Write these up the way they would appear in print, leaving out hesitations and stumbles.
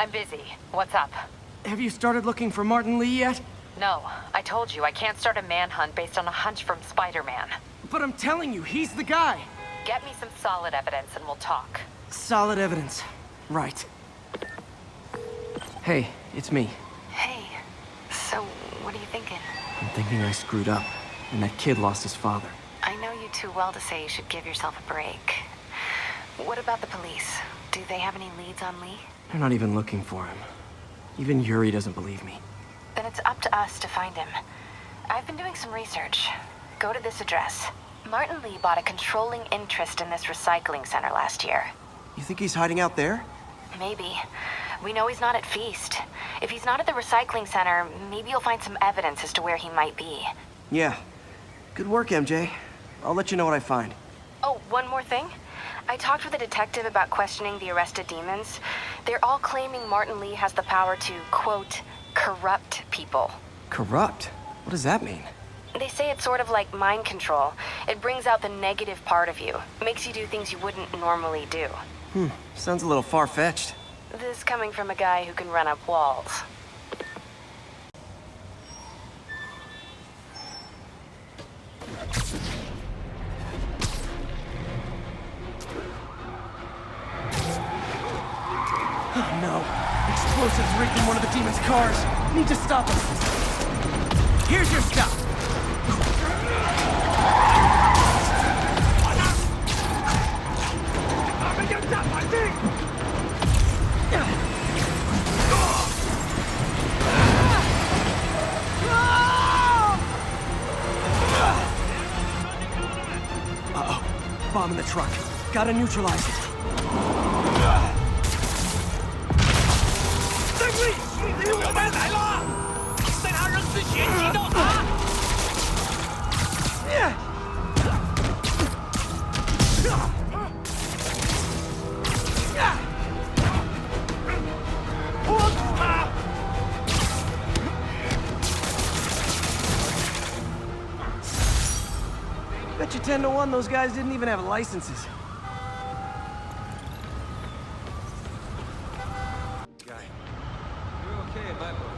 I'm busy. What's up? Have you started looking for Martin Lee yet? No, I told you I can't start a manhunt based on a hunch from Spider-Man. But I'm telling you, he's the guy. Get me some solid evidence and we'll talk. Solid evidence. Right. Hey, it's me. Hey, so what are you thinking? I'm thinking I screwed up, and that kid lost his father. I know you too well to say you should give yourself a break. What about the police? Do they have any leads on Lee? They're not even looking for him. Even Yuri doesn't believe me. Then it's up to us to find him. I've been doing some research. Go to this address. Martin Lee bought a controlling interest in this recycling center last year. You think he's hiding out there? Maybe. We know he's not at Feast. If he's not at the recycling center, maybe you'll find some evidence as to where he might be. Yeah. Good work, MJ. I'll let you know what I find. Oh, one more thing. I talked with a detective about questioning the arrested demons. They're all claiming Martin Lee has the power to, quote, corrupt people. Corrupt? What does that mean? They say it's sort of like mind control. It brings out the negative part of you. Makes you do things you wouldn't normally do. Sounds a little far-fetched. This coming from a guy who can run up walls. Oh no. Explosives rigged in one of the demon's cars. Need to stop him. Here's your stuff. Uh-oh. Bomb in the truck. Gotta neutralize it. Bet you 10 to 1 those guys didn't even have licenses. Guy, you're okay in my book.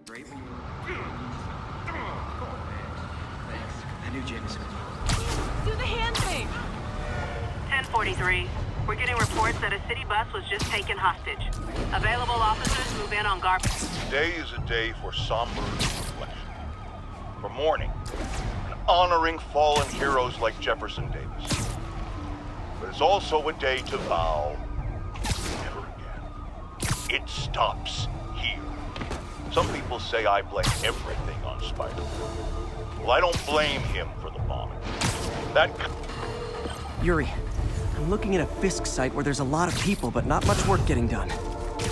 Great when you Thanks. I knew Jameson. Do the hand thing! 1043. We're getting reports that a city bus was just taken hostage. Available officers move in on grapples. Today is a day for somber reflection, for mourning, and honoring fallen heroes like Jefferson Davis. But it's also a day to vow never again. It stops here. Some people say I blame everything on Spider-Man. Well, I don't blame him for the bombing. Yuri, I'm looking at a Fisk site where there's a lot of people, but not much work getting done.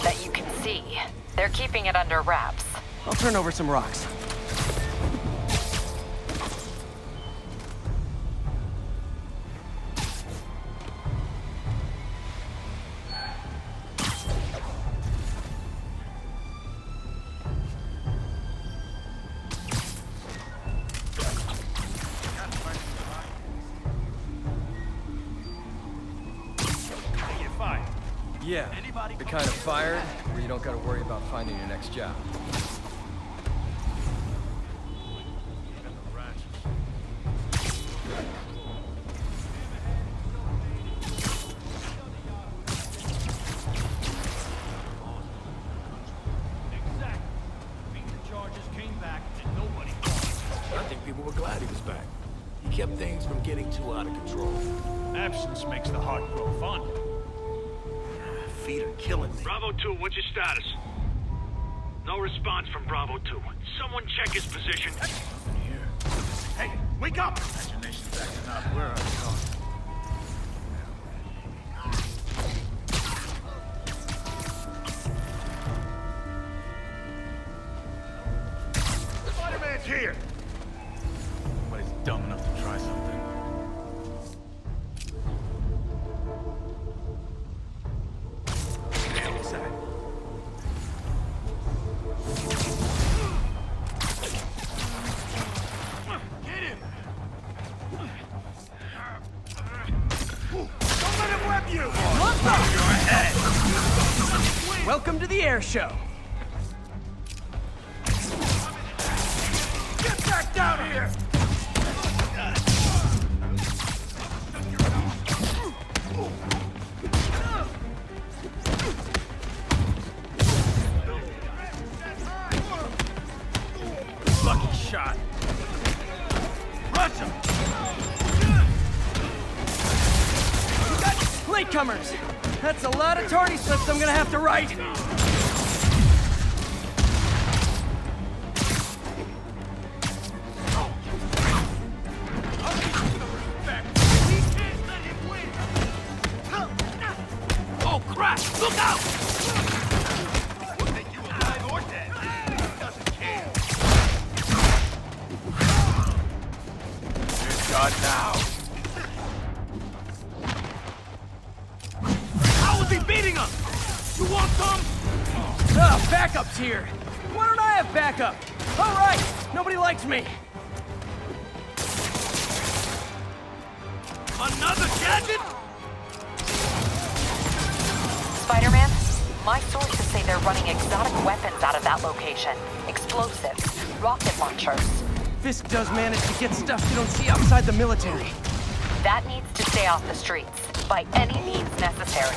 That you can see. They're keeping it under wraps. I'll turn over some rocks. Yeah, the kind of fired where you don't gotta worry about finding your next job. I think people were glad he was back. He kept things from getting too out of control. Absence makes the heart grow fond. Feet are killing me. Bravo 2, what's your status? No response from Bravo 2. Someone check his position. Nothing here. Hey, wake up! Imagination's acting up. Where are you going? Spider-Man's here! Nobody's dumb enough to try something. you! Look up your head! Welcome to the air show. Get back down here! Lucky shot. Rush him! Latecomers! That's a lot of tardy slips I'm gonna have to write. Oh crap! Look out! Think you alive or dead? Doesn't care. You're done now. How is he beating us? You want some? Backup's here. Why don't I have backup? All right, nobody likes me. Another gadget? Spider-Man, my sources say they're running exotic weapons out of that location. Explosives, rocket launchers. Fisk does manage to get stuff you don't see outside the military. That needs to stay off the streets, by any means necessary.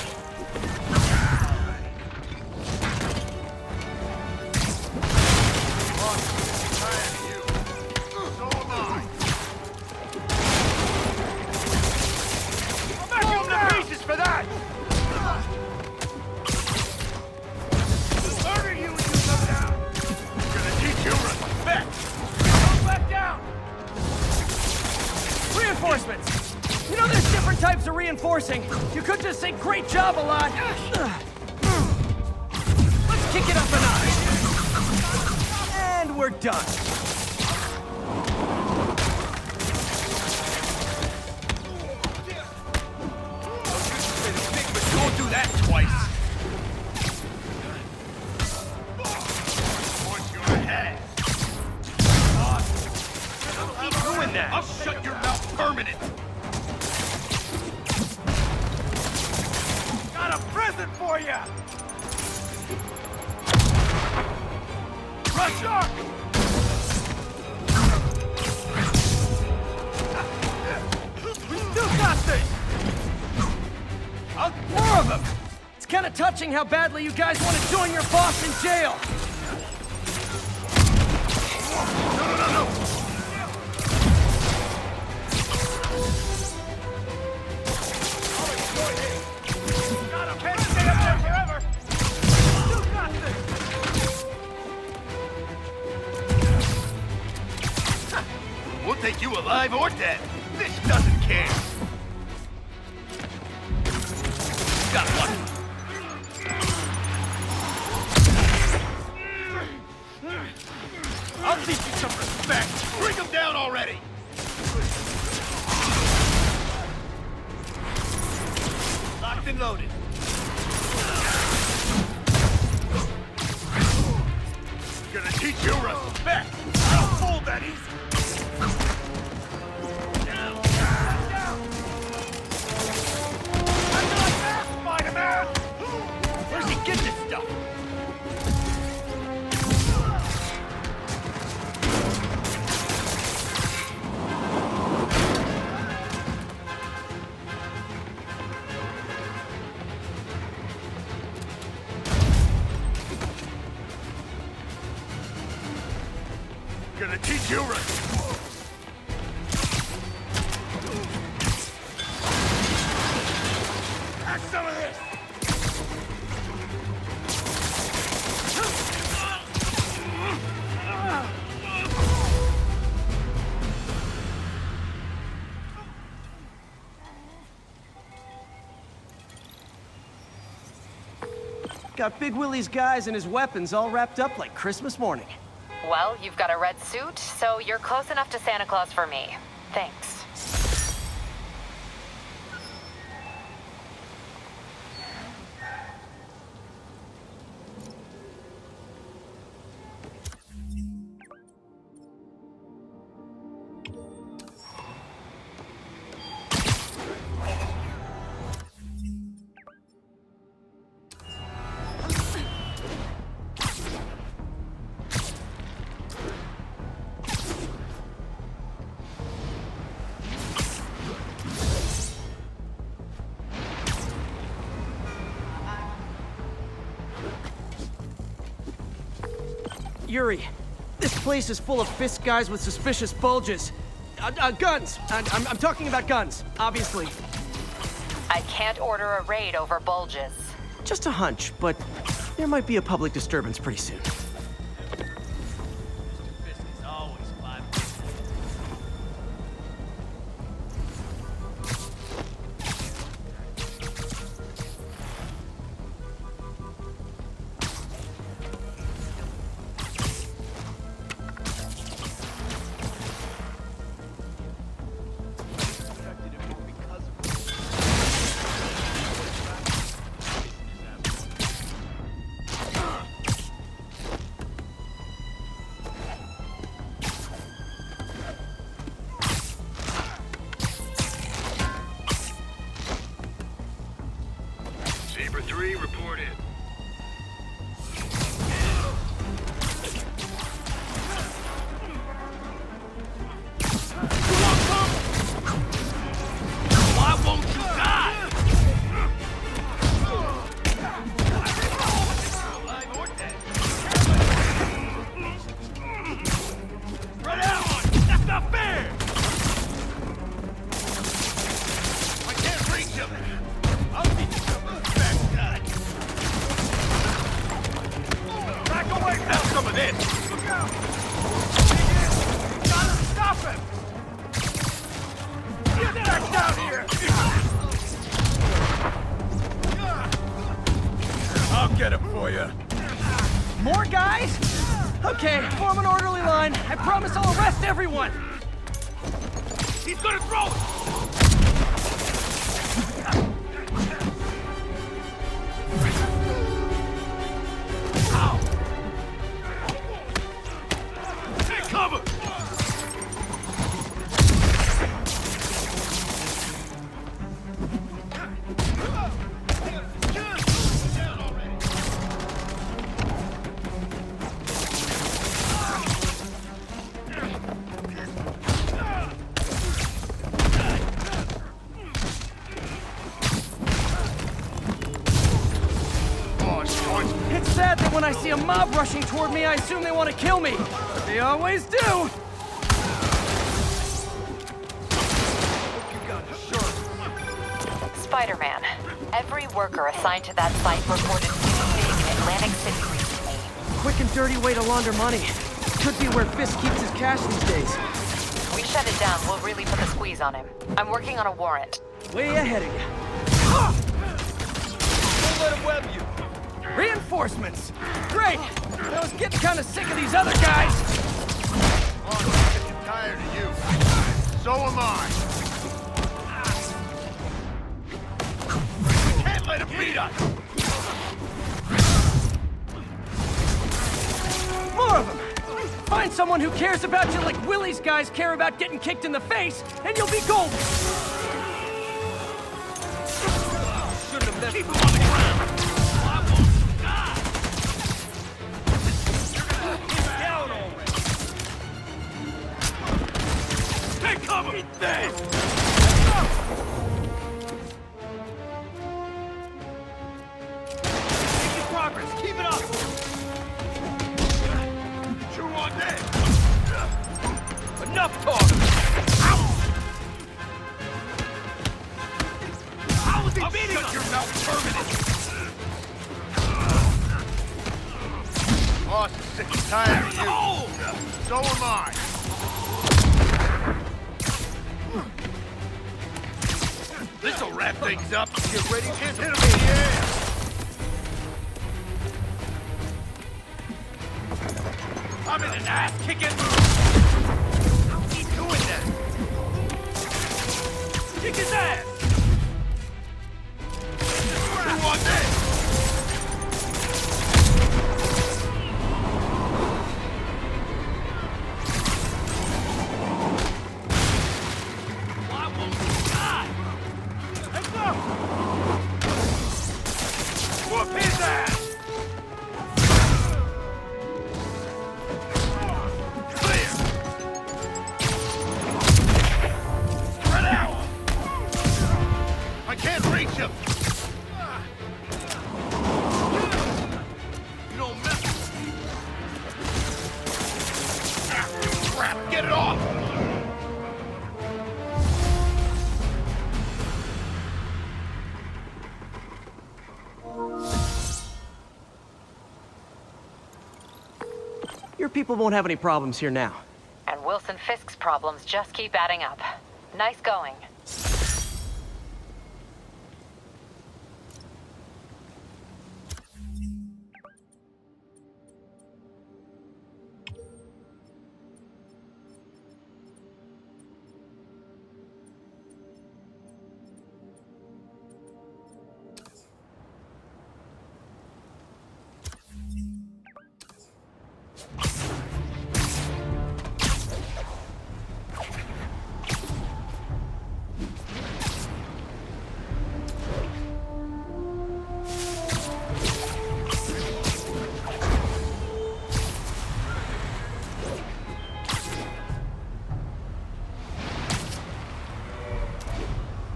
For that! Murder you when you come down! I'm gonna teach you respect! Don't back down! Reinforcements! You know there's different types of reinforcing. You could just say great job a lot. Let's kick it up a notch. And we're done. Don't do that twice! Watch your head! Keep doing that! I'll shut your mouth permanent! Got a present for ya! Rush up! We still got this! More of them! It's kind of touching how badly you guys want to join your boss in jail. No! Got him! Can't stay up there forever! You got this! We'll take you alive or dead. This doesn't care. Got one. I'll teach you some respect. Bring him down already. Locked and loaded. Gonna teach you respect. I don't fold that easy. Down. Spider-Man! Where's he get this stuff? Gonna teach you Have some of this! Got Big Willie's guys and his weapons all wrapped up like Christmas morning. Well, you've got a red suit, so you're close enough to Santa Claus for me. Thanks. Yuri. This place is full of fist guys with suspicious bulges. Guns! I'm talking about guns, obviously. I can't order a raid over bulges. Just a hunch, but there might be a public disturbance pretty soon. Saber 3, report in. Why won't you die? Spread out! That's not fair! I can't reach him! I'll teach you some respect, God! Back away! Have some of this! Look out! Gotta stop him! Get back down here! I'll get him for you. More guys? Okay, form an orderly line. I promise I'll arrest everyone. He's gonna throw it! Ow! Take cover! Down already! It's sad that when I see a mob rushing toward me, I assume they want to kill me. But they always do. Spider-Man, every worker assigned to that site reported looting in Atlantic City recently. Quick and dirty way to launder money. Could be where Fisk keeps his cash these days. We shut it down, we'll really put the squeeze on him. I'm working on a warrant. Way ahead of you. Don't let him web you. Reinforcements! Great! I was getting kind of sick of these other guys! I'm sick and tired of you. So am I. We can't let him beat us. More of them! Find someone who cares about you like Willie's guys care about getting kicked in the face, and you'll be golden! Shouldn't have Keep him on the ground. I won't die. He's down already. Take cover. Eat this. Making progress. Keep it up. Chew on that. enough talk. How was he beating us? Shut your mouth permanently. Boss is sick and tired of you. So am I. This'll wrap things up. Get ready to hit him in the air. I'm in an ass-kicking mood. How's he doing that? Kick his ass. Who wants this? Why won't he die? Let's go! Whoop his ass! Clear! Spread out! Your people won't have any problems here now. And Wilson Fisk's problems just keep adding up. Nice going.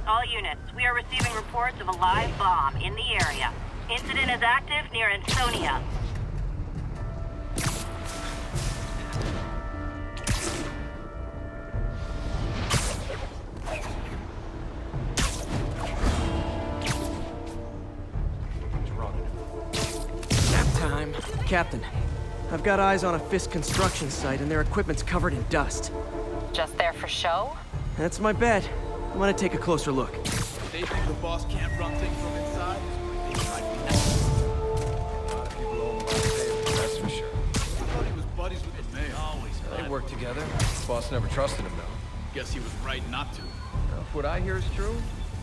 All units, we are receiving reports of a live bomb in the area. Incident is active near Ansonia. Nap time. Captain, I've got eyes on a Fisk construction site and their equipment's covered in dust. Just there for show? That's my bet. I'm gonna take a closer look. They think the boss can't run things from inside? They might be. A lot of people own my table, that's for sure. I thought he was buddies with the mayor. Always. They work together. Boss never trusted him, though. Guess he was right not to. Now, if what I hear is true,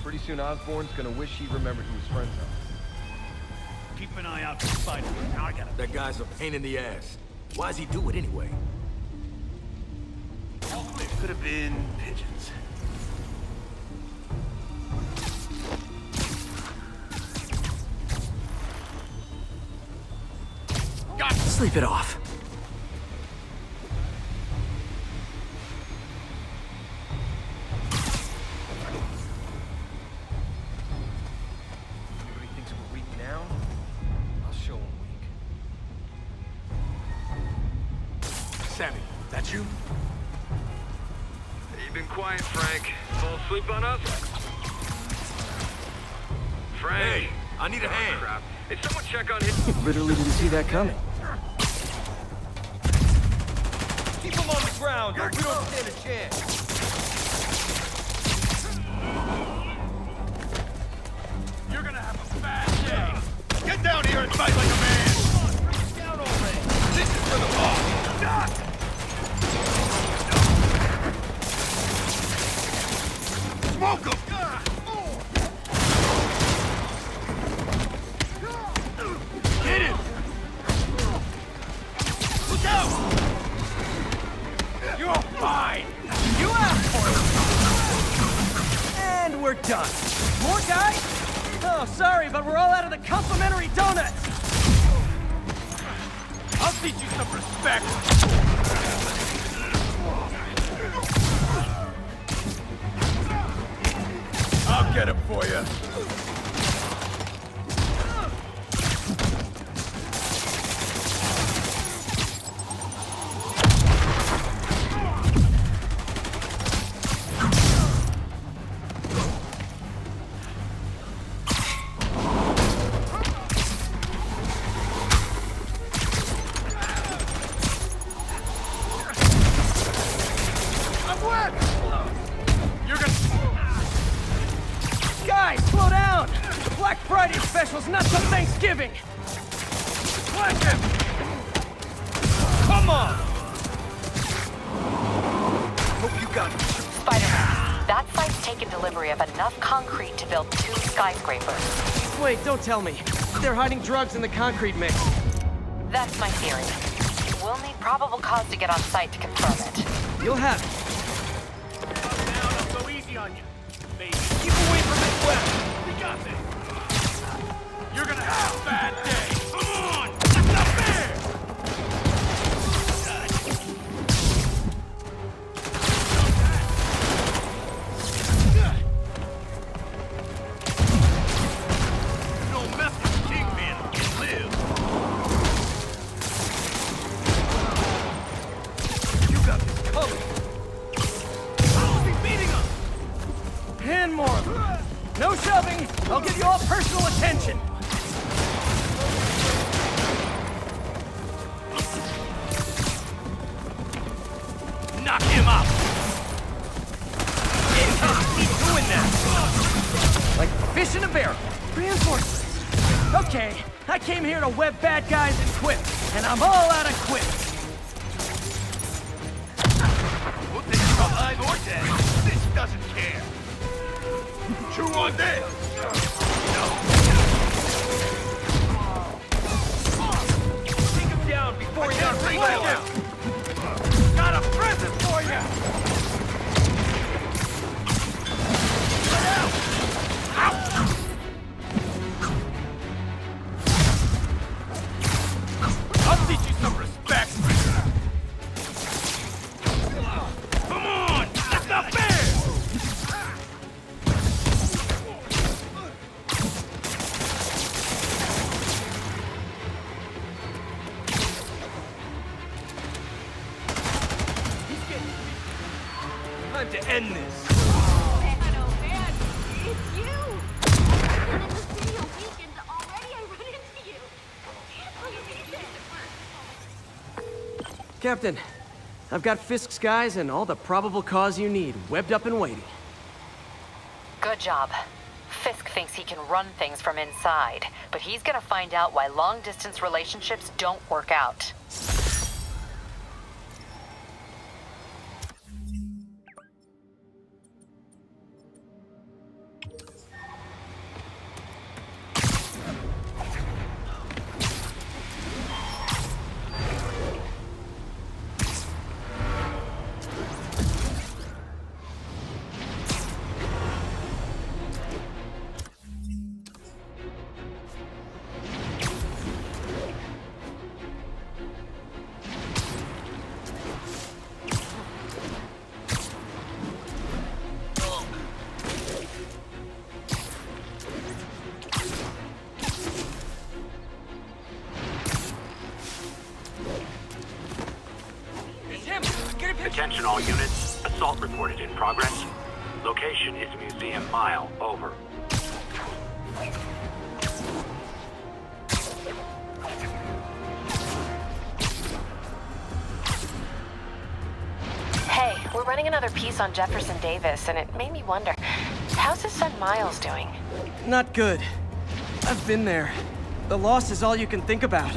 pretty soon Osborn's gonna wish he remembered who his friends are. Keep an eye out for Spider-Man. Now I got That guy's a pain in the ass. Why's he do it anyway? Could have been pigeons. Sleep it off. Everybody thinks we're weak now. I'll show him weak. Sammy, that you? You've been quiet, Frank. Fall asleep on us? Frank! Hey, I need a hand. Crap. Hey, someone check on him. Literally didn't see that coming. Keep him on the ground, or we don't stand a chance. You're gonna have a bad day. Get down here and fight like a man. Bring it down already. This is for the boss. Duck! Smoke him! Get him! Look out! You're fine! You asked for it! And we're done. More guys? Oh, sorry, but we're all out of the complimentary donuts! I'll teach you some respect! I'll get him for you. Guys, slow down! The Black Friday special's not till Thanksgiving! Flank him! Come on! Hope you got it. Spider-Man, that site's taken delivery of enough concrete to build 2 skyscrapers. Wait, don't tell me. They're hiding drugs in the concrete mix. That's my theory. We'll need probable cause to get on site to confirm it. You'll have it. Down, I'll go easy on you. Baby, keep away from this web. We got this. You're gonna have a bad day. Come on! That's not fair! No mess with Kingman and live. You got this covered. I'll be beating us. And more of them. No shoving! I'll give you all personal attention! fish in a barrel. Reinforcements. Okay, I came here to web bad guys and quip, and I'm all out of quips. We'll take you alive or dead. This doesn't care. Chew on this. Take him down before he got down. Got a present for you. Get out. I'll teach you some respect. Come on! That's not fair! Time to end this. Man, oh man, it's you! I've been in the city a week and already I run into you. Can't believe it. Captain, I've got Fisk's guys and all the probable cause you need, webbed up and waiting. Good job. Fisk thinks he can run things from inside, but he's gonna find out why long-distance relationships don't work out. Attention all units. Assault reported in progress. Location is Museum Mile. Over. Hey, we're running another piece on Jefferson Davis, and it made me wonder, how's his son Miles doing? Not good. I've been there. The loss is all you can think about.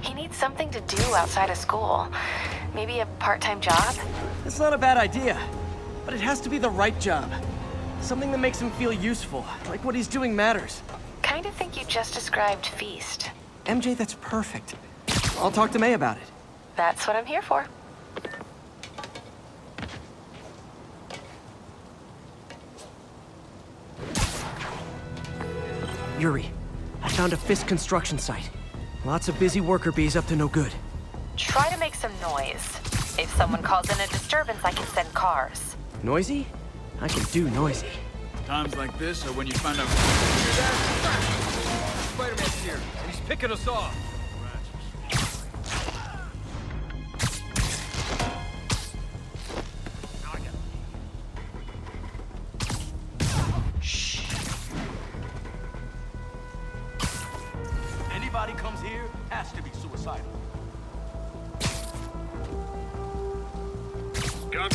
He needs something to do outside of school. Maybe a part-time job? It's not a bad idea, but it has to be the right job. Something that makes him feel useful, like what he's doing matters. Kind of think you just described Feast. MJ, that's perfect. I'll talk to May about it. That's what I'm here for. Yuri, I found a Fisk construction site. Lots of busy worker bees up to no good. Try to make some noise. If someone calls in a disturbance, I can send cars. Noisy? I can do noisy. Times like this are when you find out. Spider-Man's here, and he's picking us off. Shh. Anybody comes here has to be suicidal. Gun.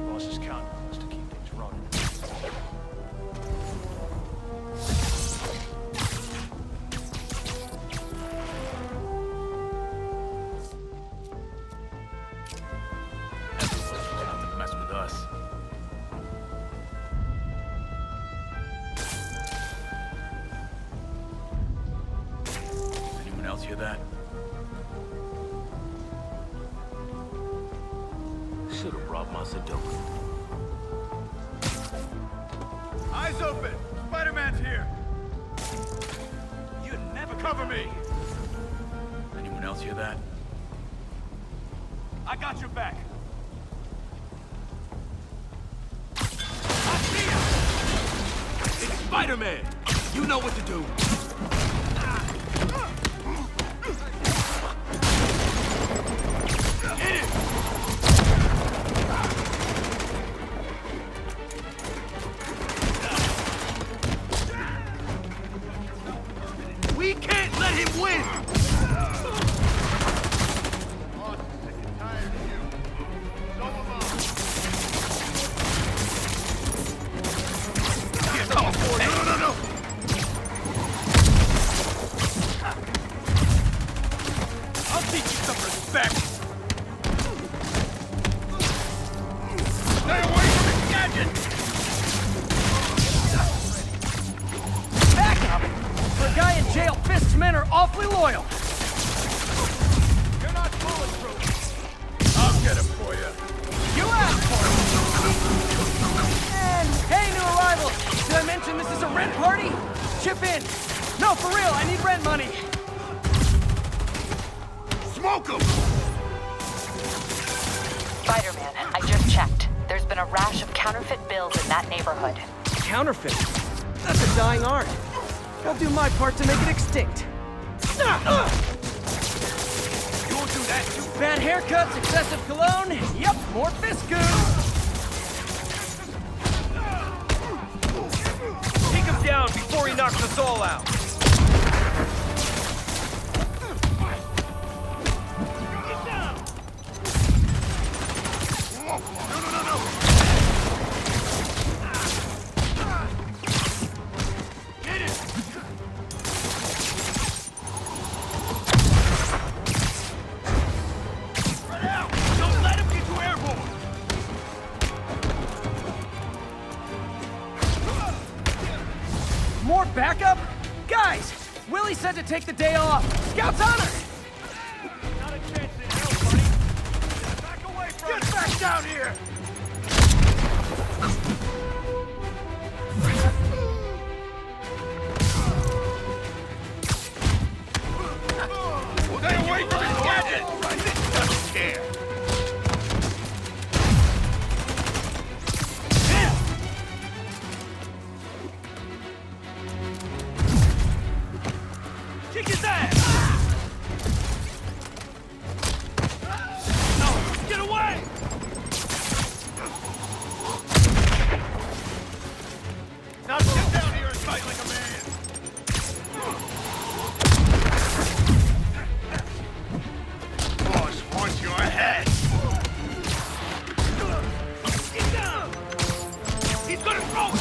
Boss is counting on us to keep things running. Not to mess with us. Anyone else hear that? Should've brought my Sudoku. Eyes open! Spider-Man's here! You never cover me! Anyone else hear that? I got your back. I see ya! It's Spider-Man! You know what to do! Hit it! We can't let him win! awfully loyal. You're not bulletproof. I'll get him for you. You asked for it. And hey, new arrivals. Did I mention this is a rent party? Chip in. No, for real, I need rent money. Smoke him! Spider-Man, I just checked. There's been a rash of counterfeit bills in that neighborhood. Counterfeit. That's a dying art. I'll do my part to make it extinct. You won't do that, you... Bad haircuts, excessive cologne. Yep, more fist goons. Take him down before he knocks us all out. More backup? Guys, Willie said to take the day off. Scout's honor! Not a chance in hell, buddy. Back away from him. Get back down here! Stay away from his gadget! All right, this doesn't care. Kick his ass! No, get away! Now sit down here and fight like a man! Boss wants your head! Get down! He's gonna throw it!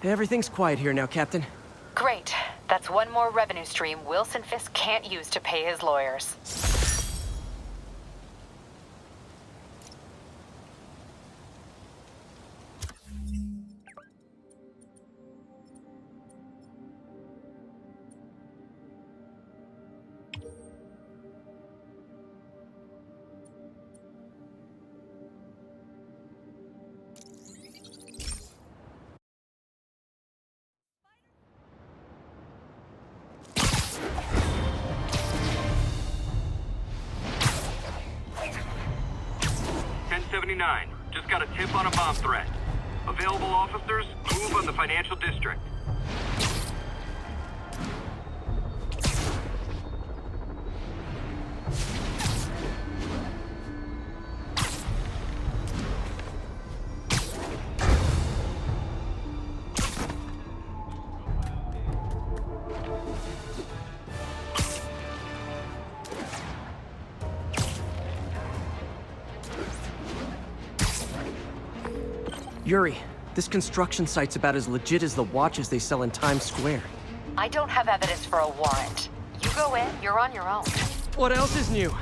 Everything's quiet here now, Captain. Great. That's one more revenue stream Wilson Fisk can't use to pay his lawyers. Just got a tip on a bomb threat. Available officers, move on the financial district. Yuri, this construction site's about as legit as the watches they sell in Times Square. I don't have evidence for a warrant. You go in, you're on your own. What else is new?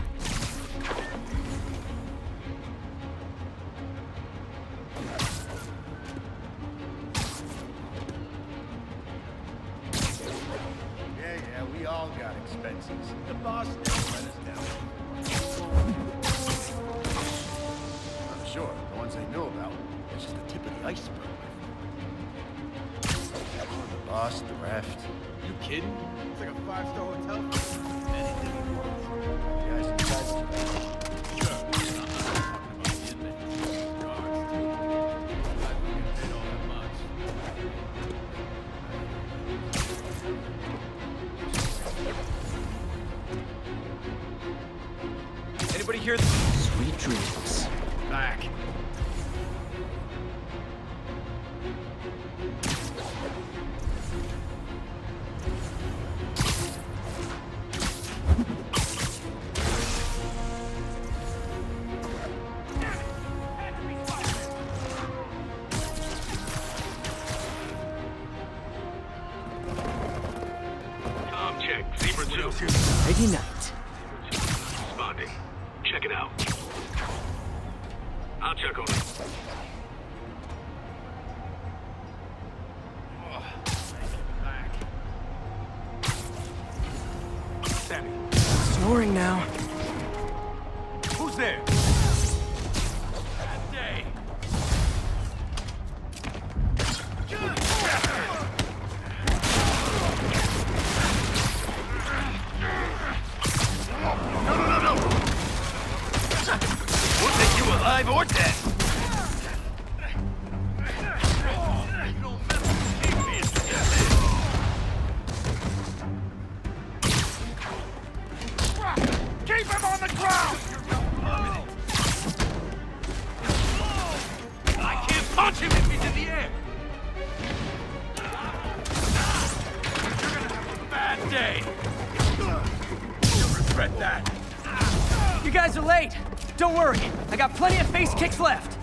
Yeah, we all got expenses. The boss never let us down. I'm sure, the ones they know about. It's just the tip of the iceberg. The boss, the raft. You kidding? It's like a 5-star hotel. Anything you want. The guys inside the sure. Anybody hear? Sweet dreams. Back. Check. Zebra 2. Adios, here. Nighty night. Responding. Check it out. I'll check on it. Sammy, Snoring now. who's there? Bad day. No. We'll take you alive or dead. Keep him on the ground! I can't punch him if he's in the air! You're gonna have a bad day! You'll regret that! You guys are late. Don't worry. I got plenty of face kicks left.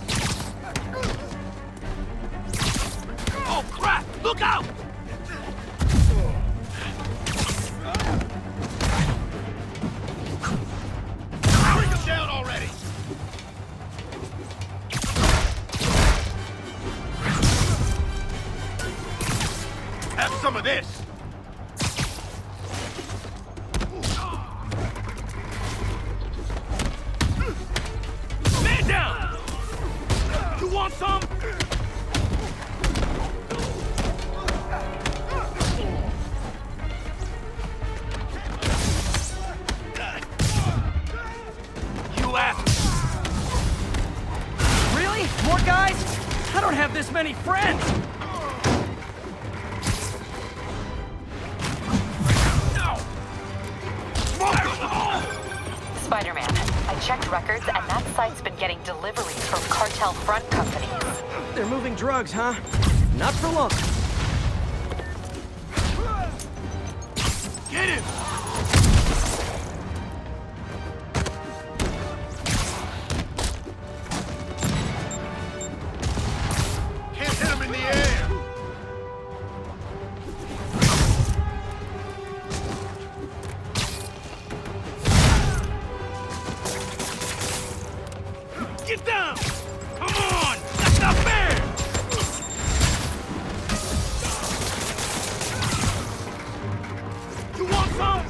Oh crap! Look out! Bring him down already! Have some of this! Man down! You want some? You asked. Really? More guys? I don't have this many friends. No! Spider-Man, I checked records and that site's been getting deliveries from cartel front companies. They're moving drugs, huh? Not for long. Get him! Can't hit him in the air! Get down! Come on! That's not fair! You want some?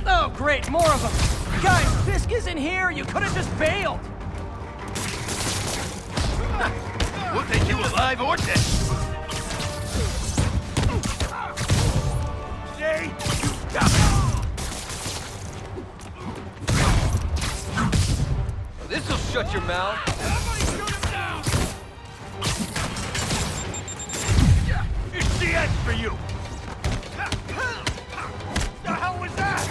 Oh, great, more of them. Guys, Fisk isn't here. You could have just bailed. We'll take you alive or dead. Jay, you got it! This'll shut your mouth. Somebody shoot him down! It's the end for you! The hell was that?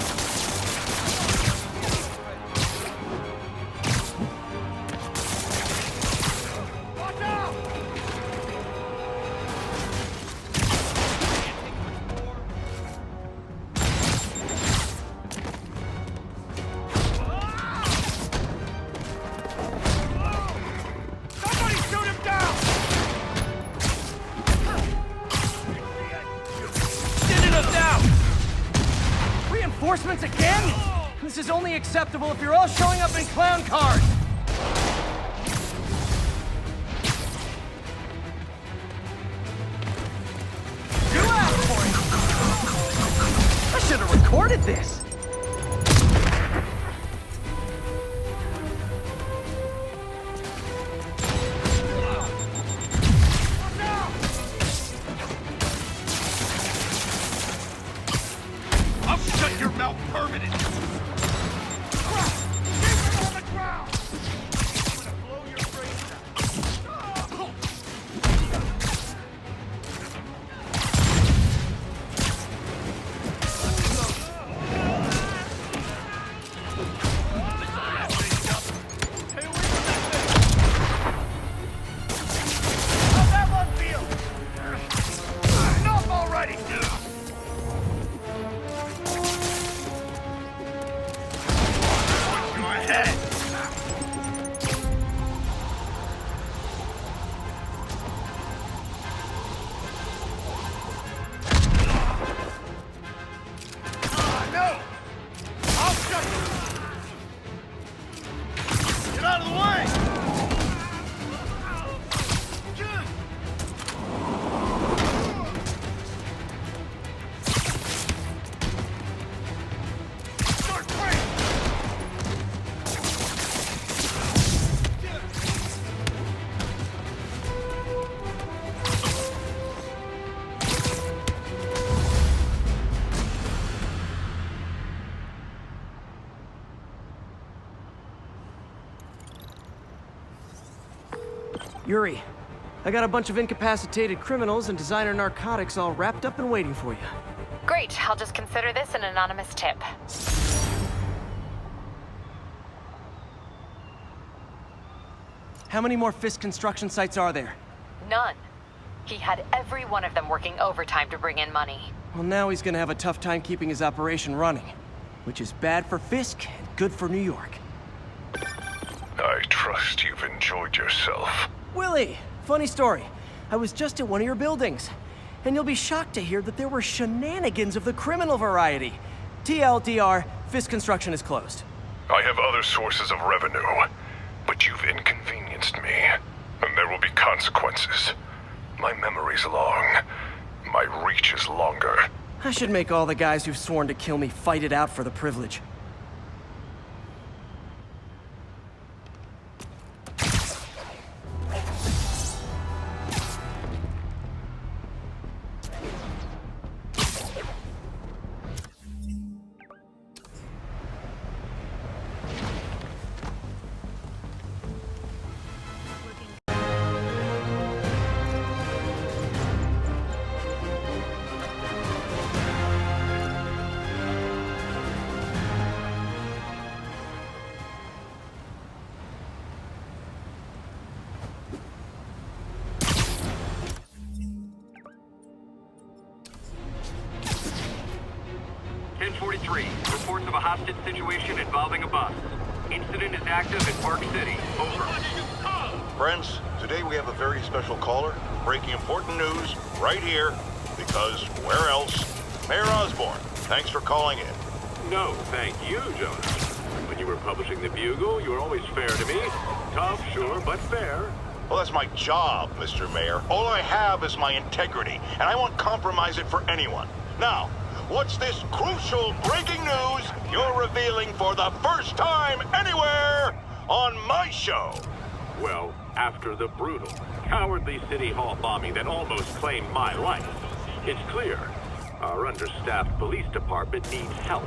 Watch out! Somebody shoot him down! Thin enough now. Reinforcements again? This is only acceptable if you're all showing up in clown cars. You asked for it. I should have recorded this. I'll shut your mouth permanently! Keep him on the ground! the way! Yuri, I got a bunch of incapacitated criminals and designer narcotics all wrapped up and waiting for you. Great, I'll just consider this an anonymous tip. How many more Fisk construction sites are there? None. He had every one of them working overtime to bring in money. Well, now he's gonna have a tough time keeping his operation running, which is bad for Fisk and good for New York. I trust you've enjoyed yourself. Willie, funny story. I was just at one of your buildings, and you'll be shocked to hear that there were shenanigans of the criminal variety. TLDR, Fisk construction is closed. I have other sources of revenue, but you've inconvenienced me, and there will be consequences. My memory's long. My reach is longer. I should make all the guys who've sworn to kill me fight it out for the privilege. Reports of a hostage situation involving a bus. Incident is active in Park City. Over. Friends, today we have a very special caller, breaking important news right here, because where else? Mayor Osborn, thanks for calling in. No, thank you, Jonas. When you were publishing the Bugle, you were always fair to me. Tough, sure, but fair. Well, that's my job, Mr. Mayor. All I have is my integrity, and I won't compromise it for anyone. Now, what's this crucial breaking news you're revealing for the first time anywhere on my show? Well, after the brutal, cowardly City Hall bombing that almost claimed my life, it's clear our understaffed police department needs help.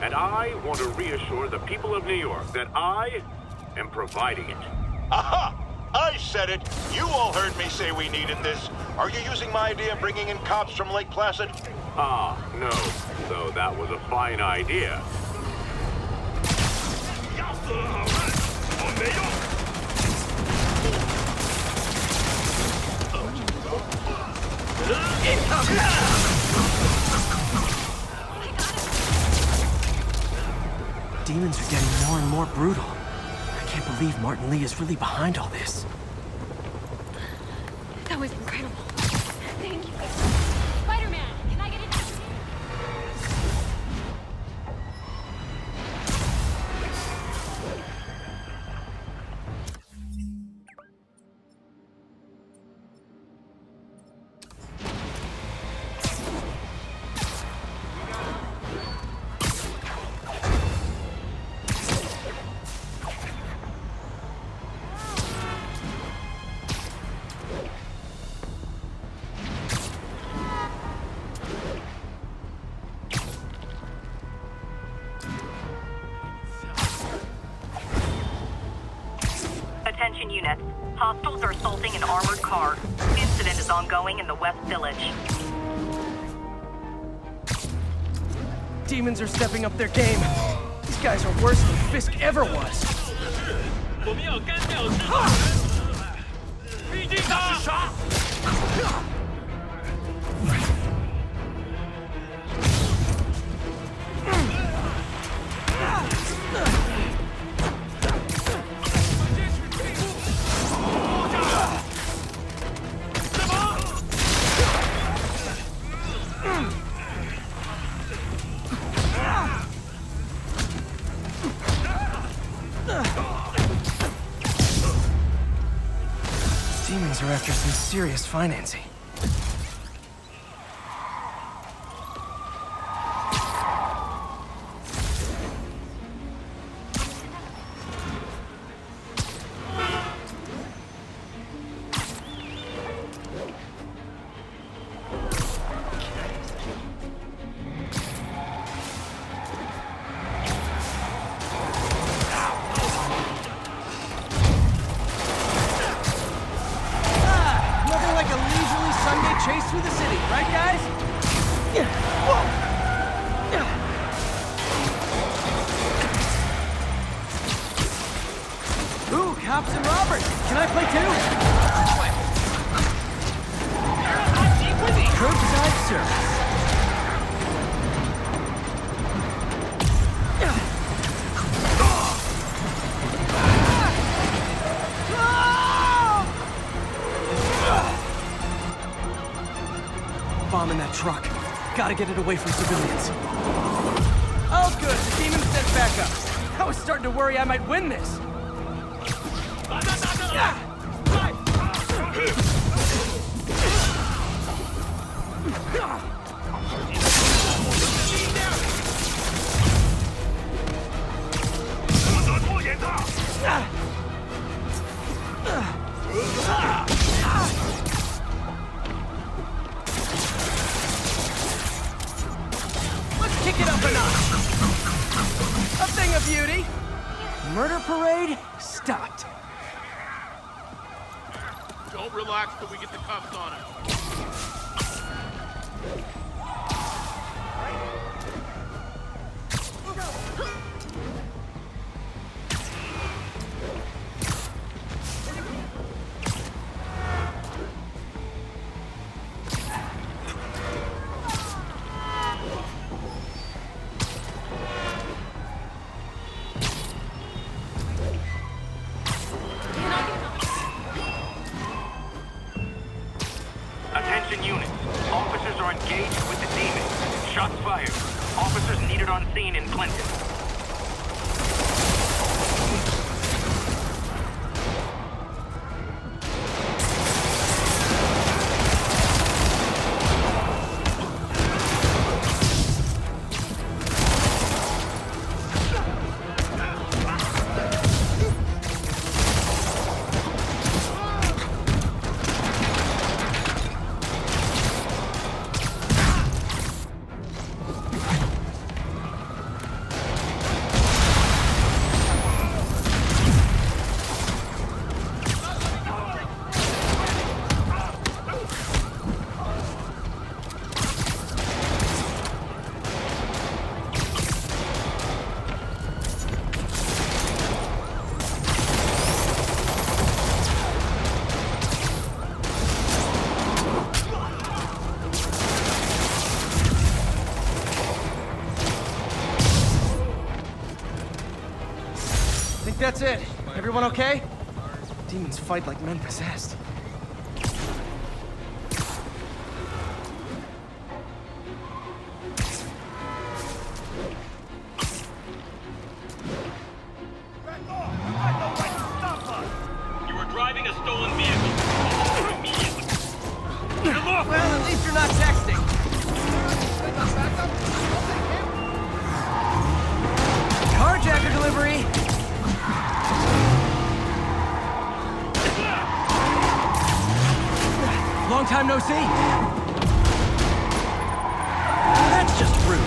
And I want to reassure the people of New York that I am providing it. Aha! I said it! You all heard me say we needed this. Are you using my idea of bringing in cops from Lake Placid? Ah, no. Though that was a fine idea. Demons are getting more and more brutal. I can't believe Martin Lee is really behind all this. That was incredible. Thank you. Spider-Man, can I get a taxi? Attention units. Hostiles are assaulting an armored car. Incident is ongoing in the West Village. Demons are stepping up their game. These guys are worse than Fisk ever was. 我们要干掉这个人！毕竟他是傻。 Ugh! Demons are after some serious financing. Chase through the city, right guys? Ooh, cops and robbers. Can I play too? Curbside service. Bomb in that truck. Gotta get it away from civilians. All good. The demon sent back up. I was starting to worry I might win this. Kick it up a notch. A thing of beauty. Murder parade stopped. Don't relax till we get the cuffs on him. Attention units. Officers are engaged with the demons. Shots fired. Officers needed on scene in Clinton. That's it. Everyone okay? Demons fight like men possessed. You were driving a stolen vehicle. Immediately. Well, at least you're not texting. Carjacker delivery. Long time no see. That's just rude.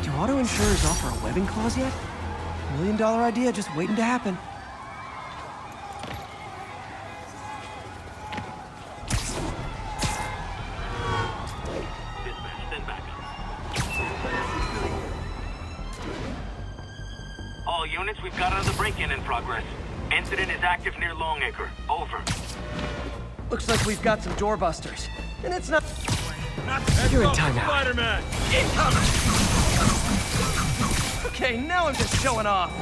Do auto insurers offer a webbing clause yet? $1 million idea just waiting to happen. All units, we've got another break-in in progress. Incident is active near Longacre. Over. Looks like we've got some doorbusters. And it's not... You're in timeout. Spider-Man! Okay, now I'm just showing off.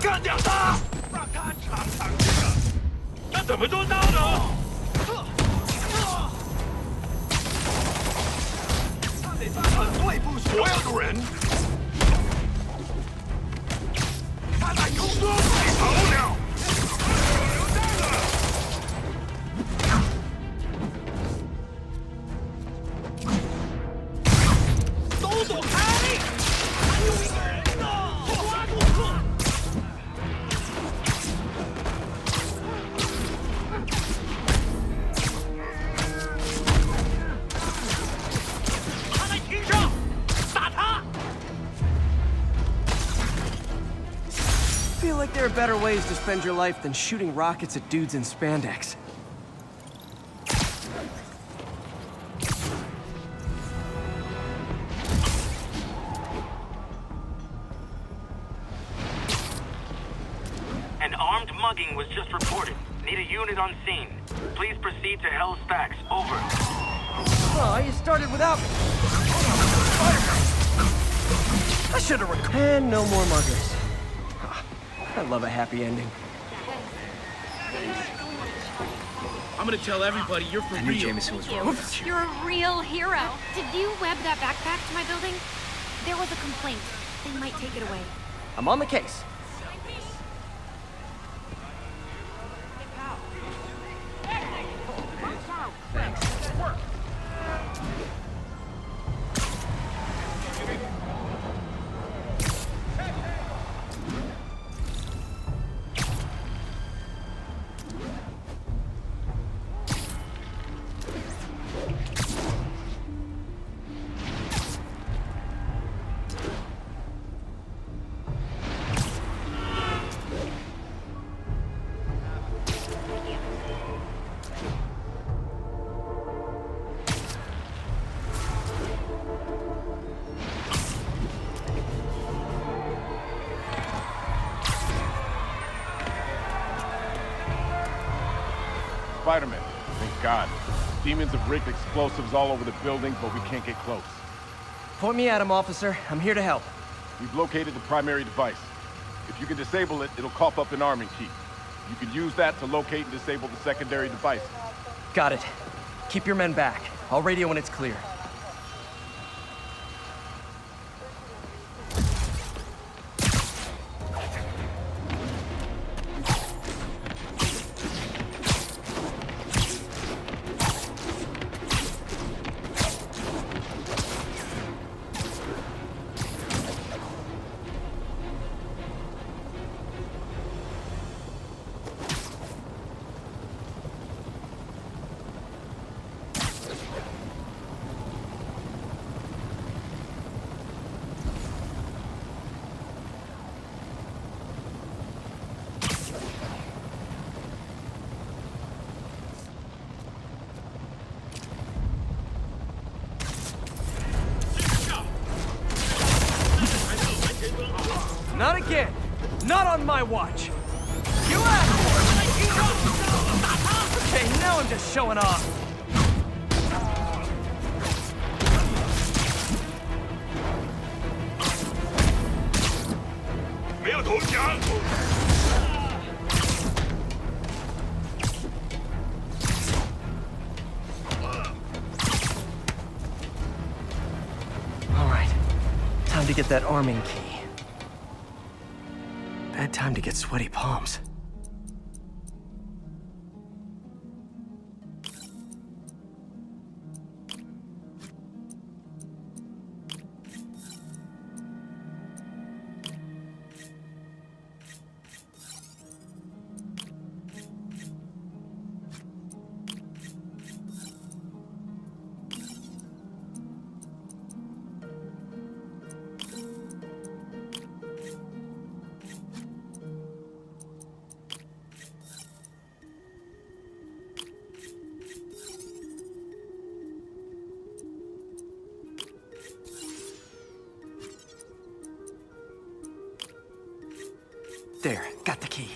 干掉他！让他尝尝这个。他怎么做到的？他得专门对付所有的人。他在空中被跑了。留下了。都躲开！还有一个人呢！抓住他！他在停上，打他！ I feel like there are better ways to spend your life than shooting rockets at dudes in spandex. An armed mugging was just reported. Need a unit on scene. Please proceed to Hell's Facts. Over. Oh, you started without me. I should have recorded. And no more muggers. I love a happy ending. I'm gonna tell everybody you're for real. Jameson was wrong. You're a real hero. Did you web that backpack to my building? There was a complaint. They might take it away. I'm on the case. Spider-Man, thank God. Demons have rigged explosives all over the building, but we can't get close. Point me at him, officer. I'm here to help. We've located the primary device. If you can disable it, it'll cough up an arming key. You can use that to locate and disable the secondary device. Got it. Keep your men back. I'll radio when it's clear. Not again! Not on my watch! You asked for it! Okay, now I'm just showing off. All right, time to get that arming key. Bad time to get sweaty palms. There, got the key.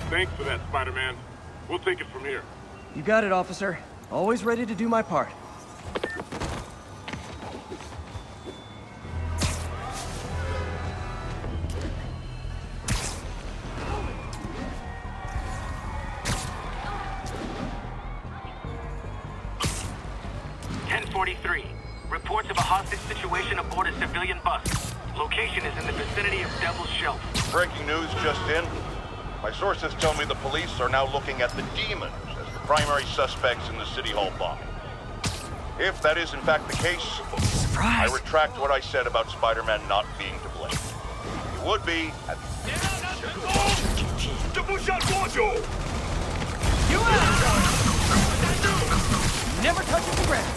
Thanks for that, Spider-Man. We'll take it from here. You got it, officer. Always ready to do my part. Reports of a hostage situation aboard a civilian bus. Location is in the vicinity of Devil's Shelf. Breaking news just in. My sources tell me the police are now looking at the demons as the primary suspects in the City Hall bombing. If that is in fact the case, Surprise! I retract what I said about Spider-Man not being to blame. He would be at You out! Never touches the ground.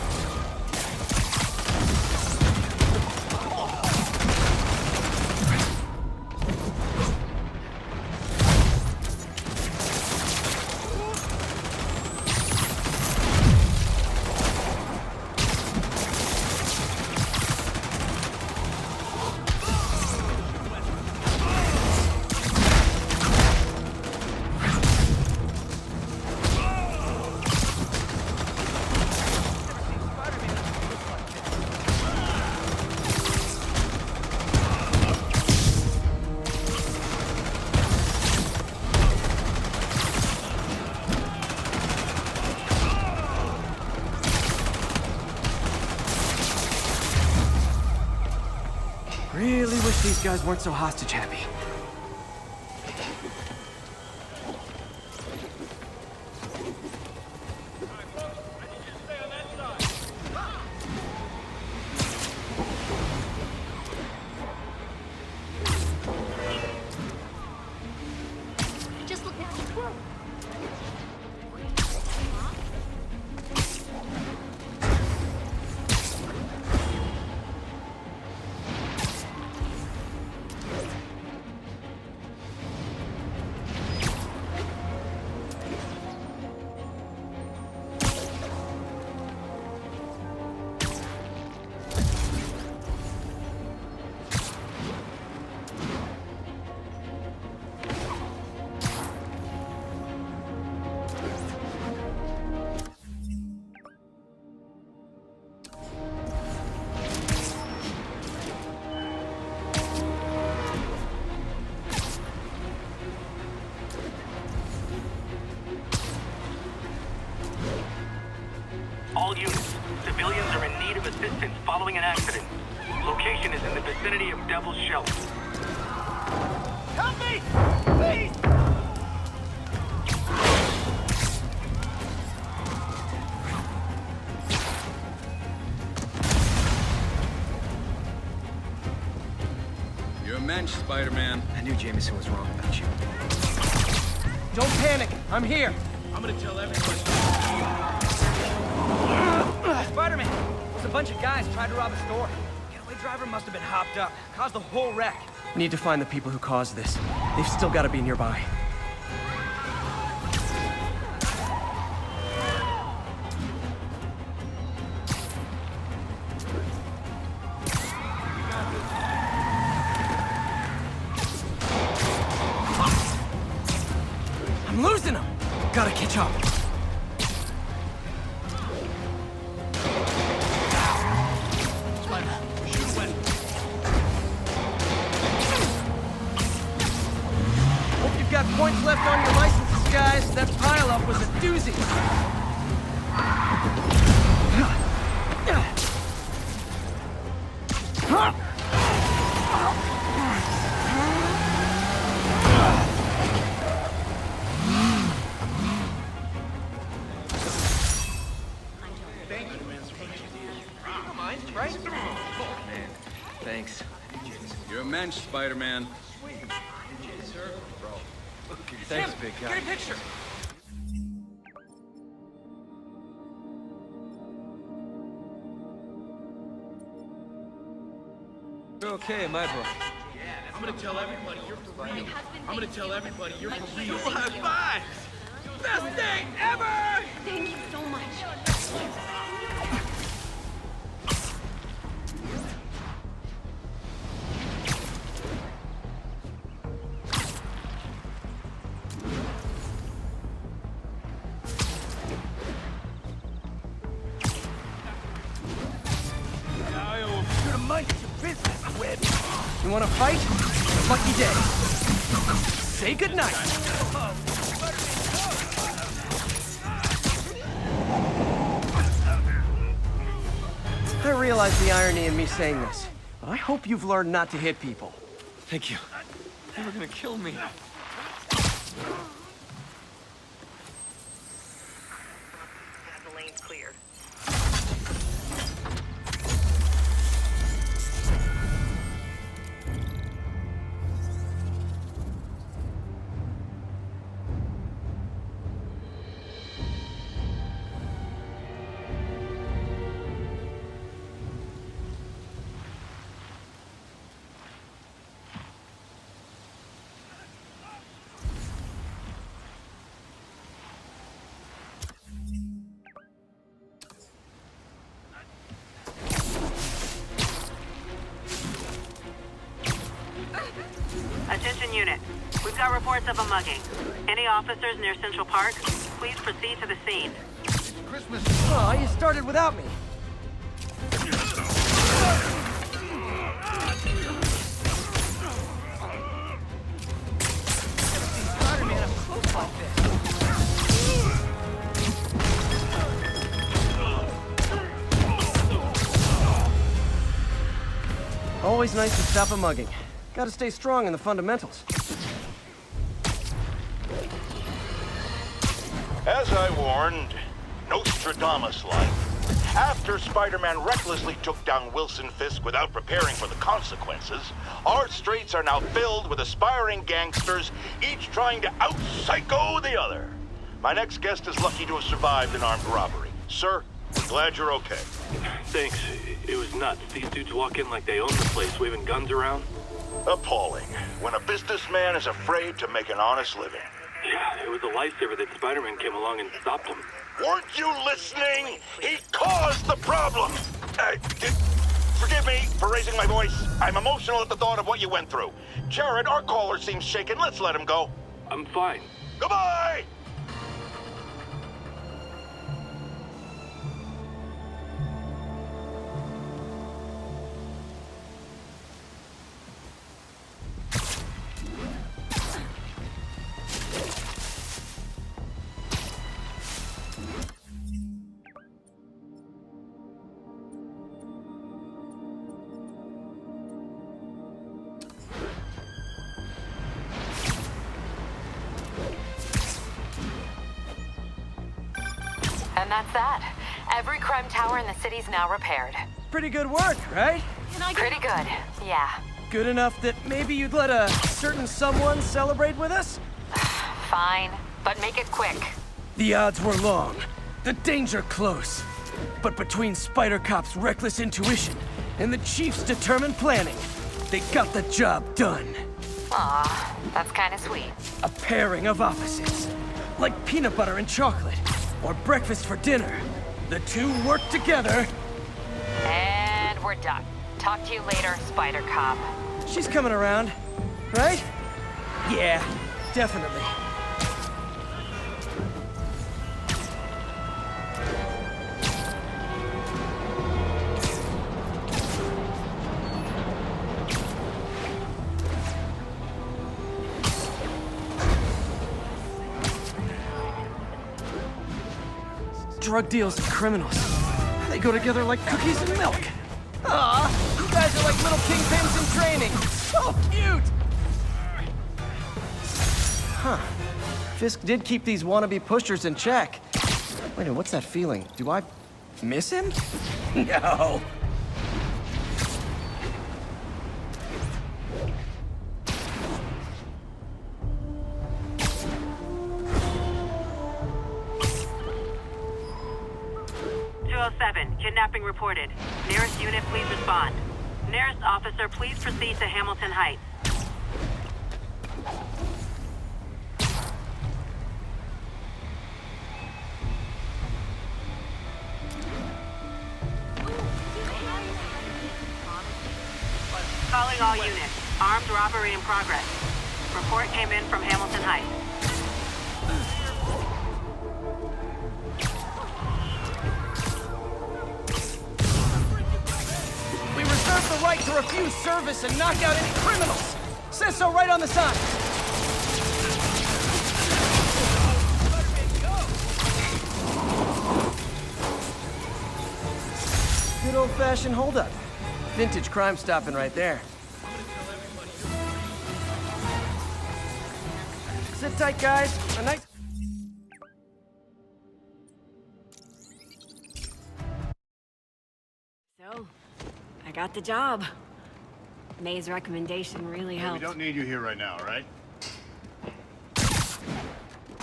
Really wish these guys weren't so hostage happy. Just look at the throat. All units, civilians are in need of assistance following an accident. Location is in the vicinity of Devil's Shelf. Help me! Please! You're a mensch, Spider-Man. I knew Jameson was wrong about you. Don't panic. I'm here. I'm gonna tell everybody. Spider-Man! There's a bunch of guys tried to rob a store. Getaway driver must have been hopped up. Caused the whole wreck. We need to find the people who caused this. They've still got to be nearby. I'm losing them! Gotta catch up. Got points left on your licenses, guys. That pile-up was a doozy. Thanks. You're a mensch, Spider-Man. Thanks, big guy. Get a picture. You're okay in my book. I'm gonna tell everybody you're for real. I'm gonna tell everybody you're for real. High five! Best day ever! Thank you so much. You wanna fight? Lucky day. Say goodnight. I realize the irony in me saying this, but I hope you've learned not to hit people. Thank you. They were gonna kill me. The lane's clear. Attention unit. We've got reports of a mugging. Any officers near Central Park, please proceed to the scene. Christmas. Oh, you started without me. Spider-Man, I'm close like this. Always nice to stop a mugging. Gotta stay strong in the fundamentals. As I warned, Nostradamus-like, after Spider-Man recklessly took down Wilson Fisk without preparing for the consequences, our streets are now filled with aspiring gangsters, each trying to out-psycho the other. My next guest is lucky to have survived an armed robbery. Sir, we're glad you're okay. Thanks. It was nuts. These dudes walk in like they own the place, waving guns around. Appalling. When a businessman is afraid to make an honest living. Yeah, it was a lifesaver that Spider-Man came along and stopped him. Weren't you listening? He caused the problem! Forgive me for raising my voice. I'm emotional at the thought of what you went through. Jared, our caller seems shaken. Let's let him go. I'm fine. Goodbye! And that's that. Every crime tower in the city's now repaired. Pretty good work, right? Pretty good, yeah. Good enough that maybe you'd let a certain someone celebrate with us? Fine, but make it quick. The odds were long, the danger close. But between Spider Cop's reckless intuition and the Chief's determined planning, they got the job done. Aw, that's kinda sweet. A pairing of opposites, like peanut butter and chocolate, or breakfast for dinner. The two work together. And we're done. Talk to you later, Spider Cop. She's coming around, right? Yeah, definitely. Drug deals and criminals. They go together like cookies and milk. Aw, you guys are like little kingpins in training. So cute! Huh. Fisk did keep these wannabe pushers in check. Wait a minute, what's that feeling? Do I miss him? No. Kidnapping reported. Nearest unit, please respond. Nearest officer, please proceed to Hamilton Heights. Calling all units. Armed robbery in progress. Report came in from Hamilton Heights. We reserve the right to refuse in service and knock out any criminals. Says so right on the sign. Good old-fashioned holdup. Vintage crime stopping right there. Sit tight, guys. A nice... So, I got the job. May's recommendation really Hey, helped. we don't need you here right now, right?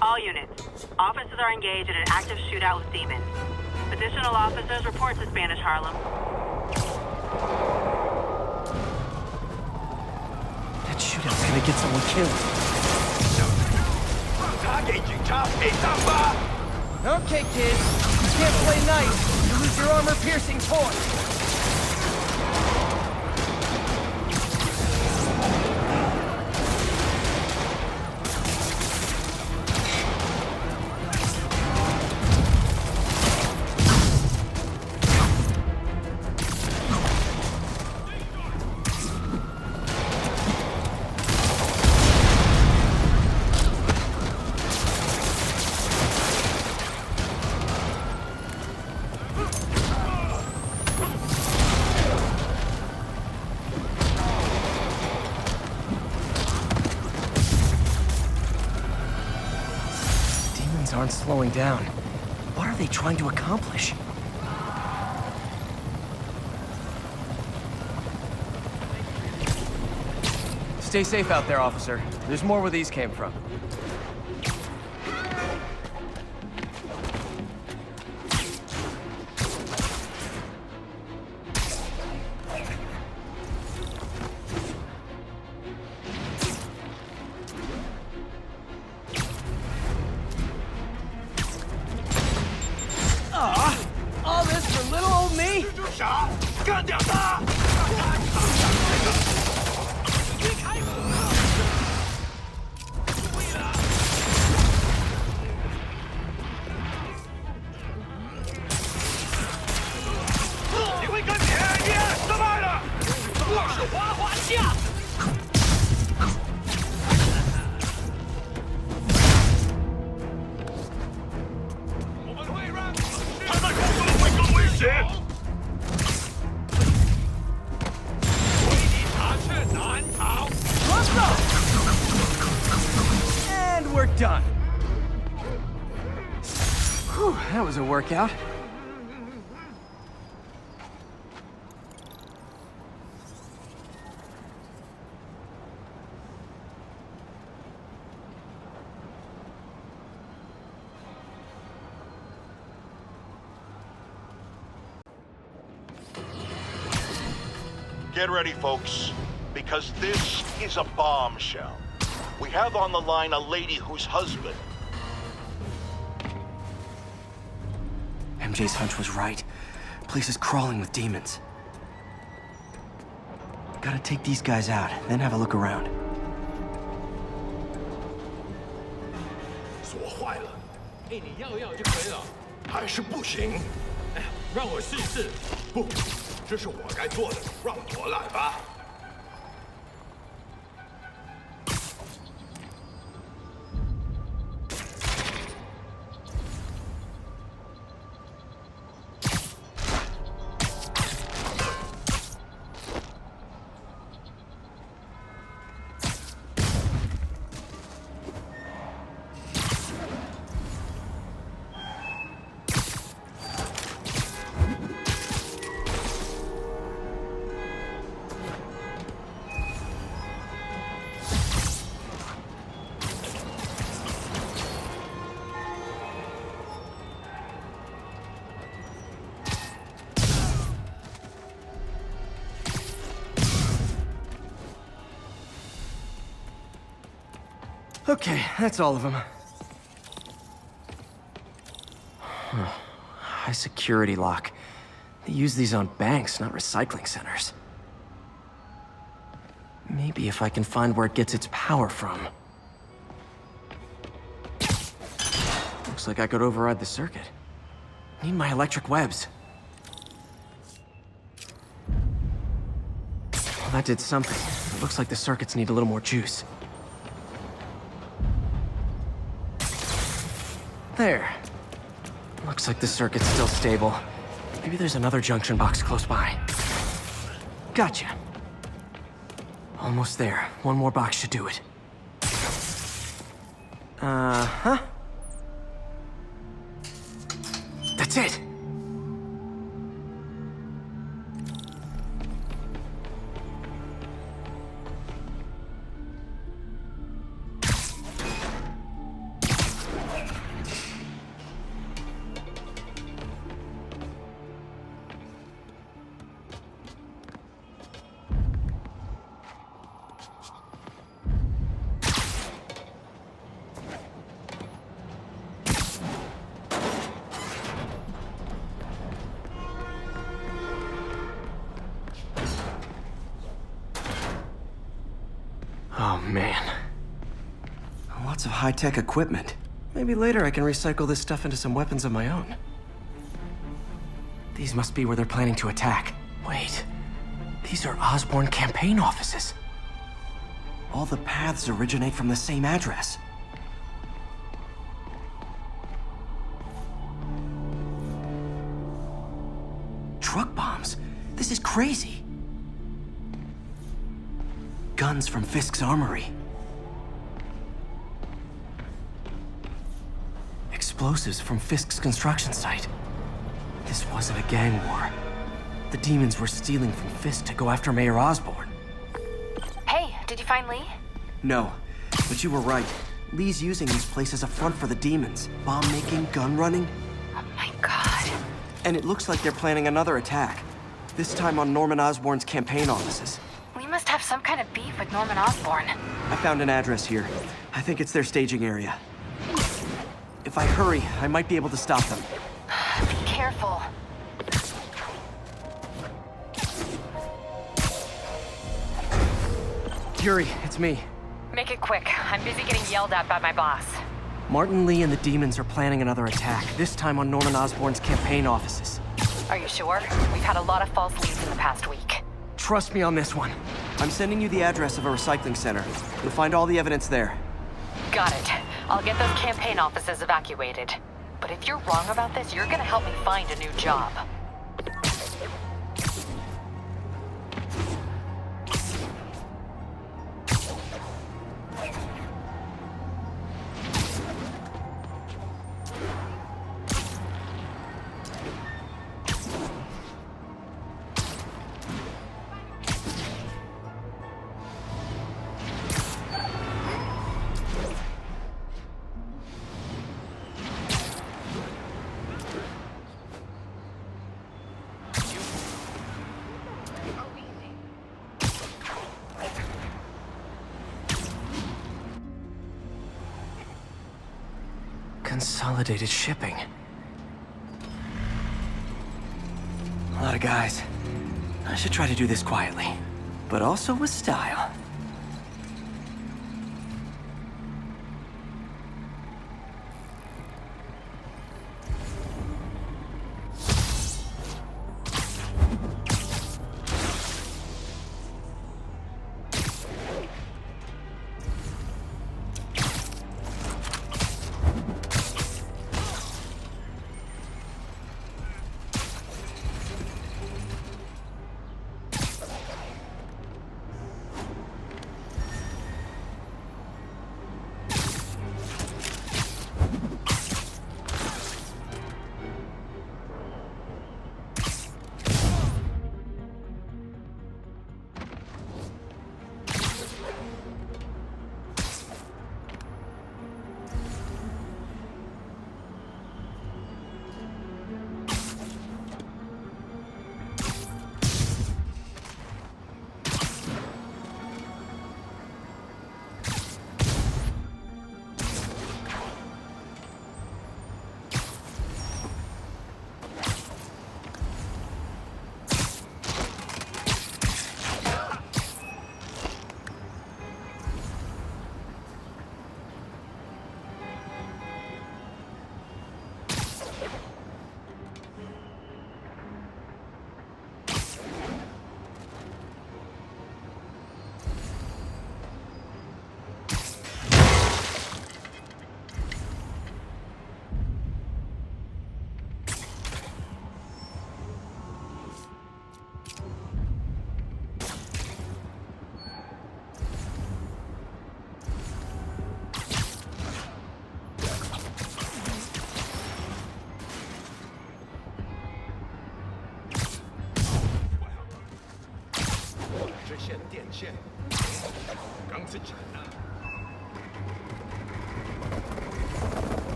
All units. Officers are engaged in an active shootout with demons. Additional officers report to Spanish Harlem. That shootout's gonna get someone killed. Okay, kids. You can't play nice. You lose your armor-piercing toy. Aren't slowing down. What are they trying to accomplish? Stay safe out there, officer. There's more where these came from. All this for little old me? And we're done. Whew, that was a workout. Get ready, folks, because this is a bombshell. We have on the line a lady whose husband... MJ's hunch was right. Place is crawling with demons. Gotta take these guys out, then have a look around. 锁坏了。哎，你要就可以了。还是不行。哎，让我试试。不，这是我该做的，让我来吧。 Okay, that's all of them. High security lock. They use these on banks, not recycling centers. Maybe if I can find where it gets its power from. Looks like I could override the circuit. Need my electric webs. Well, that did something. It looks like the circuits need a little more juice. There. Looks like the circuit's still stable. Maybe there's another junction box close by. Gotcha. Almost there. One more box should do it. Uh-huh. That's it! Oh, man. Lots of high-tech equipment. Maybe later I can recycle this stuff into some weapons of my own. These must be where they're planning to attack. Wait. These are Osborn campaign offices. All the paths originate from the same address. Truck bombs? This is crazy. Guns from Fisk's armory. Explosives from Fisk's construction site. This wasn't a gang war. The demons were stealing from Fisk to go after Mayor Osborn. Hey, did you find Lee? No, but you were right. Lee's using this place as a front for the demons. Bomb-making, gun-running. Oh my god. And it looks like they're planning another attack. This time on Norman Osborn's campaign offices. Lee must have some kind of beef with Norman Osborn. I found an address here. I think it's their staging area. If I hurry, I might be able to stop them. Be careful. Yuri, it's me. Make it quick. I'm busy getting yelled at by my boss. Martin Lee and the demons are planning another attack, this time on Norman Osborn's campaign offices. Are you sure? We've had a lot of false leads in the past week. Trust me on this one. I'm sending you the address of a recycling center. You'll find all the evidence there. Got it. I'll get those campaign offices evacuated. But if you're wrong about this, you're gonna help me find a new job. Consolidated shipping. A lot of guys. I should try to do this quietly, but also with style.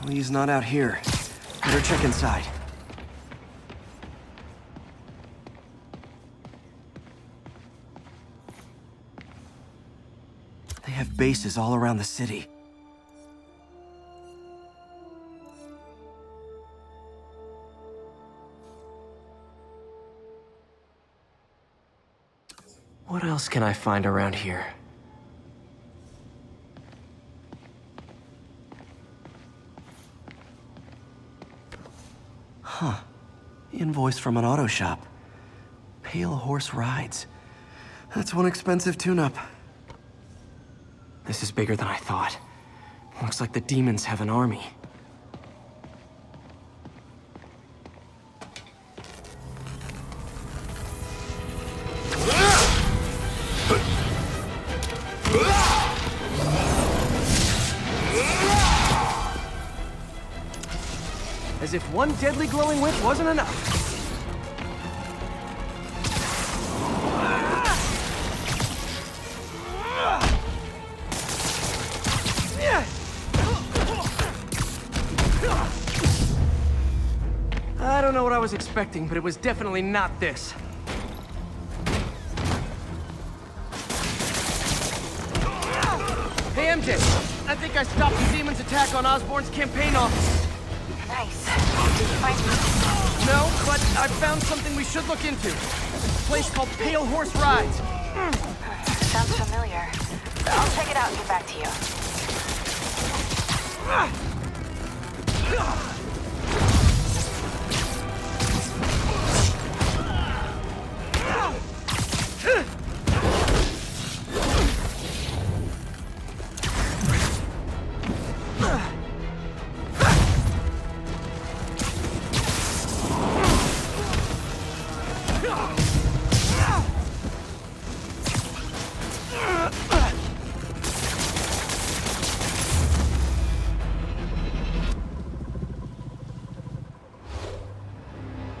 Lee's not out here. Better check inside. They have bases all around the city. What else can I find around here? Huh. Invoice from an auto shop. Pale Horse Rides. That's one expensive tune-up. This is bigger than I thought. Looks like the demons have an army. As if one deadly glowing whip wasn't enough. I don't know what I was expecting, but it was definitely not this. Hey, MJ, I think I stopped the demon's attack on Osborn's campaign office. Nice. Did you find... No, but I found something we should look into. A place called Pale Horse Rides. Sounds familiar. I'll check it out and get back to you.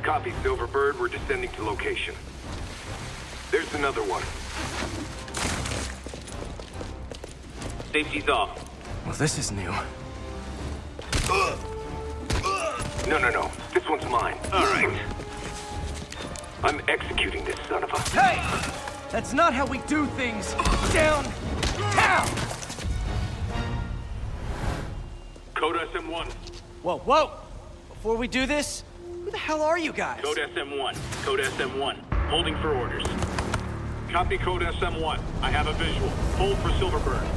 Copy, Silverbird. We're descending to location. There's another one. Safety's off. Well, this is new. No. This one's mine. All right. I'm executing this son of a... Hey! That's not how we do things. Down! Down! Code SM1. Whoa! Before we do this, who the hell are you guys? Code SM1. Code SM1. Holding for orders. Copy Code SM1. I have a visual. Hold for Silverbird.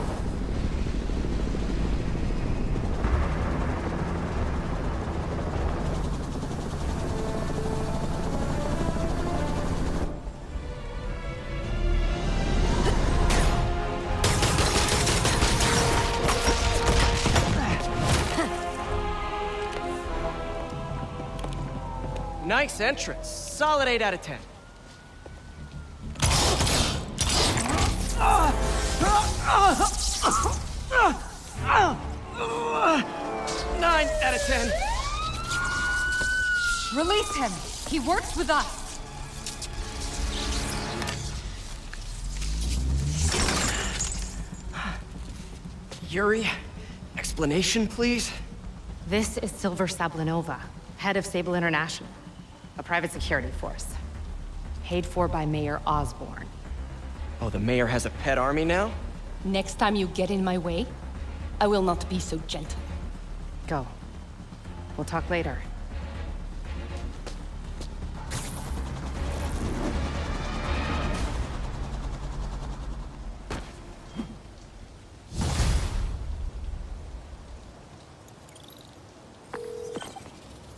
Nice entrance. Solid 8 out of 10. 9 out of 10. Release him. He works with us. Yuri, explanation, please? This is Silver Sablinova, head of Sable International, a private security force. Paid for by Mayor Osborn. Oh, the mayor has a pet army now? Next time you get in my way, I will not be so gentle. Go. We'll talk later.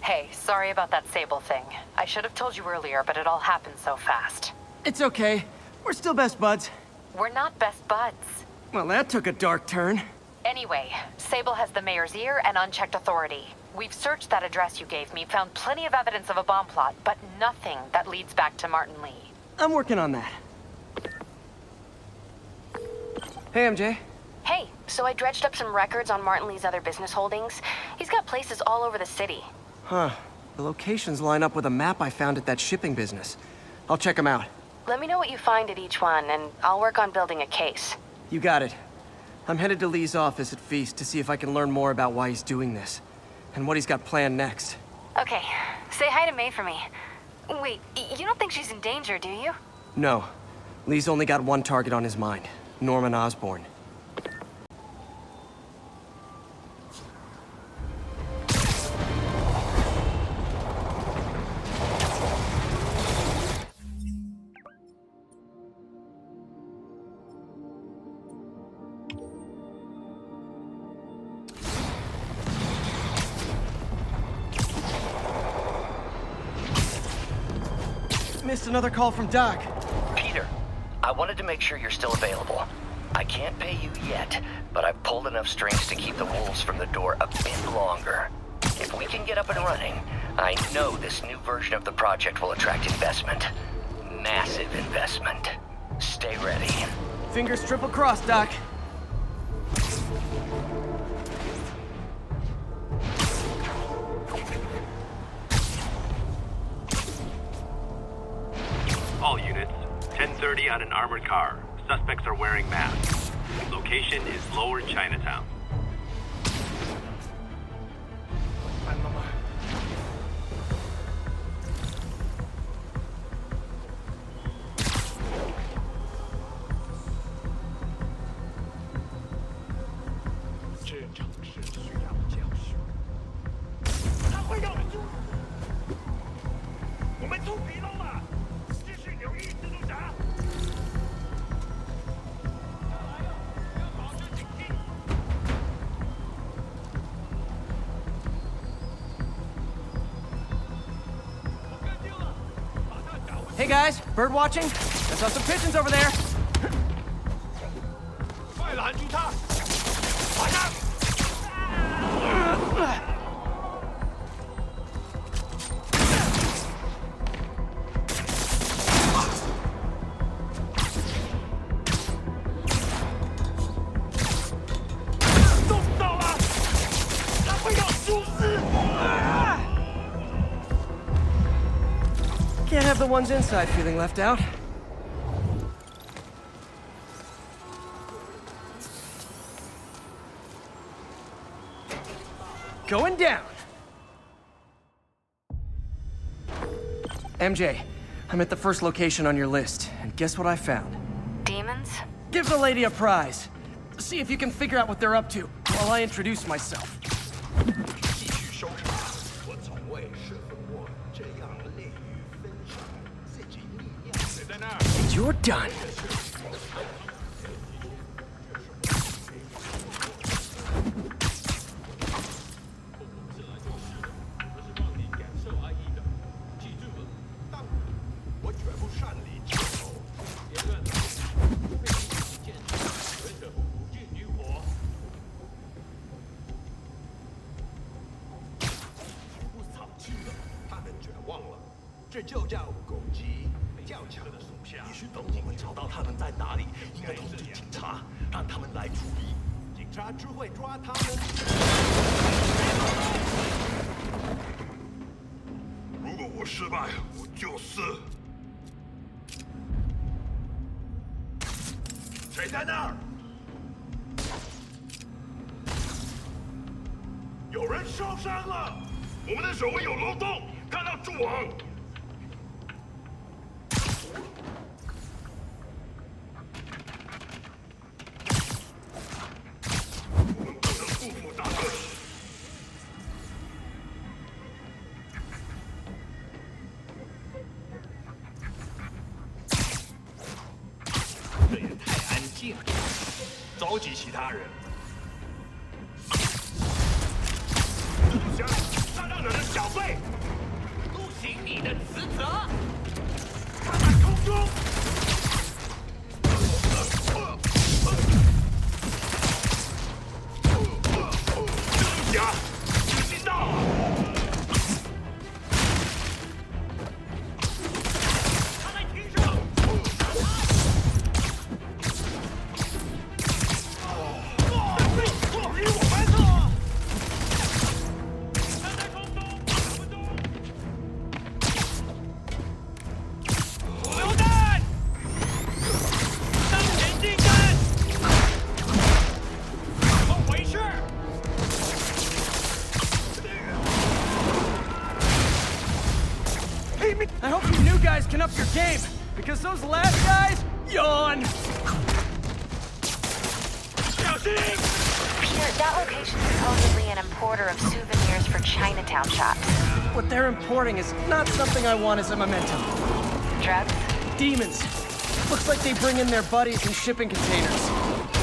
Hey, sorry about that Sable thing. I should have told you earlier, but it all happened so fast. It's okay. We're still best buds. We're not best buds. Well, that took a dark turn. Anyway, Sable has the mayor's ear and unchecked authority. We've searched that address you gave me, found plenty of evidence of a bomb plot, but nothing that leads back to Martin Lee. I'm working on that. Hey, MJ. Hey, so I dredged up some records on Martin Lee's other business holdings. He's got places all over the city. Huh. The locations line up with a map I found at that shipping business. I'll check them out. Let me know what you find at each one, and I'll work on building a case. You got it. I'm headed to Lee's office at Feast to see if I can learn more about why he's doing this, and what he's got planned next. Okay, say hi to May for me. Wait, you don't think she's in danger, do you? No. Lee's only got one target on his mind, Norman Osborn. Missed another call from Doc. Peter, I wanted to make sure you're still available. I can't pay you yet, but I've pulled enough strings to keep the wolves from the door a bit longer. If we can get up and running, I know this new version of the project will attract investment. Massive investment. Stay ready. Fingers triple crossed, Doc. All units, 10:30 on an armored car. Suspects are wearing masks. Location is Lower Chinatown. Hey guys, bird watching? I saw some pigeons over there. 快拦住他！马上！ Can't have the ones inside feeling left out. Going down. MJ, I'm at the first location on your list, and guess what I found? Demons? Give the lady a prize. See if you can figure out what they're up to while I introduce myself. You're done. 的职责。他在空中。真假？知道了。他在提升。离我们侧。他在空中，打不中。手榴弹。当前进弹。怎么回事？ I hope you new guys can up your game, because those last guys, yawn! Peter, that location is supposedly an importer of souvenirs for Chinatown shops. What they're importing is not something I want as a memento. Drugs? Demons. Looks like they bring in their buddies in shipping containers.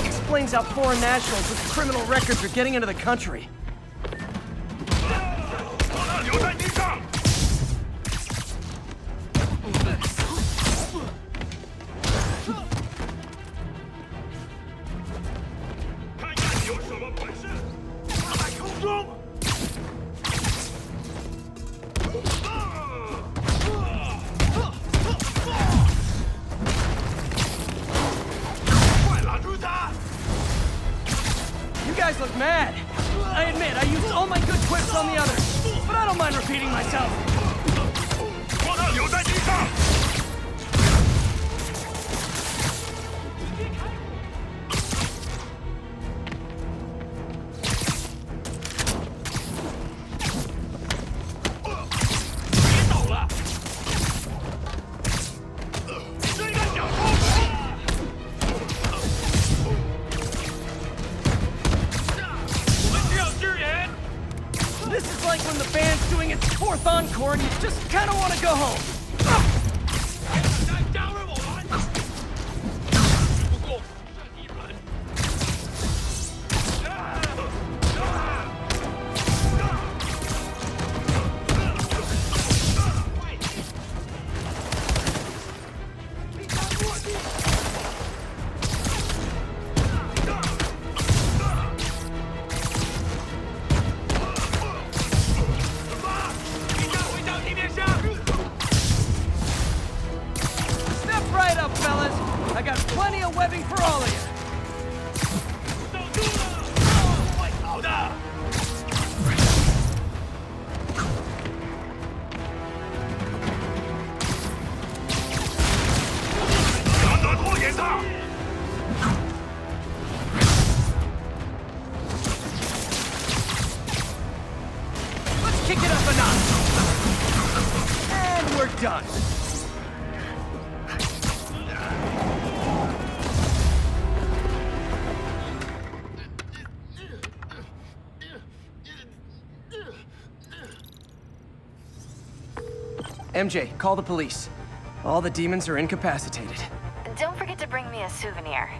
Explains how foreign nationals with criminal records are getting into the country. 留在地上。 看看你有什么本事！他在空中。快拦住他！ You guys look mad. I admit, I used all my good quips on the others, but I don't mind repeating myself. 把他留在地上。 This is like when the band's doing its fourth encore and you just kind of want to go home. 加入我们！不够，你们。Step right up, fellas. I got plenty of webbing for all of you. 守住了！会好的。拿着拖延他！ Let's kick it up a notch. And we're done. MJ, call the police. All the demons are incapacitated. Don't forget to bring me a souvenir.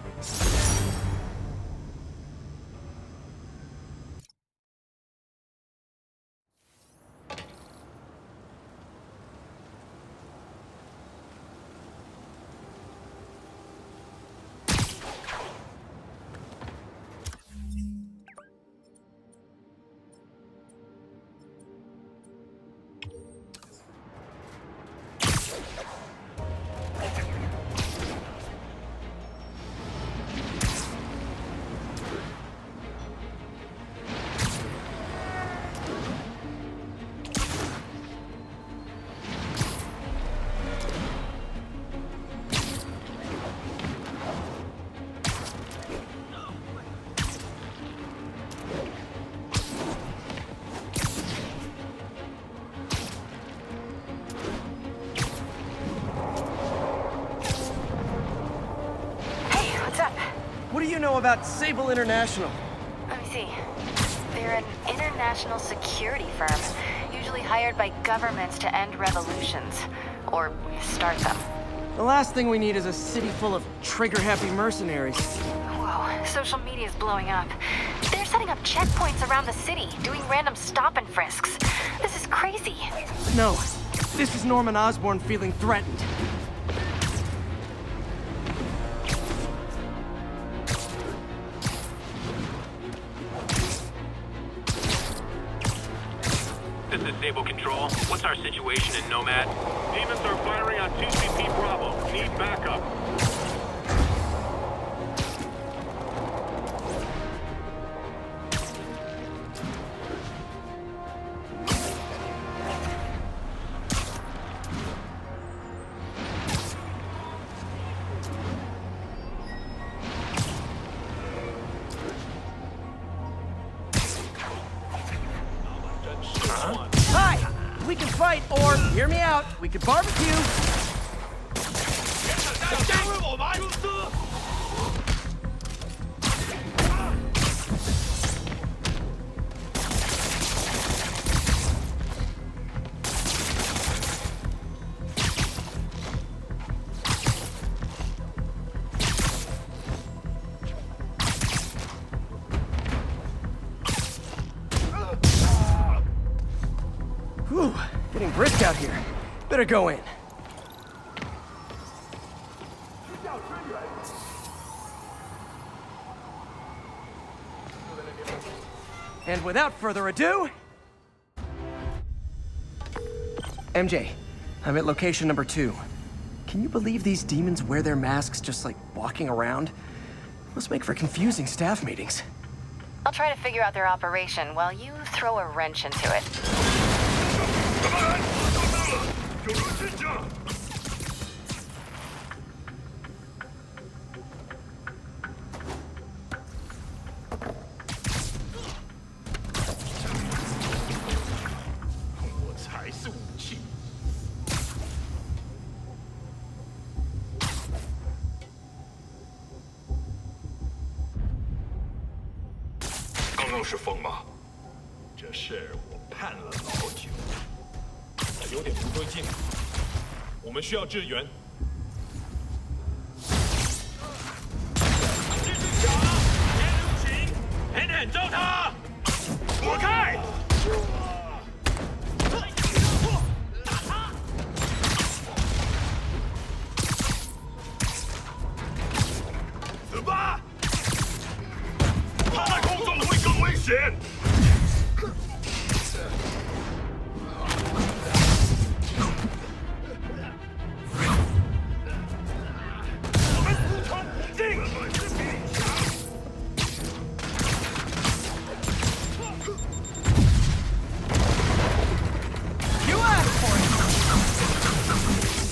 What do you know about Sable International? Let me see. They're an international security firm, usually hired by governments to end revolutions. Or start them. The last thing we need is a city full of trigger-happy mercenaries. Whoa, social media's blowing up. They're setting up checkpoints around the city, doing random stop and frisks. This is crazy. No, This is Norman Osborn feeling threatened. This is Sable Control. What's our situation in Nomad? Demons are firing on TCP Bravo. Need backup. Hi! We can fight, or, hear me out, we could barbecue. Whew, getting brisk out here. Better go in. And without further ado... MJ, I'm at location number 2. Can you believe these demons wear their masks just like walking around? Must make for confusing staff meetings. I'll try to figure out their operation while you throw a wrench into it.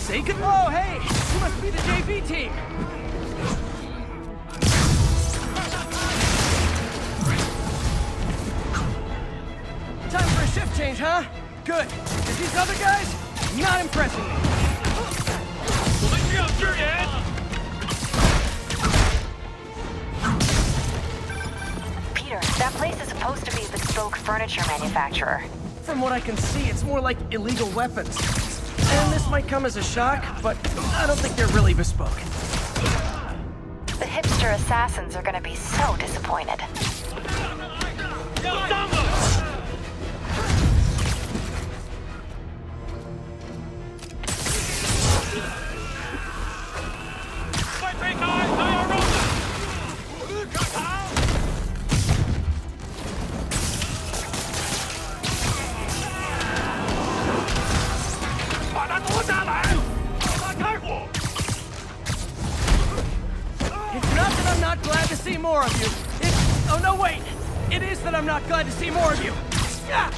Take it low, hey! You must be the JV team! Time for a shift change, huh? Good. Because these other guys, not impressing me. Peter, that place is supposed to be a bespoke furniture manufacturer. From what I can see, it's more like illegal weapons. And this might come as a shock, but I don't think they're really bespoke. The hipster assassins are gonna be so disappointed. It's not that I'm not glad to see more of you. It's... oh no, wait! It is that I'm not glad to see more of you. Yeah!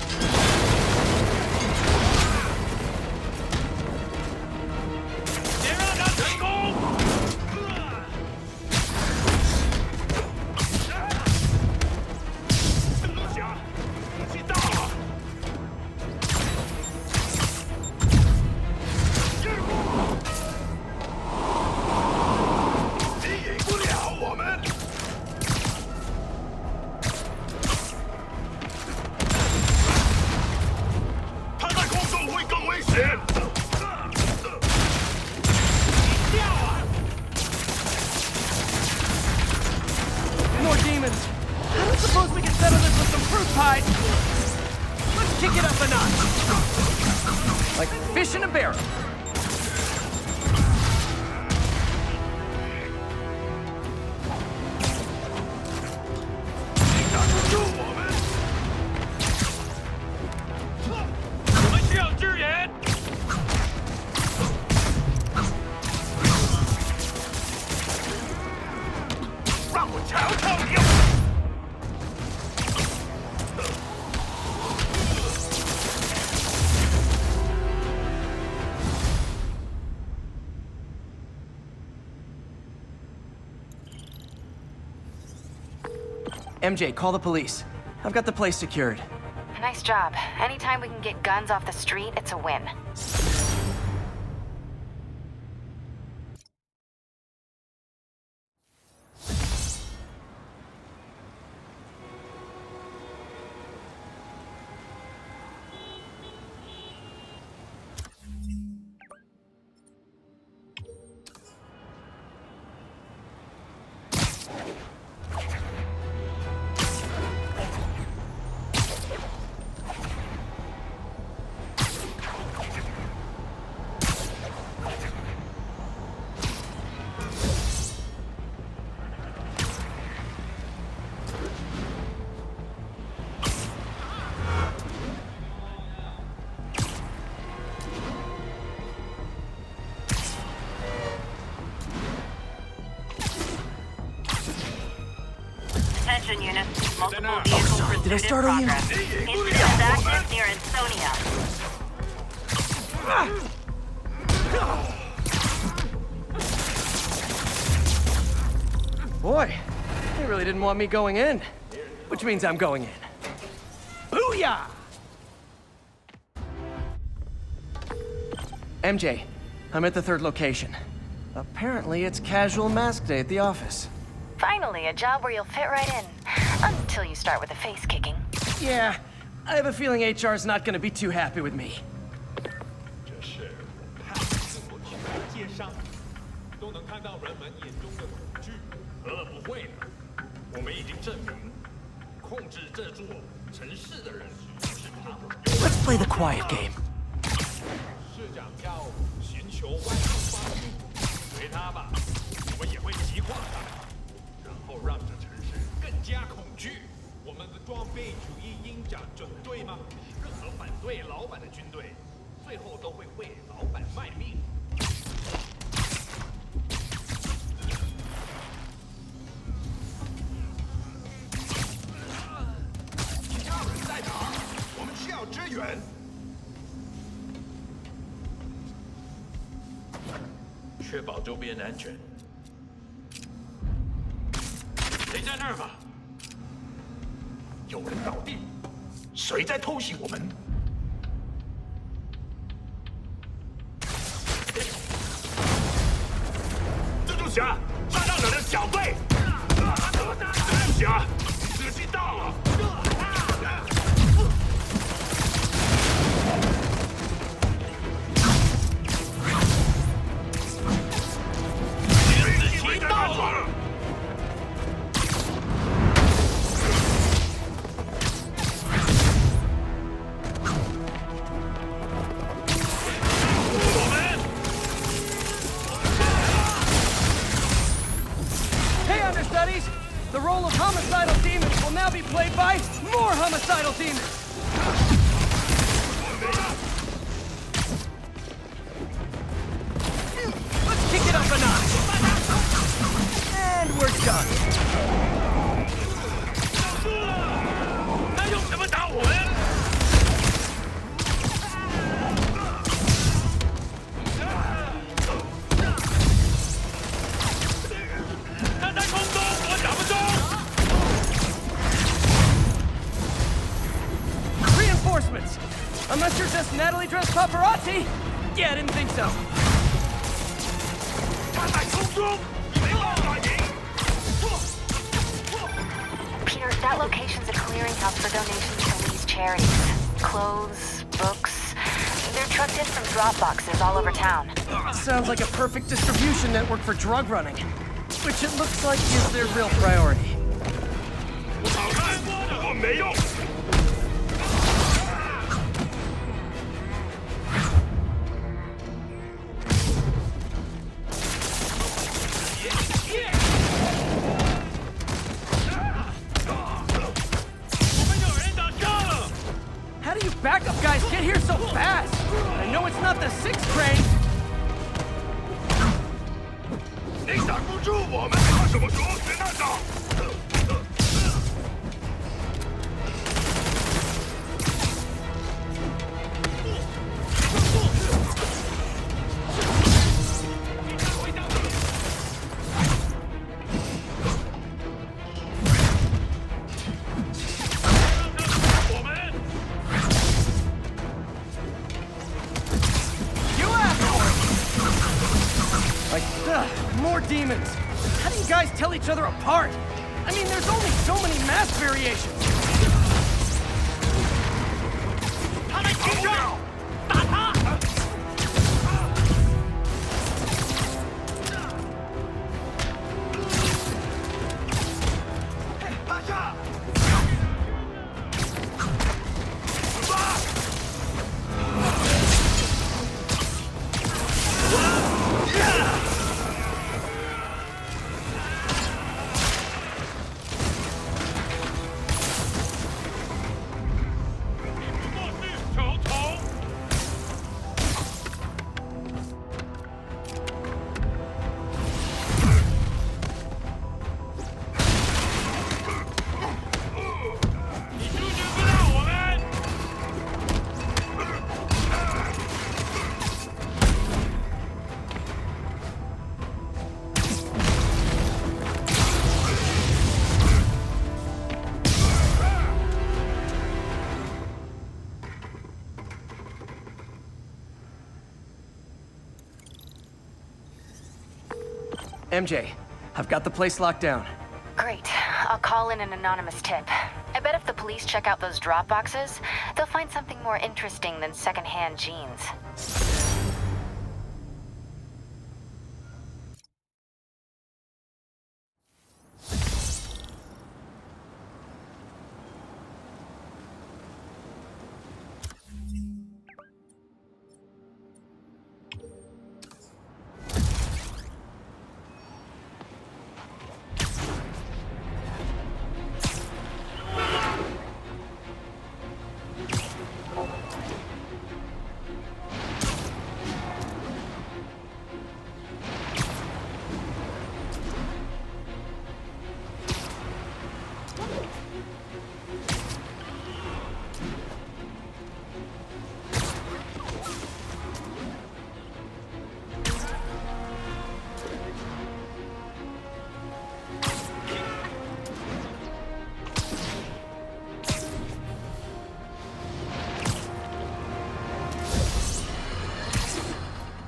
More demons. I don't suppose we can settle this with some fruit pie. Let's kick it up a notch. Like fish in a barrel. MJ, call the police. I've got the place secured. Nice job. Anytime we can get guns off the street, it's a win. Attention units. Multiple vehicle pursuit Did I start on you? Incident active near Ansonia. Boy, they really didn't want me going in. Which means I'm going in. Booyah! MJ, I'm at the third location. Apparently it's casual mask day at the office. Finally, a job where you'll fit right in. Until you start with the face kicking. Yeah, I have a feeling HR's not gonna be too happy with me. 这是我看自我去街上，都能看到人们眼中的恐惧。不会的，我们已经证明，控制这座城市的人是他们。Let's play the quiet game. 市长要寻求外部帮助，随他吧，我们也会击垮他，然后让这城市更加恐惧。我们的装备主义鹰长整队吗？任何反对老板的军队，最后都会为老板卖命。其他人在哪？我们需要支援。确保周边安全。谁在那儿吗？有人倒地，谁在偷袭我们？蜘蛛侠，杀到你的小队！蜘蛛侠，时机到了！时机到了！ The role of homicidal demons will now be played by more homicidal demons! Let's kick it up a notch! And we're done! 他用什么打我们？ Reinforcements! Unless you're just Natalie dressed paparazzi? Yeah, I didn't think so. 他在空中，没办法赢。 Peter, that location's a clearinghouse for donations to Lee's charities. Clothes, books. They're trucked in from drop boxes all over town. Sounds like a perfect distribution network for drug running. Which it looks like is their real priority. 好看，我没用。backup guys get here so fast? I know it's not the 6th crane. 你挡不住我们，怕什么说是那种。More demons! How do you guys tell each other apart? I mean, there's only so many mass variations! 他们急着，打他！趴下！死吧！ MJ, I've got the place locked down. Great. I'll call in an anonymous tip. I bet if the police check out those drop boxes, they'll find something more interesting than secondhand jeans.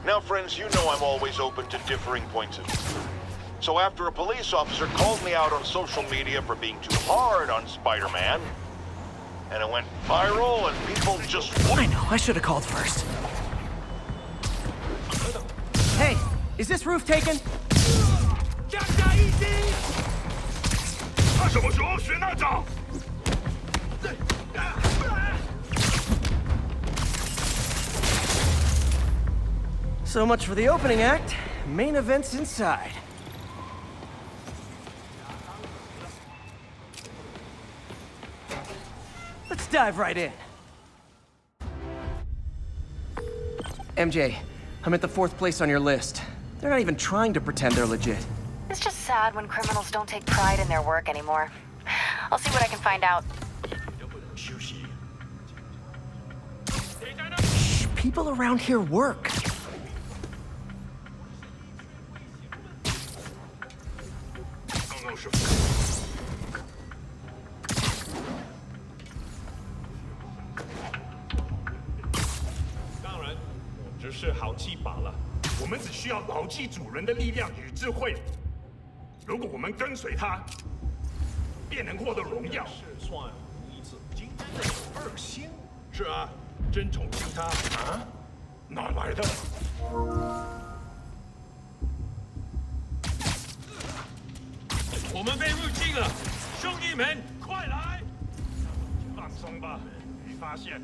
Now, friends, you know I'm always open to differing points of view. So after a police officer called me out on social media for being too hard on Spider-Man, and it went viral and people just I know, I should have called first. Hey, is this roof taken? 降下一击！他什么时候学那招？ So much for the opening act. Main event's inside. Let's dive right in. MJ, I'm at the 4th place on your list. They're not even trying to pretend they're legit. It's just sad when criminals don't take pride in their work anymore. I'll see what I can find out. Shh, people around here work. 当然，我只是好气罢了。我们只需要牢记主人的力量与智慧。如果我们跟随他，便能获得荣耀。是算一次，今天的有2星。是啊，真宠幸他啊？哪来的？ 我们被入侵了，兄弟们，快来！放松吧，没发现。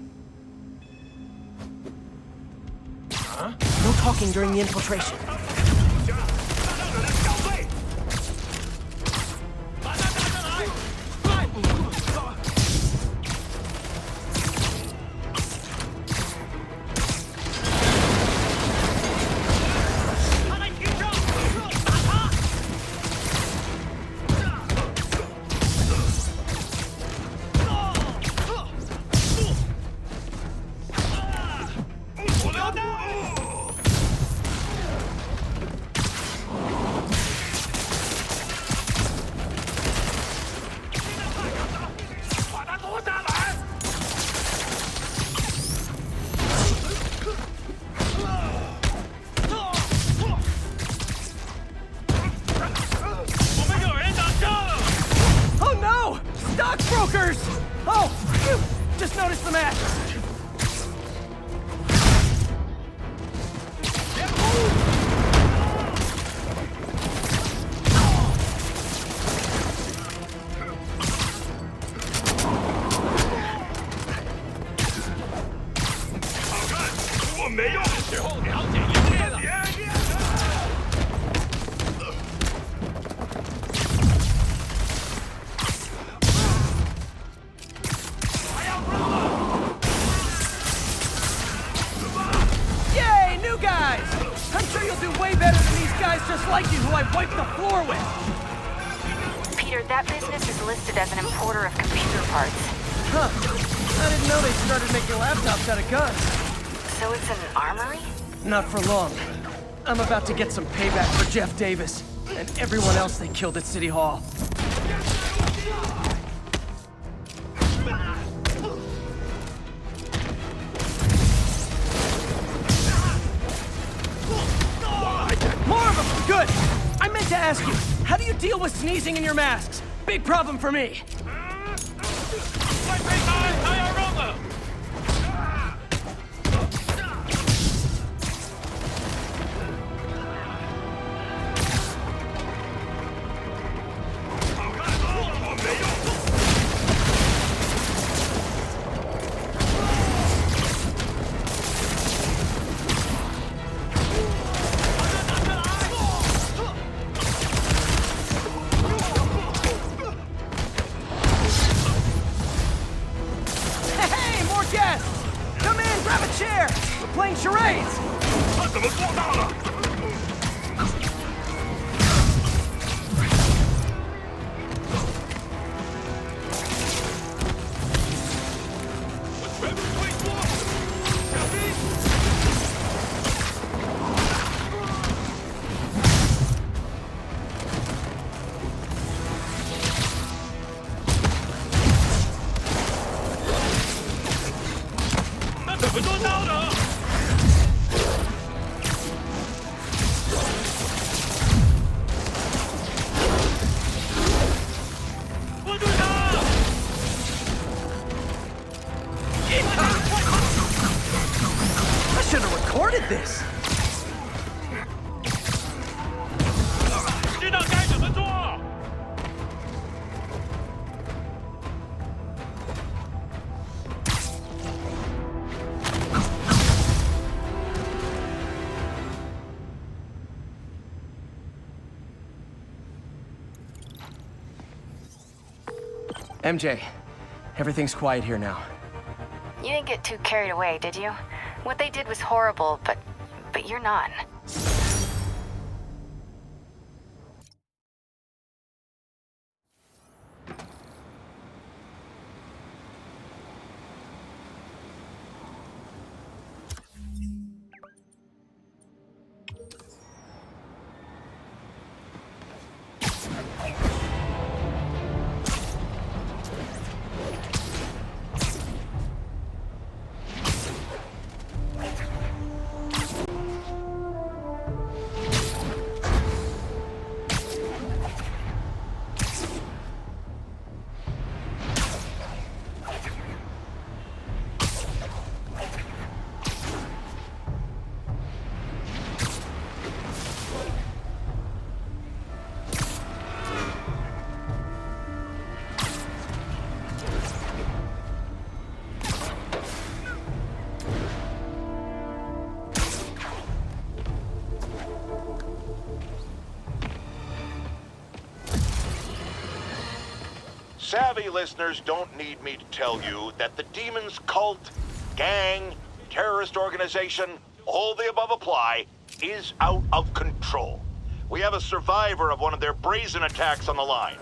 啊 No talking during the infiltration. 把他打上来！快！ Oh! Phew! Just noticed the match! Yay, new guys! I'm sure you'll do way better than these guys just like you who I wiped the floor with! Peter, that business is listed as an importer of computer parts. Huh. I didn't know they started making laptops out of guns. So it's an armory? Not for long. I'm about to get some payback for Jeff Davis and everyone else they killed at City Hall. More of them! Good! I meant to ask you, how do you deal with sneezing in your masks? Big problem for me. Hey, more guests! Come in, grab a chair! We're playing charades! 他怎么做到了？ 那怎么做到的？ I should have recorded this! 知道该怎么做。 MJ, everything's quiet here now. You didn't get too carried away, did you? What they did was horrible, but you're not. Savvy listeners don't need me to tell you that the Demon's cult, gang, terrorist organization, all the above apply, is out of control. We have a survivor of one of their brazen attacks on the line.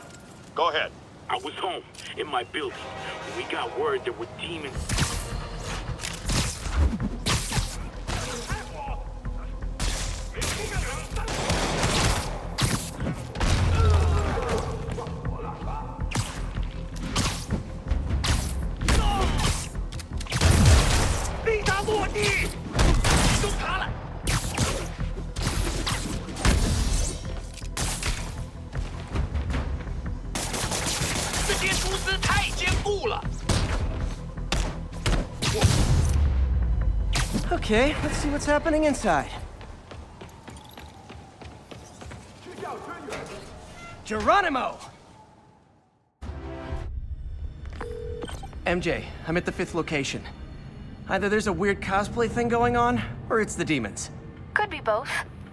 Go ahead. I was home, in my building, when we got word there were demons. Okay, let's see what's happening inside. Geronimo! MJ, I'm at the 5th location. Either there's a weird cosplay thing going on, or it's the demons. Could be both.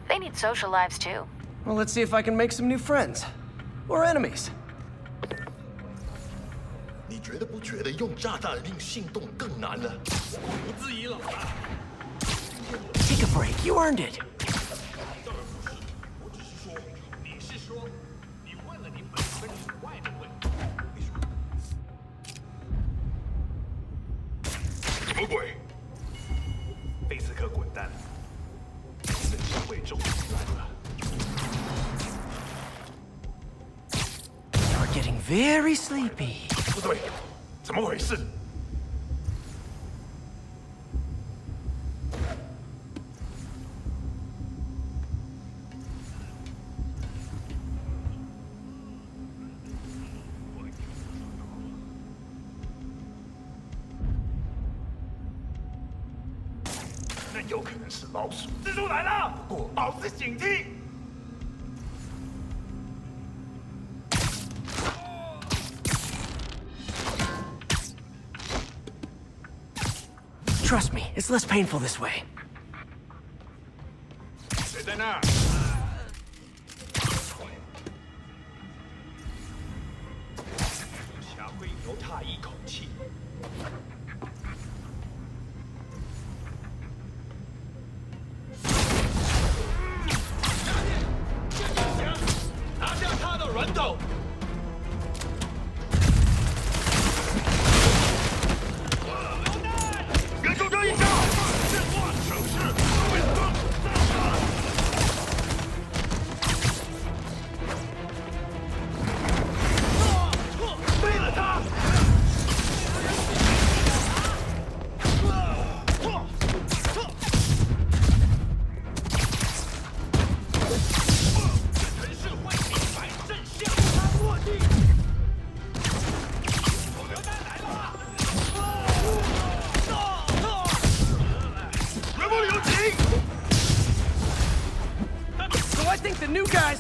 They need social lives too. Well, let's see if I can make some new friends. Or enemies. 你觉得不觉得用炸弹令心动更难了？不质疑老大。 Take a break, you earned it. 我只是说，你是说，你问了你本分以外的问题。什么鬼？贝斯克滚蛋！你的机会终于来了。 You're getting very sleepy. 不对，怎么回事？那有可能是老鼠。蜘蛛来了，不过保持警惕。 Trust me, it's less painful this way. 谁在那儿？下回留他一口气。拿下他的人头！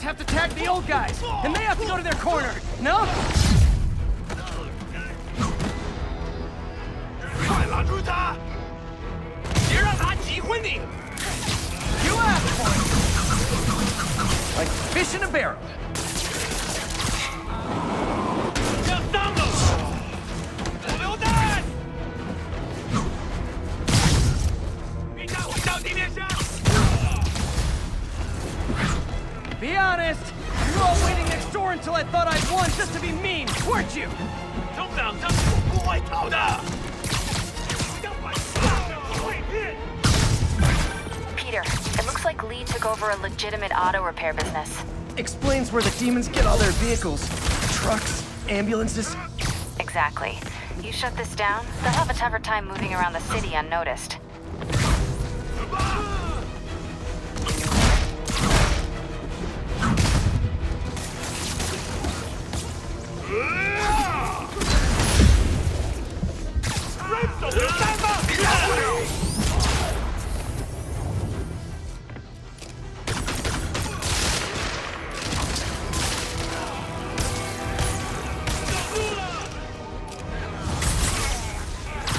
Have to tag the old guys, and they have to go to their corner. No? 快拦住他！别让他击昏你！ You asked for it. Like fish in a barrel. 要上了！手榴弹！别炸回到地面上！ Be honest, you were all waiting next door until I thought I'd won just to be mean, weren't you? 中党上不会逃的！要把毁灭！ Peter, it looks like Lee took over a legitimate auto repair business. Explains where the demons get all their vehicles. Trucks, ambulances. Exactly. You shut this down, they'll have a tougher time moving around the city unnoticed.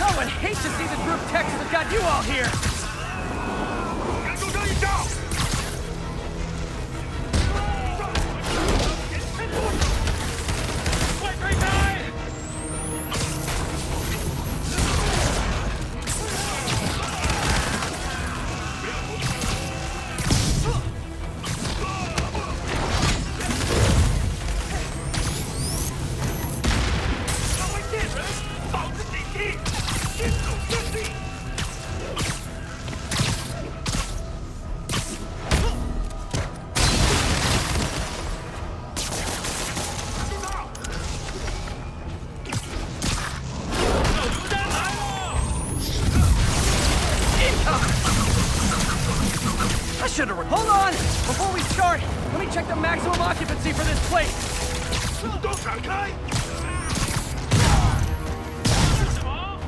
I would hate to see the group text that got you all here. 人中这一招！快推开！ Hold on! Before we start, let me check the maximum occupancy for this place. 都闪开！什么？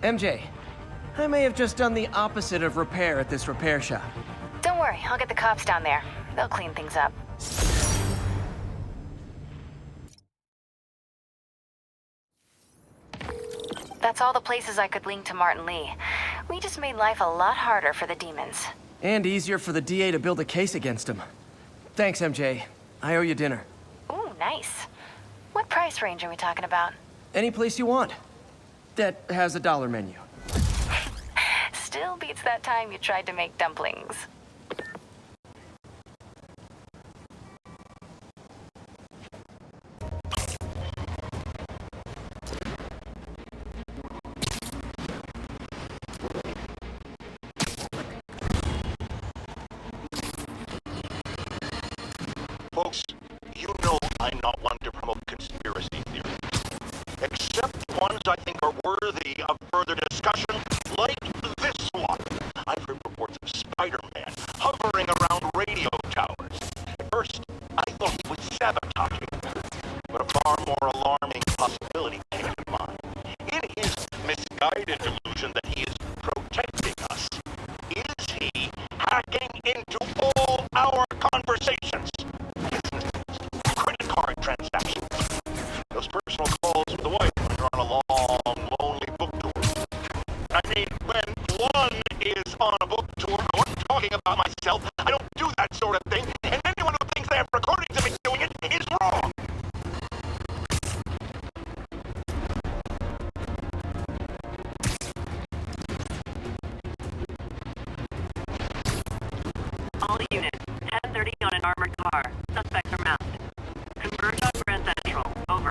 MJ, I may have just done the opposite of repair at this repair shop. Don't worry, I'll get the cops down there. They'll clean things up. That's all the places I could link to Martin Lee. We just made life a lot harder for the demons. And easier for the DA to build a case against him. Thanks, MJ. I owe you dinner. Ooh, nice. What price range are we talking about? Any place you want. That has a dollar menu. Still beats that time you tried to make dumplings. Folks, you know I'm not one to promote conspiracy theories, except ones I think are worthy of further discussion, like this one. I've heard reports of Spider-Man hovering around radio towers. At first, I thought he was sabotaging them, but a far more alarming possibility came to mind. In his misguided delusion that he is protecting us, is he hacking into all our conversations? Credit card transactions. Those personal calls with the wife when you're on a long, lonely book tour. I mean, when one is on a book tour, I wasn't talking about myself. I don't do that sort of thing. And anyone who thinks they have recordings of me doing it is wrong. All units, 10:30 on an armored car. Suspects are masked. Converge on Grand Central. Over.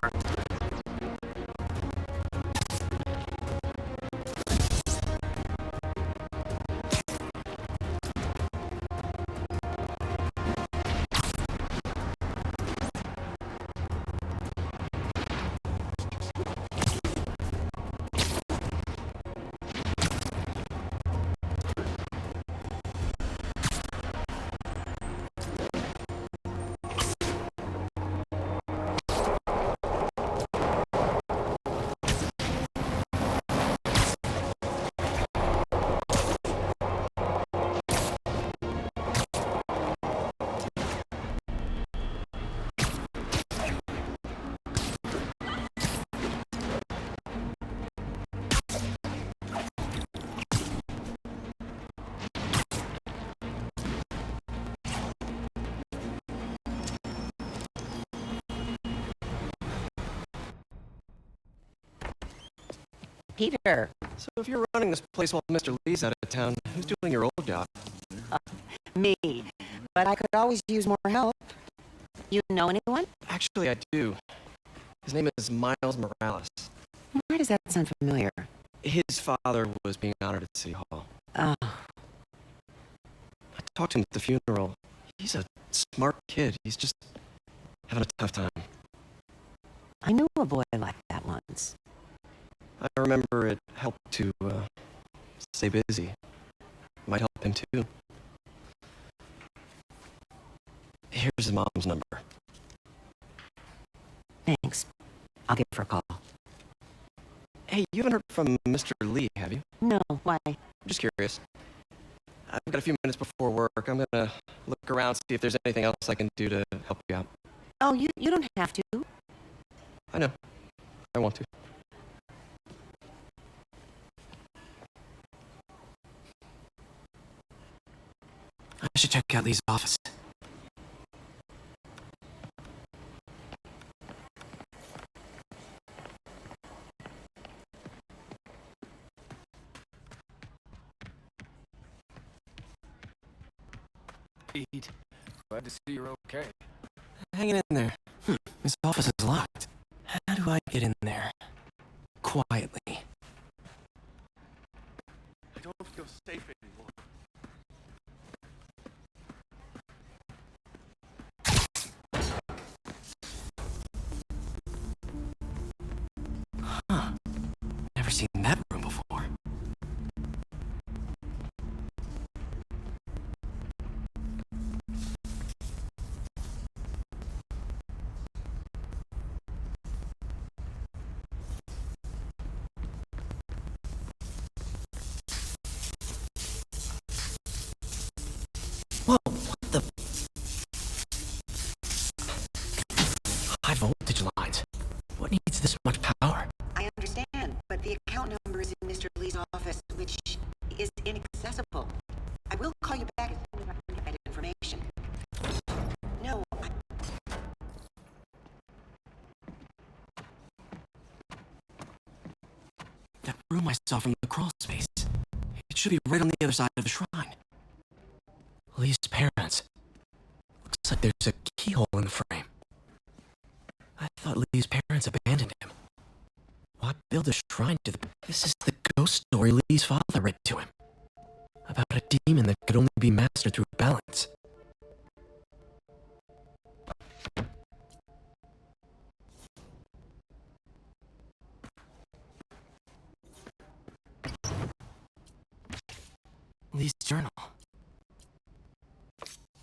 Peter. So if you're running this place while Mr. Lee's out of town, who's doing your old job? Me. But I could always use more help. You know anyone? Actually, I do. His name is Miles Morales. Why does that sound familiar? His father was being honored at City Hall. Oh. I talked to him at the funeral. He's a smart kid. He's just having a tough time. I knew a boy like that once. I remember it helped to stay busy. Might help him too. Here's his mom's number. Thanks. I'll give her a call. Hey, you haven't heard from Mr. Lee, have you? No, why? I'm just curious. I've got a few minutes before work. I'm gonna look around, see if there's anything else I can do to help you out. Oh, you don't have to. I know. I want to. I should check out Lee's office. Pete, glad to see you're okay. Hanging in there. His office is locked. How do I get in there? Quietly. I don't feel safe anymore. Huh. Never seen that room before. room I saw from the crawl space. It should be right on the other side of the shrine. Lee's parents. Looks like there's a keyhole in the frame. I thought Lee's parents abandoned him. Why build a shrine to the... This is the ghost story Lee's father read to him. About a demon that could only be mastered through balance. Lee's journal.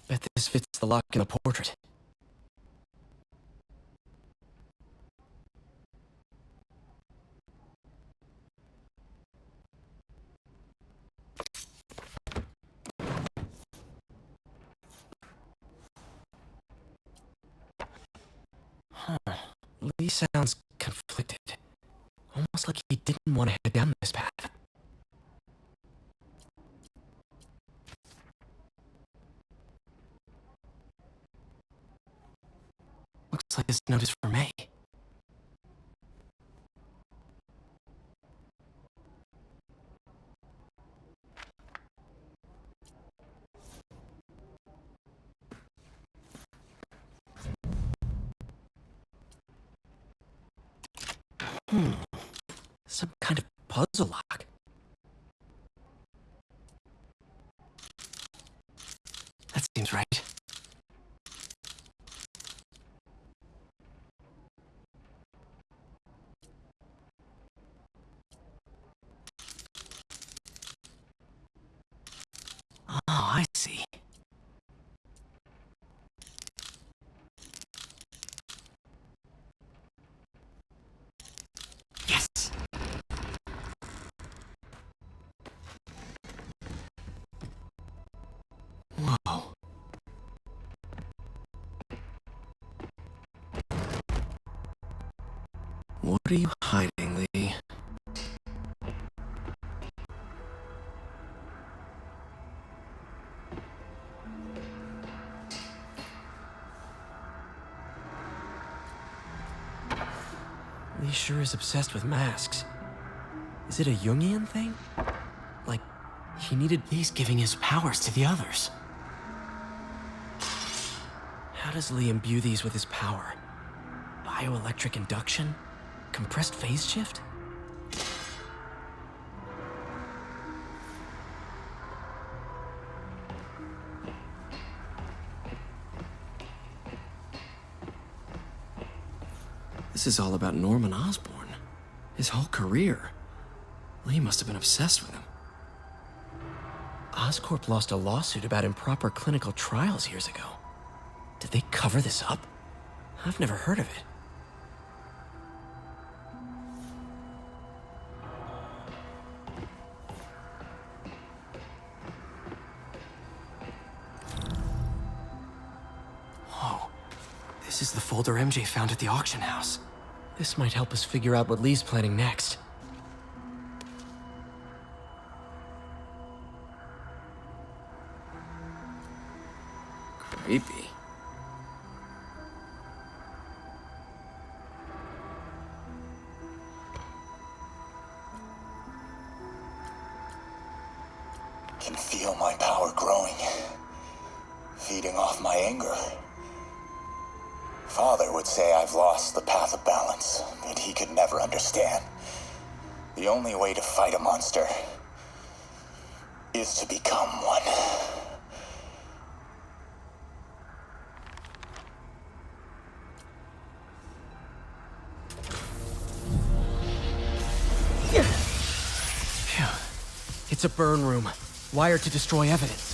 Bet this fits the lock in the portrait. Huh. Lee sounds conflicted. Almost like he didn't want to head down this path. Looks like this note is for May. Some kind of puzzle lock. That seems right. Oh, I see. Yes! Whoa. What are you hiding, Lee? Lee sure is obsessed with masks. Is it a Jungian thing? Like, he needed Lee's giving his powers to the others. How does Lee imbue these with his power? Bioelectric induction? Compressed phase shift? This is all about Norman Osborn. His whole career. Lee must have been obsessed with him. Oscorp lost a lawsuit about improper clinical trials years ago. Did they cover this up? I've never heard of it. Whoa. This is the folder MJ found at the auction house. This might help us figure out what Lee's planning next. Creepy. Can feel my power growing, feeding off my anger. Father would say I've lost the path of balance, but he could never understand. The only way to fight a monster is to become one. Phew. It's a burn room, wired to destroy evidence.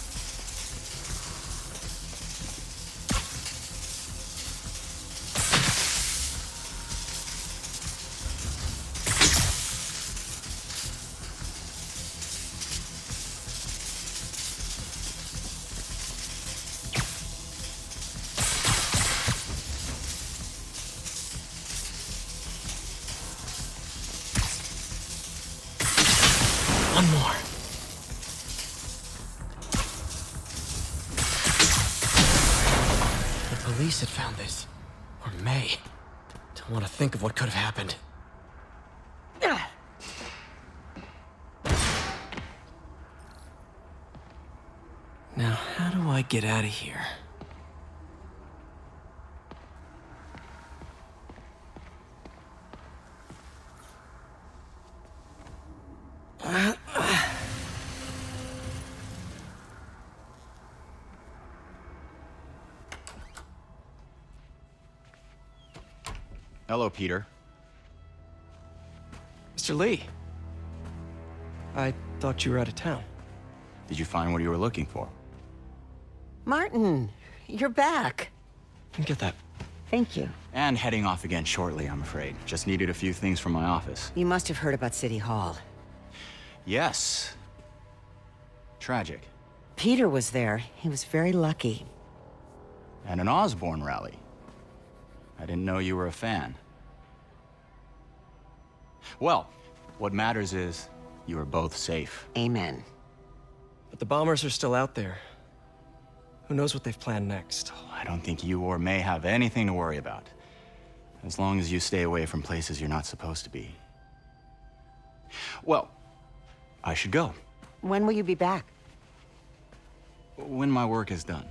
One more. The police had found this. Or May. Don't want to think of what could have happened. Now, how do I get out of here? Hello, Peter. Mr. Lee. I thought you were out of town. Did you find what you were looking for? Martin, you're back. Get that. Thank you. And heading off again shortly, I'm afraid. Just needed a few things from my office. You must have heard about City Hall. Yes. Tragic. Peter was there. He was very lucky. And an Osborn rally. I didn't know you were a fan. Well, what matters is you are both safe. Amen. But the bombers are still out there. Who knows what they've planned next? I don't think you or May have anything to worry about. As long as you stay away from places you're not supposed to be. Well, I should go. When will you be back? When my work is done.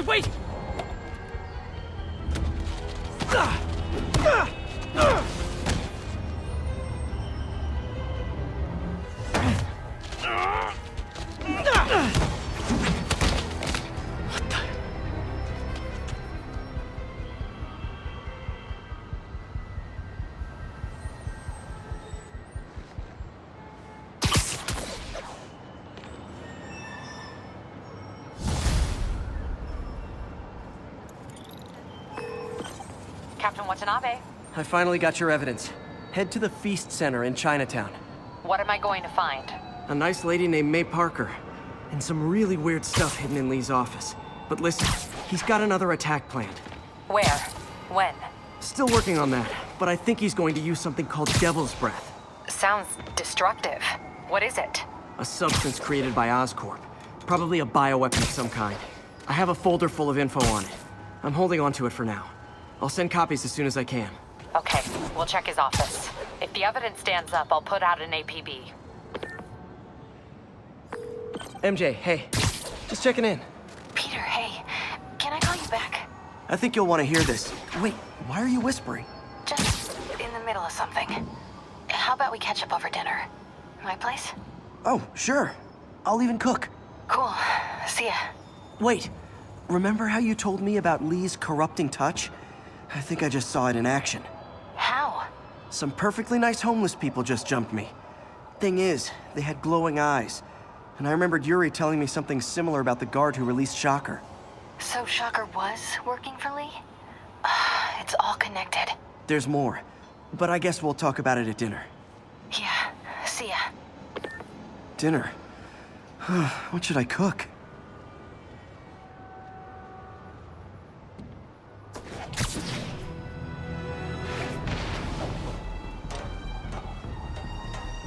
Wait! Captain Watanabe, I finally got your evidence. Head to the Feast Center in Chinatown. what am I going to find? A nice lady named May Parker. And some really weird stuff hidden in Lee's office. But listen, he's got another attack planned. Where? When? Still working on that, but I think he's going to use something called Devil's Breath. Sounds destructive. What is it? A substance created by Oscorp. Probably a bioweapon of some kind. I have a folder full of info on it. I'm holding on to it for now. I'll send copies as soon as I can. Okay, we'll check his office. If the evidence stands up, I'll put out an APB. MJ, hey. Just checking in. Peter, hey. Can I call you back? I think you'll want to hear this. Wait, why are you whispering? Just in the middle of something. How about we catch up over dinner? My place? Oh, sure. I'll even cook. Cool. See ya. Wait, remember how you told me about Lee's corrupting touch? I think I just saw it in action. How? Some perfectly nice homeless people just jumped me. Thing is, they had glowing eyes. And I remembered Yuri telling me something similar about the guard who released Shocker. So Shocker was working for Lee? It's all connected. There's more. But I guess we'll talk about it at dinner. Yeah. See ya. Dinner? What should I cook?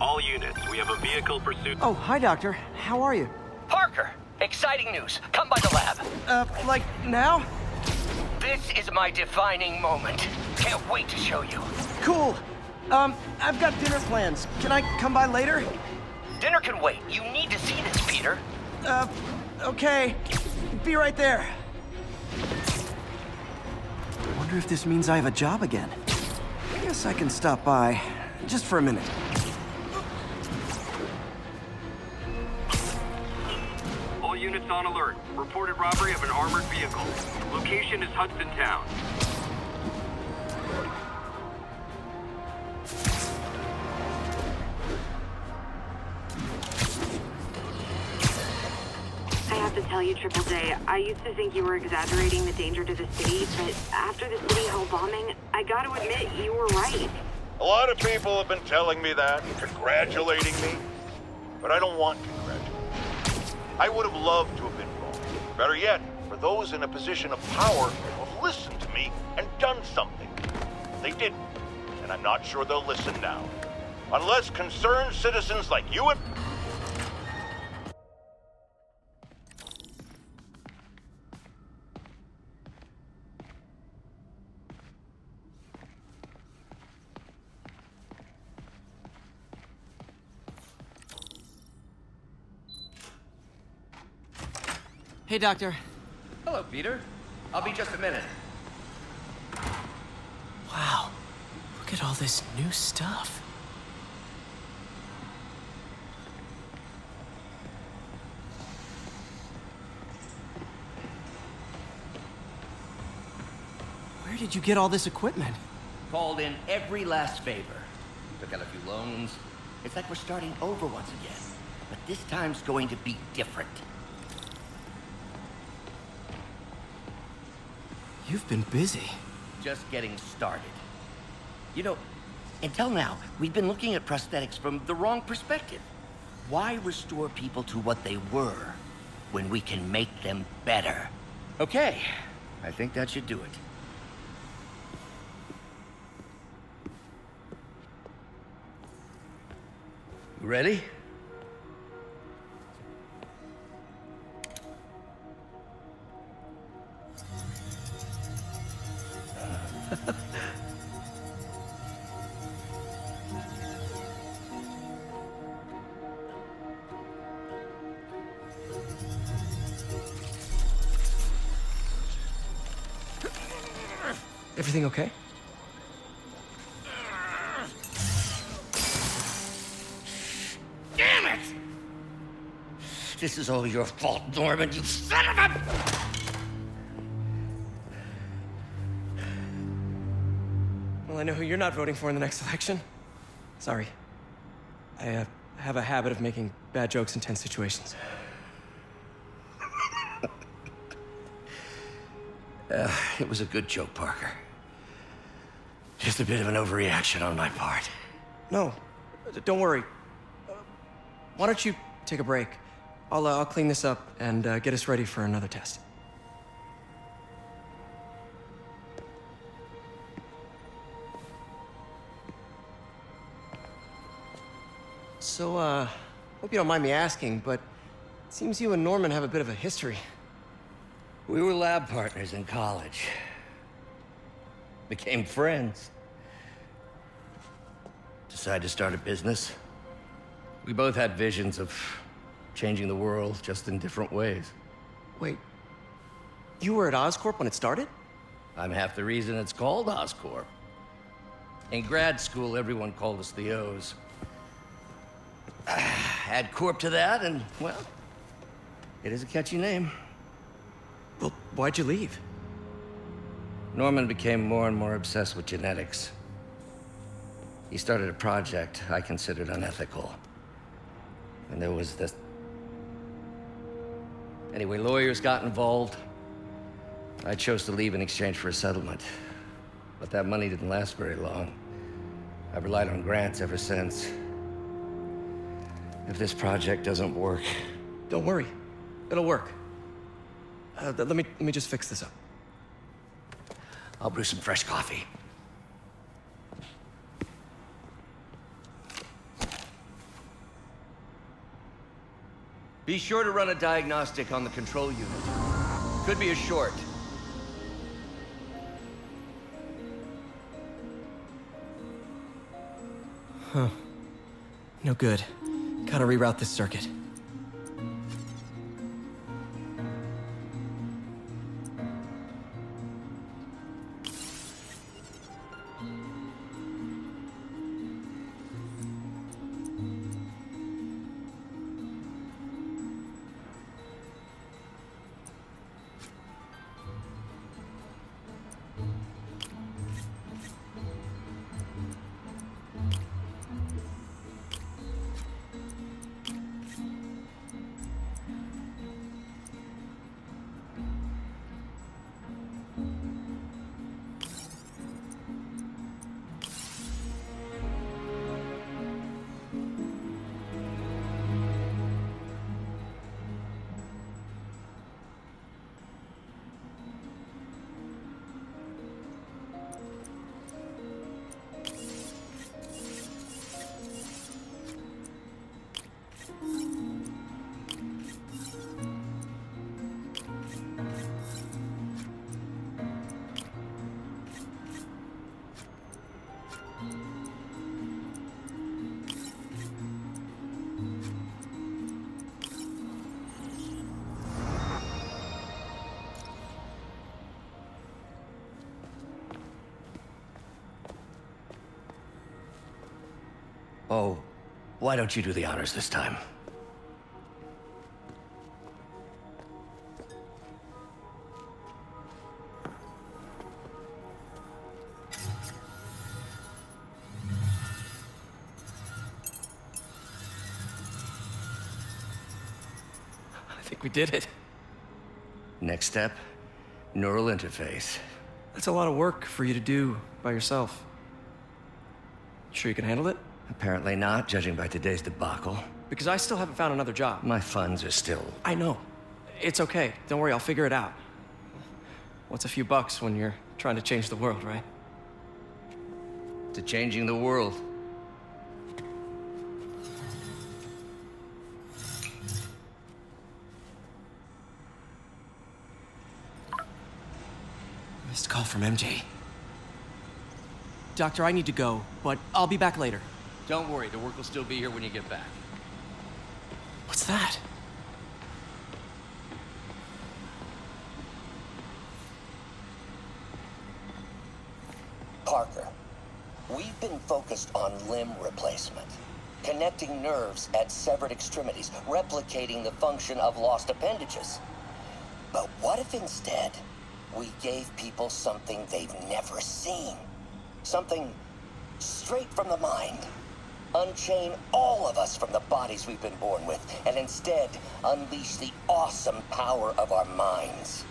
All units, we have a vehicle pursuit. Oh, hi, Doctor. How are you? Parker, exciting news. Come by the lab. Like now? This is my defining moment. Can't wait to show you. Cool. I've got dinner plans. Can I come by later? Dinner can wait. You need to see this, Peter. Okay. Be right there. I wonder if this means I have a job again. I guess I can stop by. Just for a minute. All units on alert. Reported robbery of an armored vehicle. Location is Hudson Town. I have to tell you, Triple J, I used to think you were exaggerating the danger to the city, but after the City Hall bombing, I gotta admit, you were right. A lot of people have been telling me that, congratulating me, but I don't want congratulations. I would have loved to have been wrong. Better yet, for those in a position of power who have listened to me and done something. They didn't, and I'm not sure they'll listen now. Unless concerned citizens like you and... Hey, Doctor. Hello, Peter. I'll be just a minute. Wow. Look at all this new stuff. Where did you get all this equipment? Called in every last favor. Took out a few loans. It's like we're starting over once again. But this time's going to be different. You've been busy. Just getting started. You know, until now, we've been looking at prosthetics from the wrong perspective. Why restore people to what they were when we can make them better? Okay, I think that should do it. You ready? Everything okay? Damn it! This is all your fault, Norman, you son of a... Well, I know who you're not voting for in the next election. Sorry. I have a habit of making bad jokes in tense situations. It was a good joke, Parker. Just a bit of an overreaction on my part. No, don't worry. Why don't you take a break? I'll clean this up and get us ready for another test. So, hope you don't mind me asking, but it seems you and Norman have a bit of a history. We were lab partners in college. Became friends. Decided to start a business. We both had visions of changing the world, just in different ways. Wait, you were at Oscorp when it started? I'm half the reason it's called Oscorp. In grad school, everyone called us the O's. Add Corp to that, and, well, it is a catchy name. Well, why'd you leave? Norman became more and more obsessed with genetics. He started a project I considered unethical. And there was this... Anyway, lawyers got involved. I chose to leave in exchange for a settlement. But that money didn't last very long. I've relied on grants ever since. If this project doesn't work... Don't worry. It'll work. Let me just fix this up. I'll brew some fresh coffee. Be sure to run a diagnostic on the control unit. Could be a short. Huh. No good. Gotta reroute this circuit. Oh, why don't you do the honors this time? I think we did it. Next step, neural interface. That's a lot of work for you to do by yourself. Sure you can handle it? Apparently not, judging by today's debacle. Because I still haven't found another job. My funds are still... I know. It's okay. Don't worry, I'll figure it out. What's a few bucks when you're trying to change the world, right? To changing the world. Missed call from MJ. Doctor, I need to go, but I'll be back later. Don't worry, the work will still be here when you get back. What's that? Parker, we've been focused on limb replacement, connecting nerves at severed extremities, replicating the function of lost appendages. But what if instead we gave people something they've never seen? Something straight from the mind. Unchain all of us from the bodies we've been born with, and instead unleash the awesome power of our minds.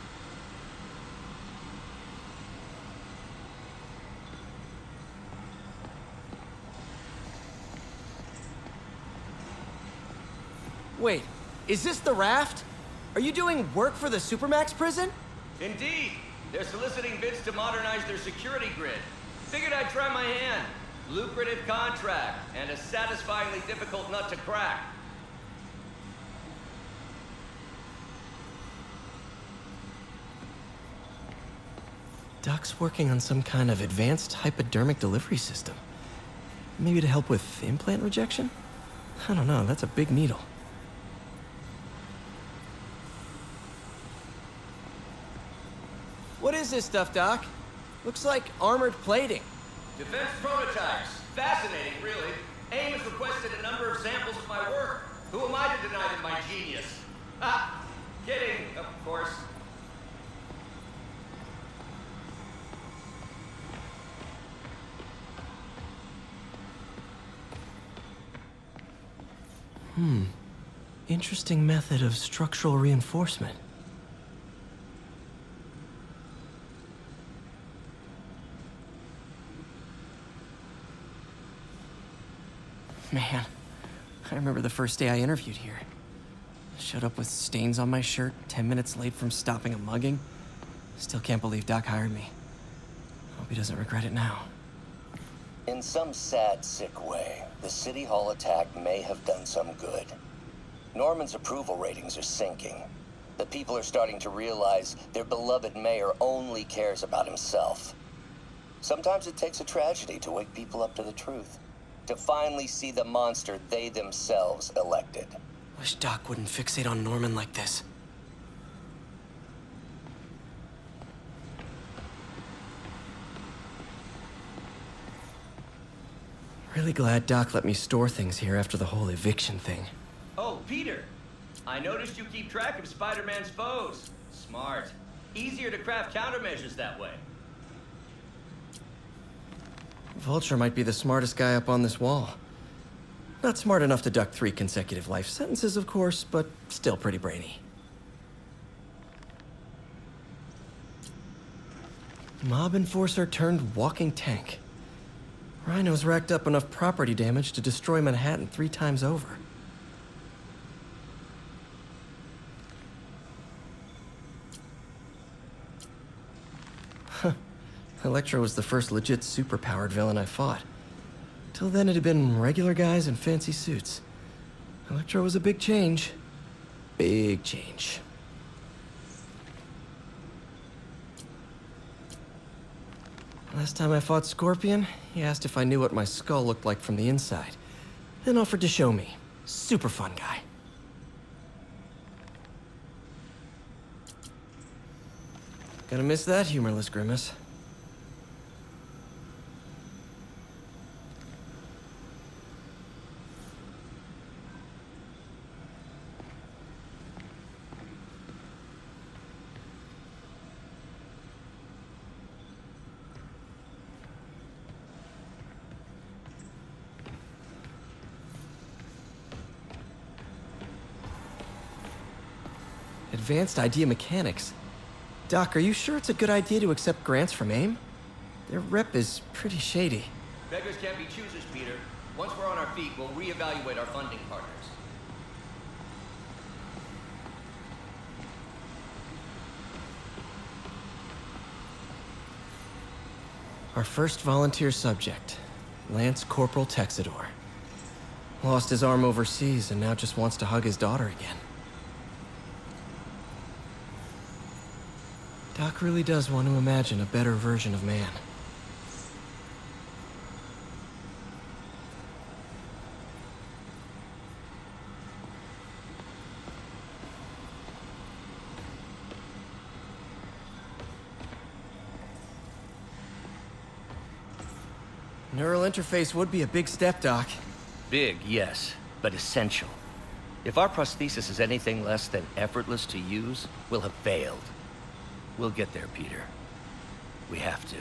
Wait, is this the raft? Are you doing work for the Supermax prison? Indeed. They're soliciting bids to modernize their security grid. Figured I'd try my hand. Lucrative contract, and a satisfyingly difficult nut to crack. Doc's working on some kind of advanced hypodermic delivery system. Maybe to help with implant rejection? I don't know, that's a big needle. What is this stuff, Doc? Looks like armored plating. Defense prototypes. Fascinating, really. AIM has requested a number of samples of my work. Who am I to deny them my genius? Ah, kidding, of course. Interesting method of structural reinforcement. Man, I remember the first day I interviewed here. Showed up with stains on my shirt, 10 minutes late from stopping a mugging. Still can't believe Doc hired me. Hope he doesn't regret it now. In some sad, sick way, the City Hall attack may have done some good. Norman's approval ratings are sinking. The people are starting to realize their beloved mayor only cares about himself. Sometimes it takes a tragedy to wake people up to the truth. To finally see the monster they themselves elected. Wish Doc wouldn't fixate on Norman like this. Really glad Doc let me store things here after the whole eviction thing. Oh, Peter. I noticed you keep track of Spider-Man's foes. Smart. Easier to craft countermeasures that way. Vulture might be the smartest guy up on this wall. Not smart enough to duck 3 consecutive life sentences, of course, but still pretty brainy. Mob enforcer turned walking tank. Rhino's racked up enough property damage to destroy Manhattan 3 times over. Huh. Electro was the first legit superpowered villain I fought. Till then it had been regular guys in fancy suits. Electro was a big change. Big change. Last time I fought Scorpion, he asked if I knew what my skull looked like from the inside. Then offered to show me. Super fun guy. Gonna miss that humorless grimace. Advanced idea mechanics. Doc, are you sure it's a good idea to accept grants from AIM? Their rep is pretty shady. Beggars can't be choosers, Peter. Once we're on our feet, we'll reevaluate our funding partners. Our first volunteer subject, Lance Corporal Texidor. Lost his arm overseas and now just wants to hug his daughter again. Doc really does want to imagine a better version of man. Neural interface would be a big step, Doc. Big, yes, but essential. If our prosthesis is anything less than effortless to use, we'll have failed. We'll get there, Peter. We have to.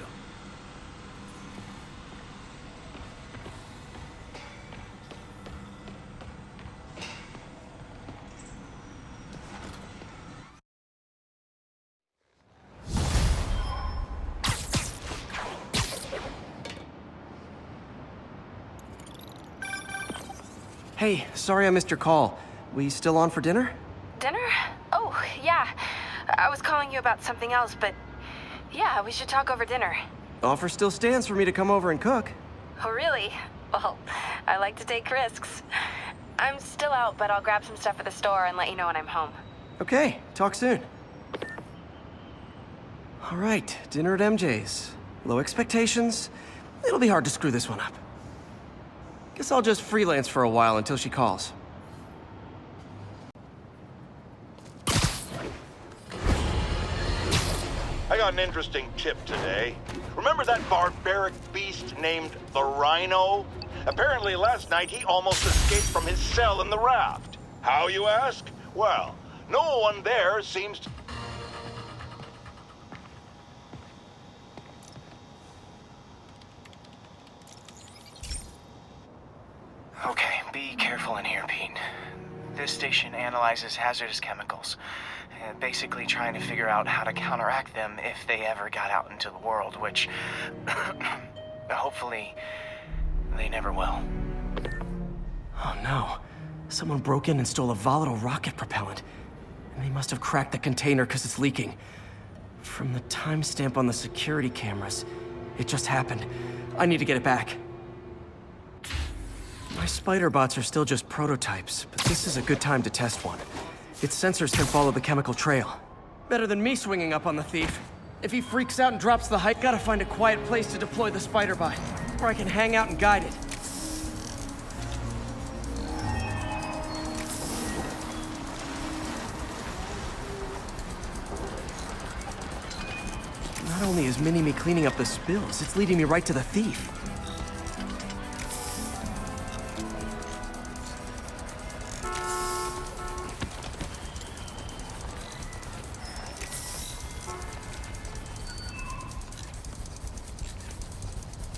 Hey, sorry I missed your call. We still on for dinner? Dinner? Oh, yeah. I was calling you about something else, but yeah, we should talk over dinner. Offer still stands for me to come over and cook. Oh, really? Well, I like to take risks. I'm still out, but I'll grab some stuff at the store and let you know when I'm home. Okay, talk soon. All right, dinner at MJ's. Low expectations. It'll be hard to screw this one up. Guess I'll just freelance for a while until she calls. I got an interesting tip today. Remember that barbaric beast named the Rhino? Apparently last night he almost escaped from his cell in the raft. How, you ask? Well, no one there seems to... Okay, be careful in here, Pete. This station analyzes hazardous chemicals, basically trying to figure out how to counteract them if they ever got out into the world, which hopefully they never will. Oh no. Someone broke in and stole a volatile rocket propellant. And they must have cracked the container because it's leaking. From the timestamp on the security cameras, it just happened. I need to get it back. My spider bots are still just prototypes, but this is a good time to test one. Its sensors can follow the chemical trail. Better than me swinging up on the thief. If he freaks out and drops the height, gotta find a quiet place to deploy the spider bot, where I can hang out and guide it. Not only is Mini-Me cleaning up the spills, it's leading me right to the thief.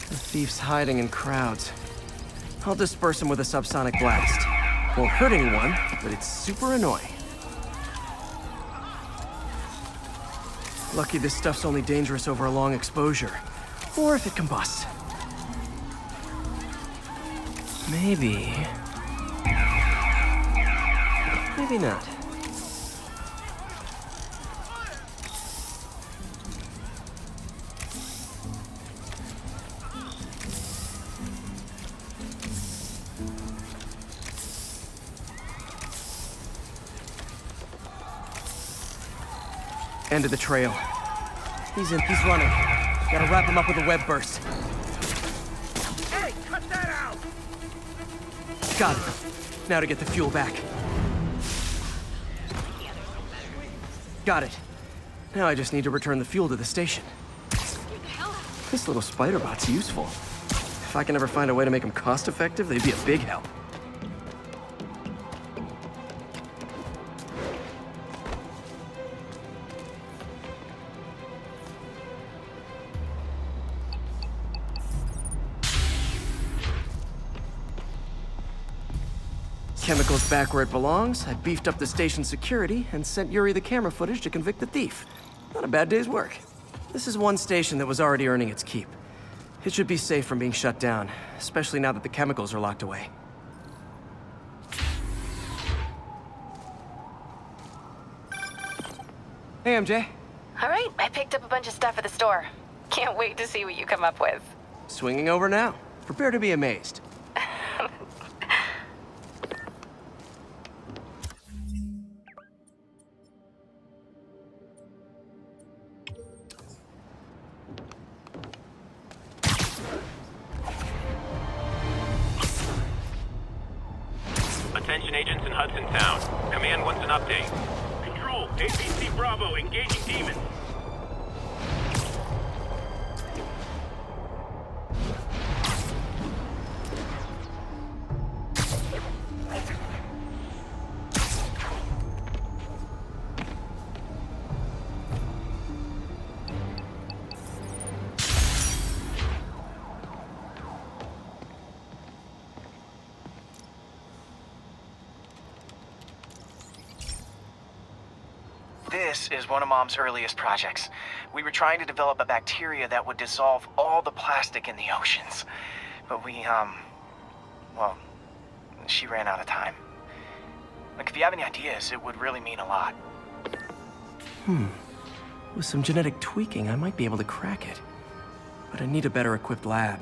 The thief's hiding in crowds. I'll disperse him with a subsonic blast. Won't hurt anyone, but it's super annoying. Lucky this stuff's only dangerous over a long exposure. Or if it combusts. Maybe... maybe not. End of the trail. He's running. Gotta wrap him up with a web burst. Hey, cut that out! Got it. Now to get the fuel back. Got it. Now I just need to return the fuel to the station. This little spider bot's useful. If I can ever find a way to make them cost-effective, they'd be a big help. chemicals back where it belongs, I beefed up the station's security, and sent Yuri the camera footage to convict the thief. Not a bad day's work. This is one station that was already earning its keep. It should be safe from being shut down, especially now that the chemicals are locked away. Hey, MJ. All right, I picked up a bunch of stuff at the store. Can't wait to see what you come up with. Swinging over now. Prepare to be amazed. Attention agents in Hudson Town. Command wants an update. Control, APC Bravo, engaging demons. This is one of Mom's earliest projects. We were trying to develop a bacteria that would dissolve all the plastic in the oceans. But well, she ran out of time. Like, if you have any ideas, it would really mean a lot. With some genetic tweaking, I might be able to crack it. But I need a better equipped lab.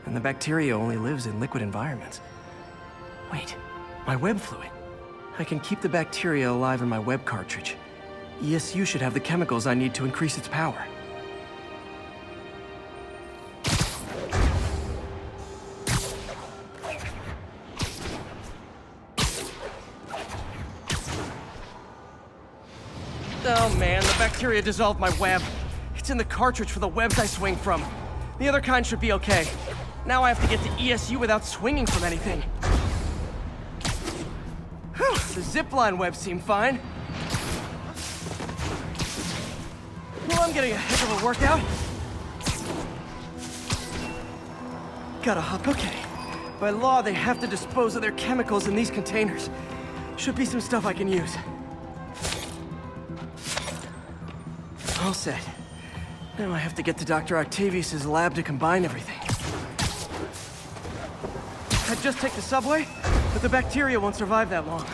And the bacteria only lives in liquid environments. Wait, my web fluid. I can keep the bacteria alive in my web cartridge. ESU should have the chemicals I need to increase its power. Oh man, the bacteria dissolved my web. It's in the cartridge for the webs I swing from. The other kind should be okay. Now I have to get to ESU without swinging from anything. Whew, the zipline webs seem fine. Well, I'm getting a heck of a workout. Gotta hop, okay. By law, they have to dispose of their chemicals in these containers. Should be some stuff I can use. All set. Now I have to get to Dr. Octavius's lab to combine everything. I'd just take the subway, but the bacteria won't survive that long.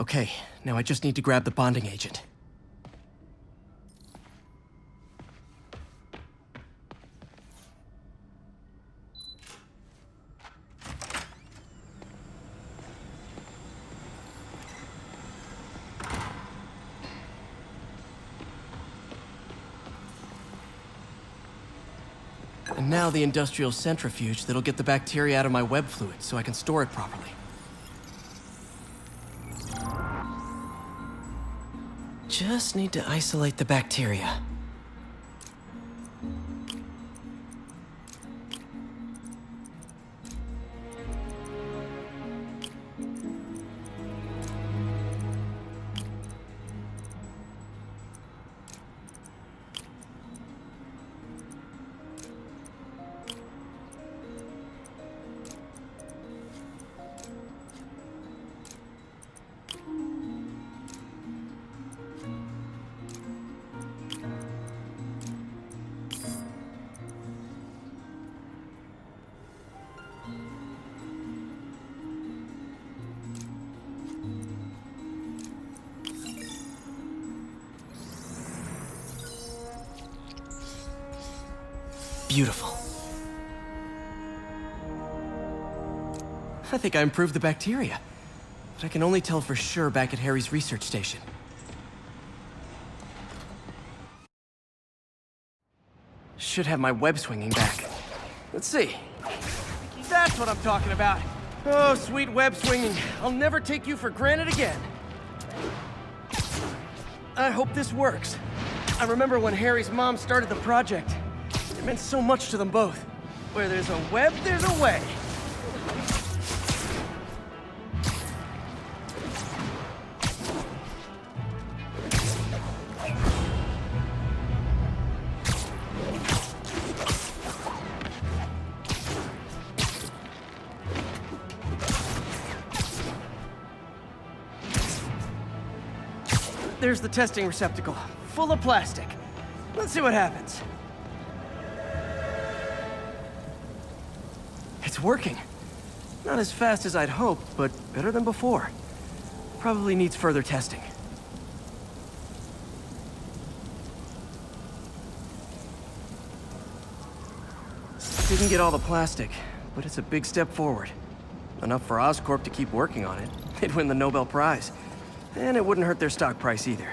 Okay, now I just need to grab the bonding agent. And now the industrial centrifuge that'll get the bacteria out of my web fluid so I can store it properly. Just need to isolate the bacteria. Beautiful. I think I improved the bacteria, but I can only tell for sure back at Harry's research station. Should have my web swinging back. Let's see. That's what I'm talking about. Oh, sweet web swinging. I'll never take you for granted again. I hope this works. I remember when Harry's mom started the project. It meant so much to them both. Where there's a web, there's a way. There's the testing receptacle, full of plastic. Let's see what happens. It's working. Not as fast as I'd hoped, but better than before. Probably needs further testing. Didn't get all the plastic, but it's a big step forward. Enough for Oscorp to keep working on it. They'd win the Nobel Prize. And it wouldn't hurt their stock price either.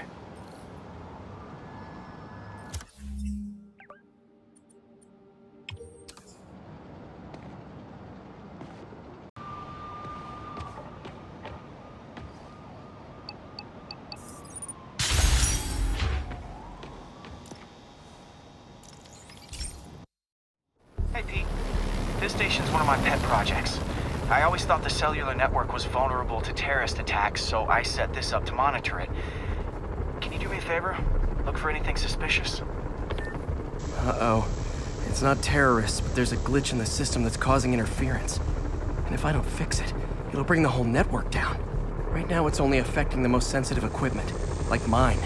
Hey, Pete. This station's one of my pet projects. I always thought the cellular network was vulnerable to terrorist attacks, so I set this up to monitor it. Can you do me a favor? Look for anything suspicious? Uh-oh. It's not terrorists, but there's a glitch in the system that's causing interference. And if I don't fix it, it'll bring the whole network down. Right now, it's only affecting the most sensitive equipment, like mine.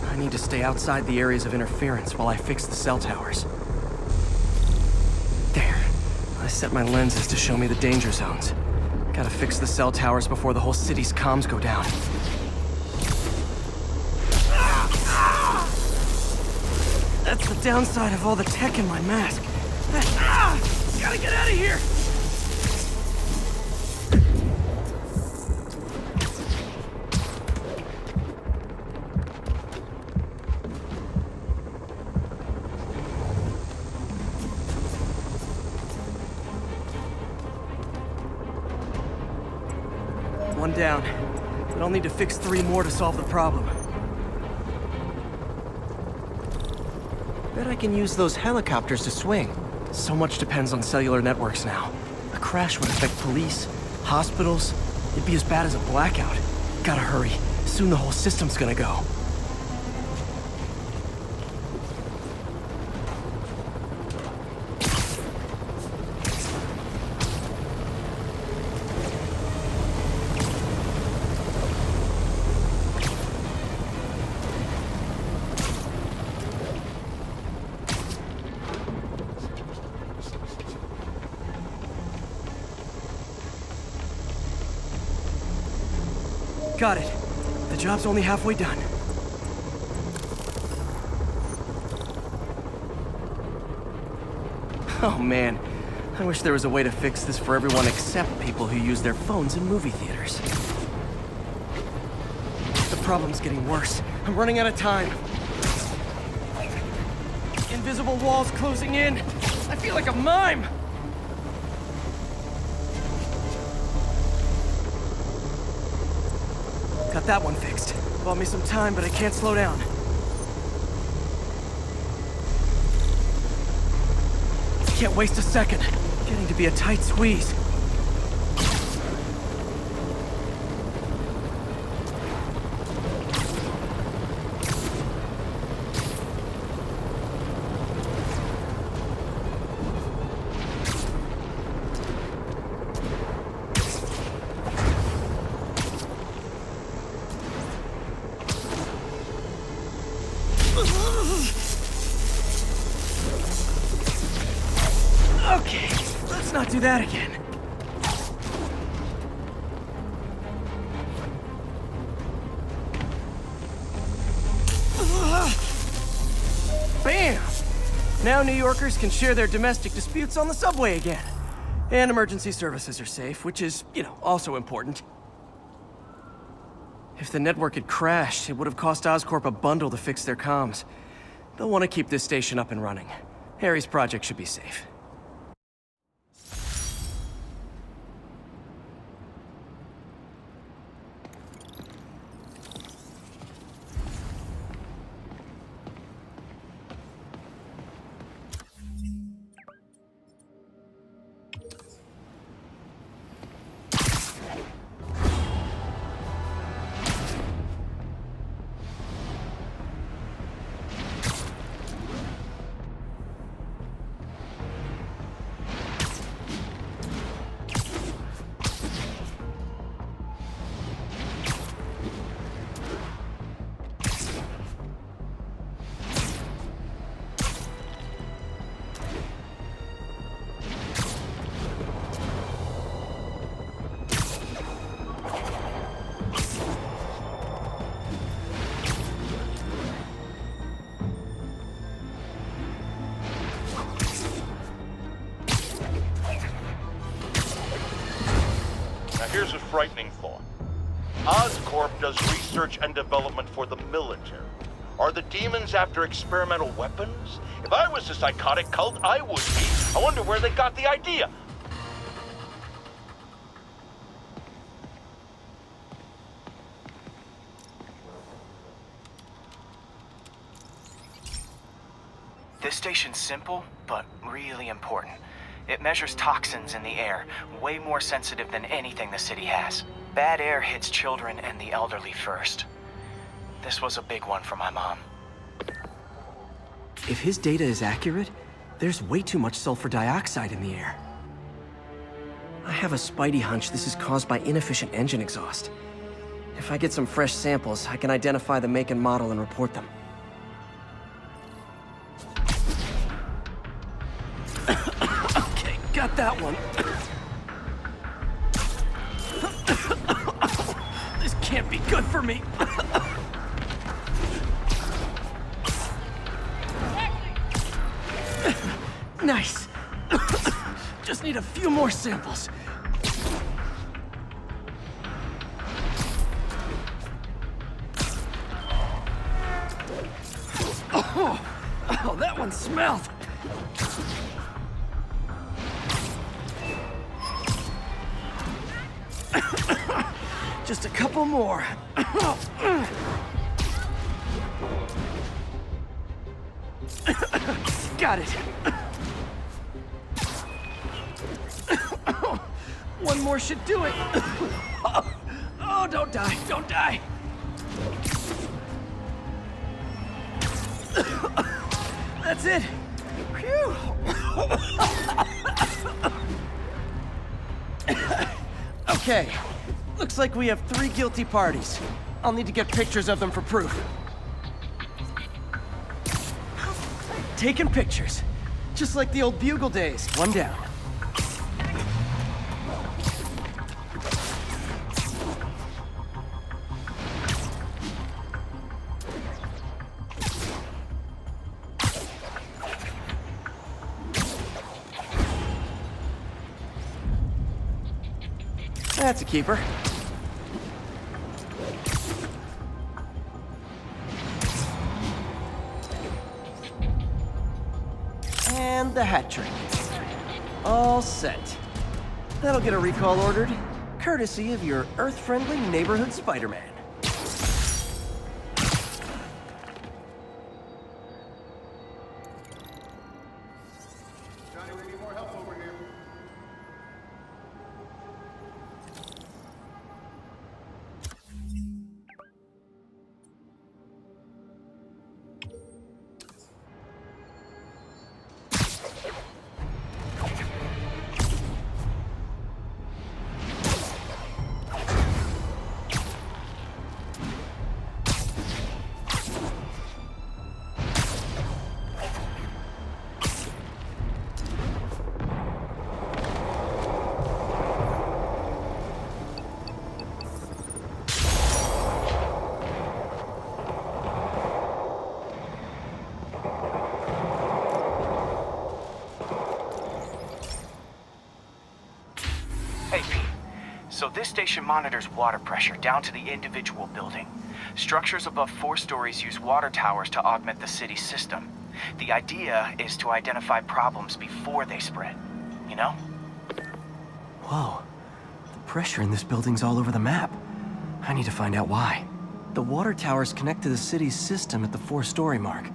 I need to stay outside the areas of interference while I fix the cell towers. There. I set my lenses to show me the danger zones. Gotta fix the cell towers before the whole city's comms go down. That's the downside of all the tech in my mask. Gotta get out of here! One down. But I'll need to fix 3 more to solve the problem. Bet I can use those helicopters to swing. So much depends on cellular networks now. A crash would affect police, hospitals. It'd be as bad as a blackout. Gotta hurry. Soon the whole system's gonna go. Got it. The job's only halfway done. Oh man, I wish there was a way to fix this for everyone except people who use their phones in movie theaters. The problem's getting worse. I'm running out of time. Invisible walls closing in. I feel like a mime. Got that one fixed. Bought me some time, but I can't slow down. Can't waste a second. Getting to be a tight squeeze. Okay, let's not do that again. Bam! Now New Yorkers can share their domestic disputes on the subway again. And emergency services are safe, which is, also important. If the network had crashed, it would have cost Oscorp a bundle to fix their comms. They'll want to keep this station up and running. Harry's project should be safe. Here's a frightening thought. Oscorp does research and development for the military. Are the demons after experimental weapons? If I was a psychotic cult, I would be. I wonder where they got the idea. This station's simple, but really important. It measures toxins in the air, way more sensitive than anything the city has. Bad air hits children and the elderly first. This was a big one for my mom. If his data is accurate, there's way too much sulfur dioxide in the air. I have a spidey hunch this is caused by inefficient engine exhaust. If I get some fresh samples, I can identify the make and model and report them. Okay, got that one. This can't be good for me. Nice. Just need a few more samples. Oh, that one smelled. Just a couple more. Got it. One more should do it. Oh, don't die, don't die. That's it. Phew. Okay, looks like we have 3 guilty parties. I'll need to get pictures of them for proof. Taking pictures, just like the old Bugle days. One down. That's a keeper. And the hat trick. All set. That'll get a recall ordered, courtesy of your Earth-friendly neighborhood Spider-Man. Johnny, we need more help over here. Hey, Pete. So this station monitors water pressure down to the individual building. Structures above 4 stories use water towers to augment the city's system. The idea is to identify problems before they spread, you know? Whoa. The pressure in this building's all over the map. I need to find out why. The water towers connect to the city's system at the 4-story mark.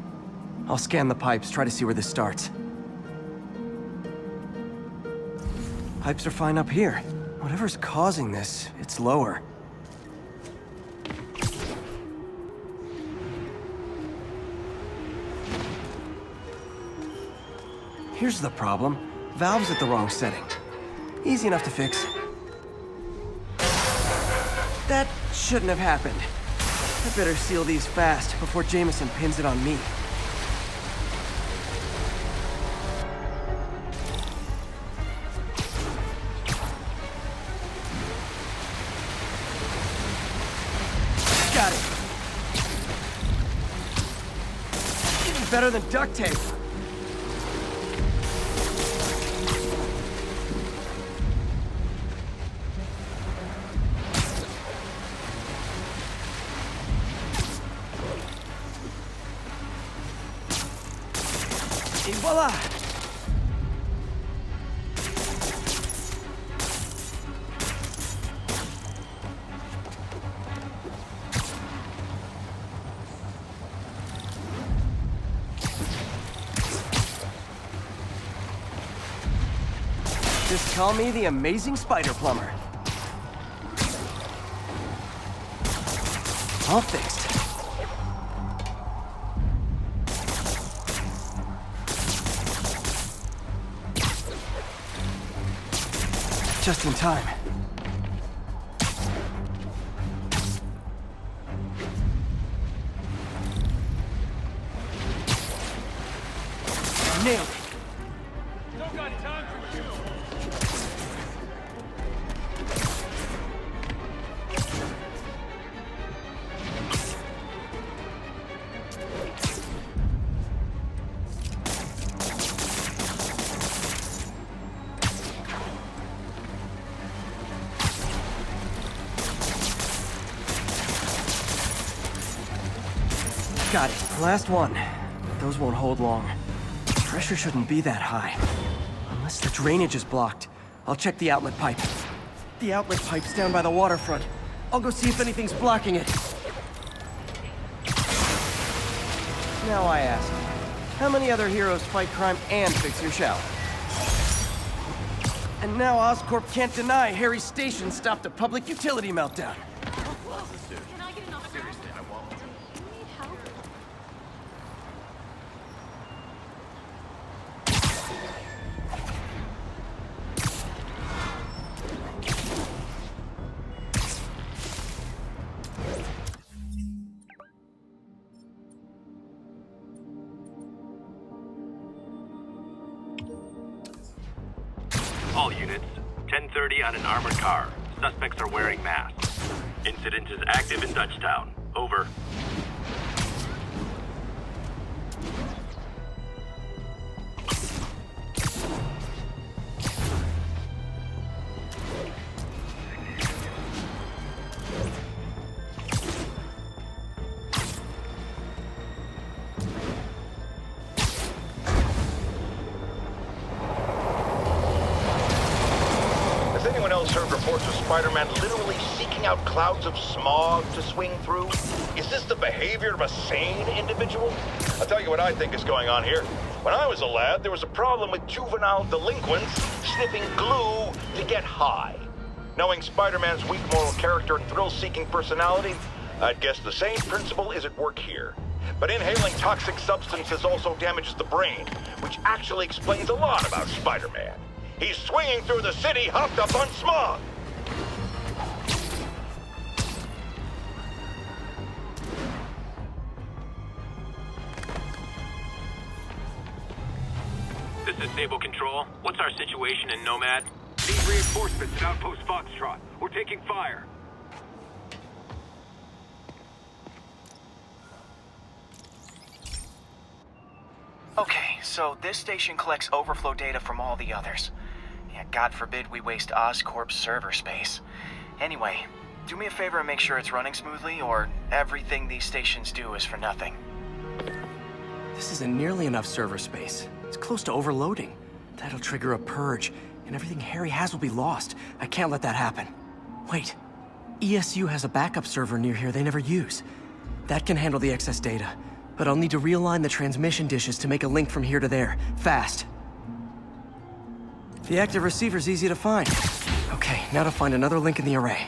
I'll scan the pipes, try to see where this starts. Pipes are fine up here. Whatever's causing this, it's lower. Here's the problem. Valve's at the wrong setting. Easy enough to fix. That shouldn't have happened. I better seal these fast before Jameson pins it on me. Got it. Even better than duct tape. Et voila! Just call me the amazing spider plumber. All fixed. Just in time. Nailed it. Don't got time for you. Got it. Last one. Those won't hold long. Pressure shouldn't be that high. Unless the drainage is blocked. I'll check the outlet pipe. The outlet pipe's down by the waterfront. I'll go see if anything's blocking it. Now I ask, how many other heroes fight crime and fix your shower? And now Oscorp can't deny Harry's station stopped a public utility meltdown. Can I get an autograph? Seriously, I won't. Do you need help? All units, 10:30 on an armored car. Suspects are wearing masks. Incident is active in Dutchtown. Over. Has anyone else heard reports of Spider-Man literally seeking out clouds of smog to swing through? Is this the behavior of a sane individual? I'll tell you what I think is going on here. When I was a lad, there was a problem with juvenile delinquents sniffing glue to get high. Knowing Spider-Man's weak moral character and thrill-seeking personality, I'd guess the same principle is at work here. But inhaling toxic substances also damages the brain, which actually explains a lot about Spider-Man. He's swinging through the city hopped up on smog. This is Sable Control. What's our situation in Nomad? Need reinforcements at Outpost Foxtrot. We're taking fire. Okay, so this station collects overflow data from all the others. Yeah, God forbid we waste Oscorp's server space. Anyway, do me a favor and make sure it's running smoothly, or everything these stations do is for nothing. This isn't nearly enough server space. It's close to overloading. That'll trigger a purge, and everything Harry has will be lost. I can't let that happen. Wait. ESU has a backup server near here they never use. That can handle the excess data, but I'll need to realign the transmission dishes to make a link from here to there, fast. The active receiver's easy to find. Okay, now to find another link in the array.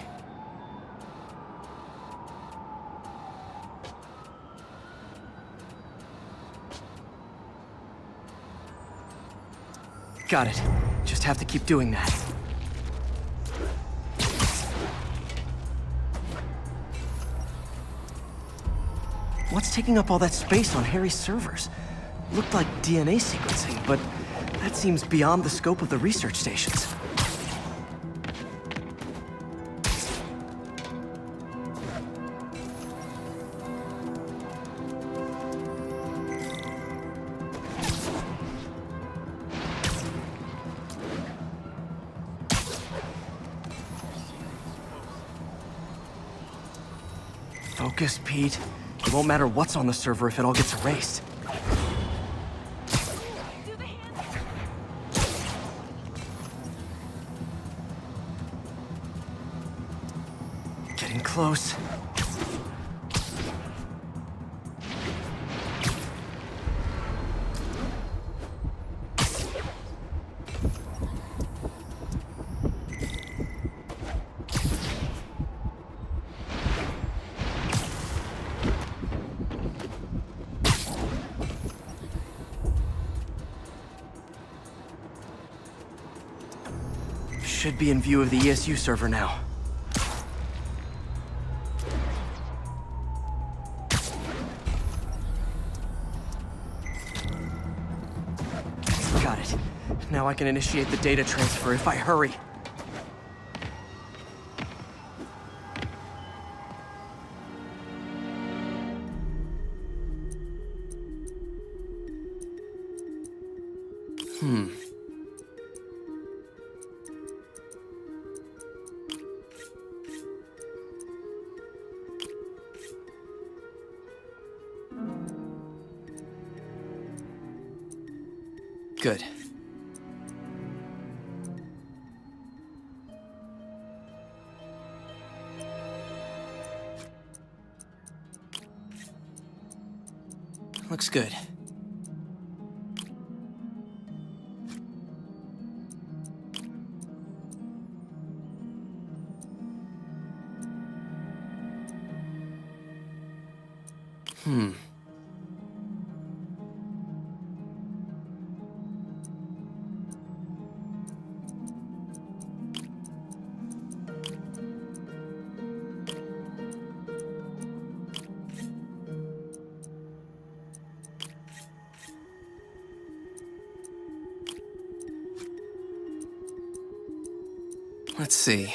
Got it. Just have to keep doing that. What's taking up all that space on Harry's servers? Looked like DNA sequencing, but that seems beyond the scope of the research stations. Focus, Pete. It won't matter what's on the server if it all gets erased. Getting close. Should be in view of the ESU server now. Got it. Now I can initiate the data transfer if I hurry. Good. Looks good. Let's see.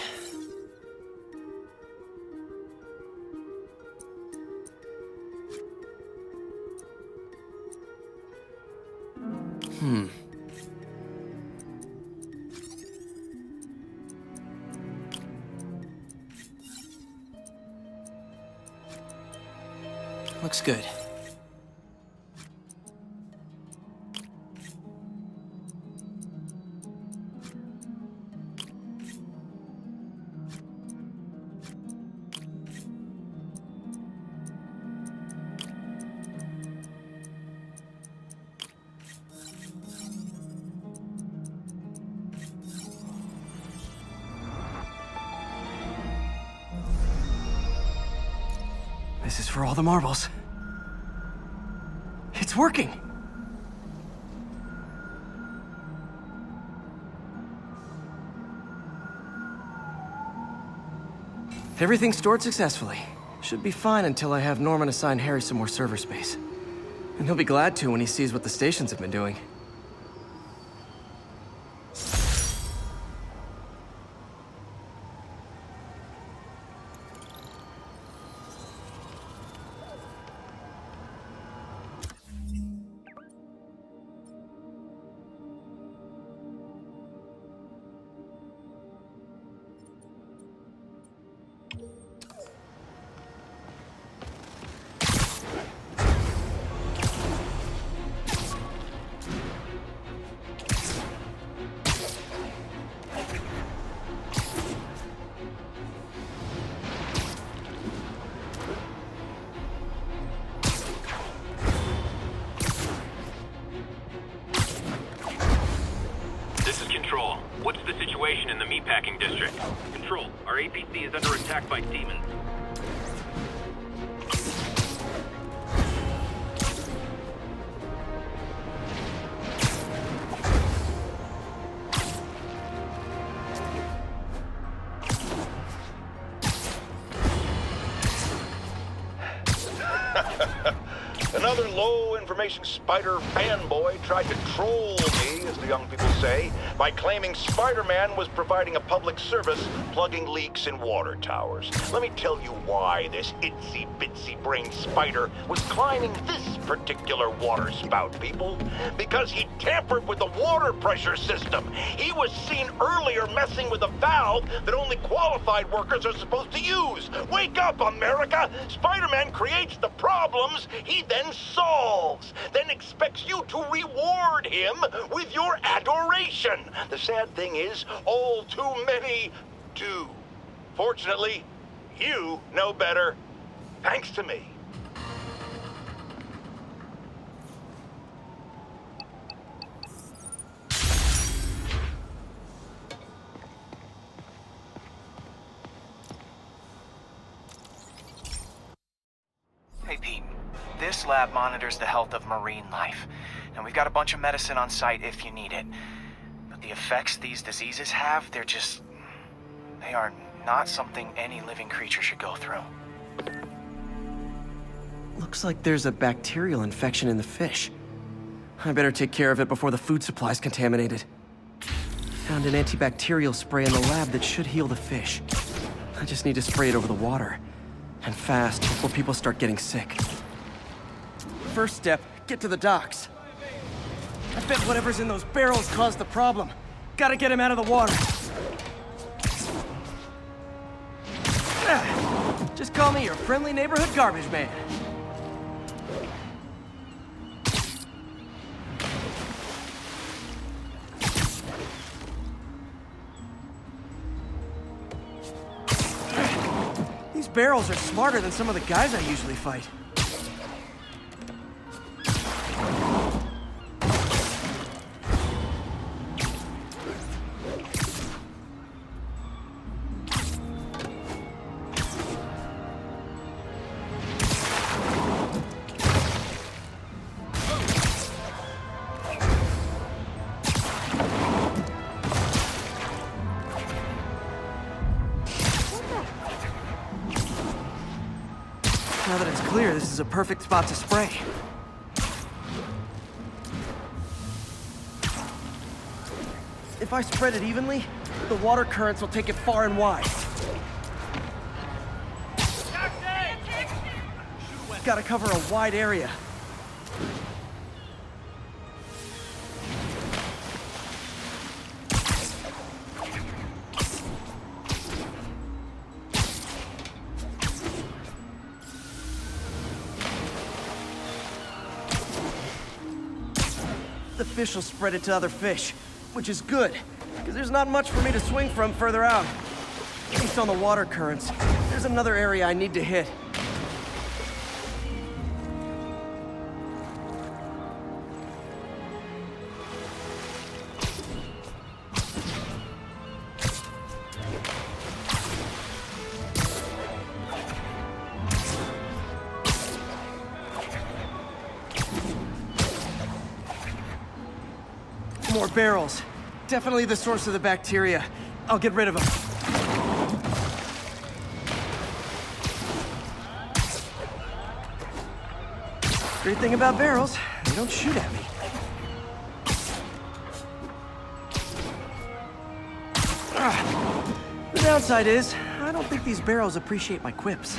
Looks good. This is for all the marbles. It's working! Everything stored successfully. Should be fine until I have Norman assign Harry some more server space. And he'll be glad to when he sees what the stations have been doing. What's the situation in the meatpacking district? Control, our APC is under attack by demons. Another low-information Spider fanboy tried to troll me, as the young people say, by claiming Spider-Man was providing a public service plugging leaks in water towers. Let me tell you why this itsy-bitsy-brained spider was climbing this particular water spout, people. Because he tampered with the water pressure system. He was seen earlier messing with a valve that only qualified workers are supposed to use. Wake up, America! Spider-Man creates the problems he then solves, then expects you to reward him with your adoration. The sad thing is, all too many do. Fortunately, you know better, thanks to me. Hey, Pete. This lab monitors the health of marine life, and we've got a bunch of medicine on site if you need it. But the effects these diseases have, they are not something any living creature should go through. Looks like there's a bacterial infection in the fish. I better take care of it before the food supply's contaminated. Found an antibacterial spray in the lab that should heal the fish. I just need to spray it over the water. And fast, before people start getting sick. First step, get to the docks. I bet whatever's in those barrels caused the problem. Gotta get him out of the water. Just call me your friendly neighborhood garbage man. These barrels are smarter than some of the guys I usually fight. Now that it's clear, this is a perfect spot to spray. If I spread it evenly, the water currents will take it far and wide. Gotta cover a wide area. The fish will spread it to other fish, which is good, because there's not much for me to swing from further out. Based on the water currents, there's another area I need to hit. More barrels. Definitely the source of the bacteria. I'll get rid of them. Great thing about barrels, they don't shoot at me. The downside is, I don't think these barrels appreciate my quips.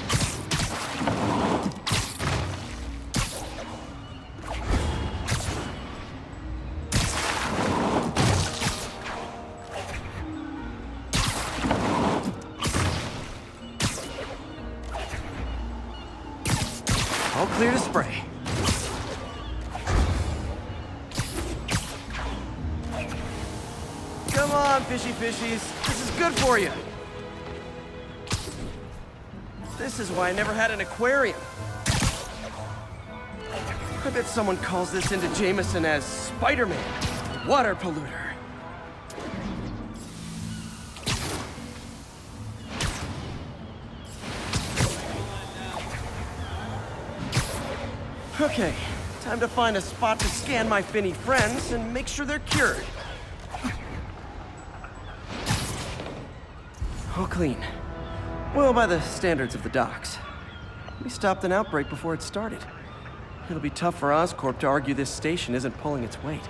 All clear to spray. Come on, fishy fishies. This is good for you. This is why I never had an aquarium. I bet someone calls this into Jameson as Spider-Man, water polluter. Okay, time to find a spot to scan my finny friends and make sure they're cured. All clean. Well, by the standards of the docks. We stopped an outbreak before it started. It'll be tough for Oscorp to argue this station isn't pulling its weight.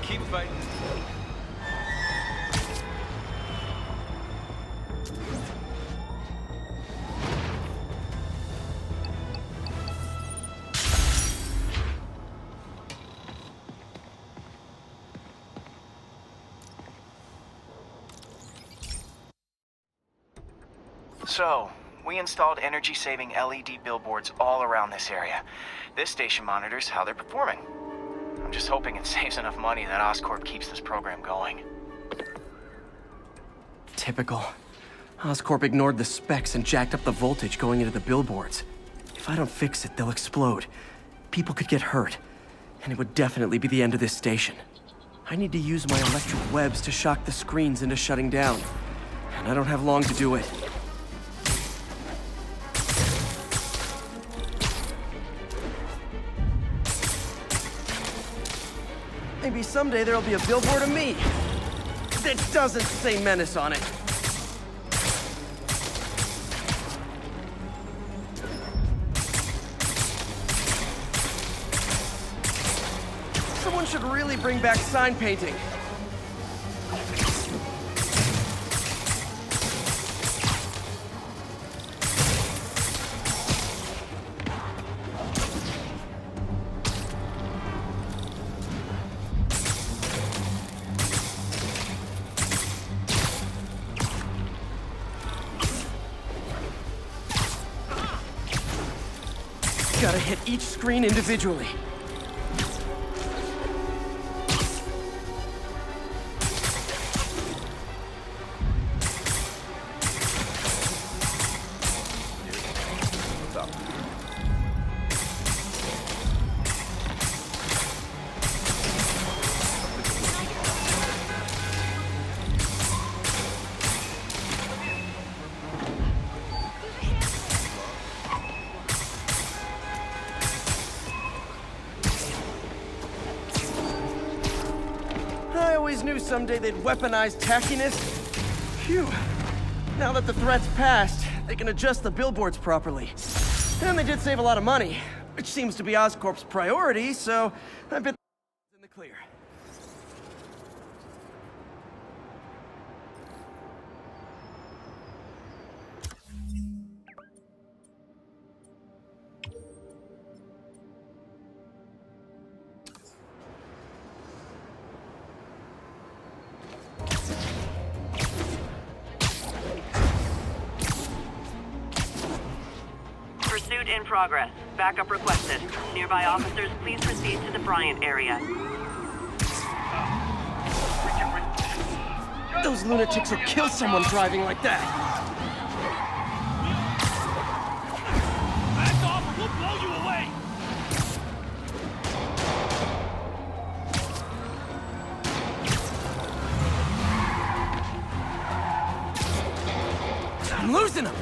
Keep fighting. So, we installed energy-saving LED billboards all around this area. This station monitors how they're performing. I'm just hoping it saves enough money that Oscorp keeps this program going. Typical. Oscorp ignored the specs and jacked up the voltage going into the billboards. If I don't fix it, they'll explode. People could get hurt. And it would definitely be the end of this station. I need to use my electric webs to shock the screens into shutting down. And I don't have long to do it. Maybe someday there'll be a billboard of me that doesn't say Menace on it. Someone should really bring back sign painting. Gotta hit each screen individually. I always knew someday they'd weaponize tackiness. Phew. Now that the threat's passed, they can adjust the billboards properly. And they did save a lot of money, which seems to be Oscorp's priority, so I bet in the clear. Pursuit in progress. Backup requested. Nearby officers, please proceed to the Bryant area. Those lunatics will kill someone driving like that. Back off or we'll blow you away! I'm losing them!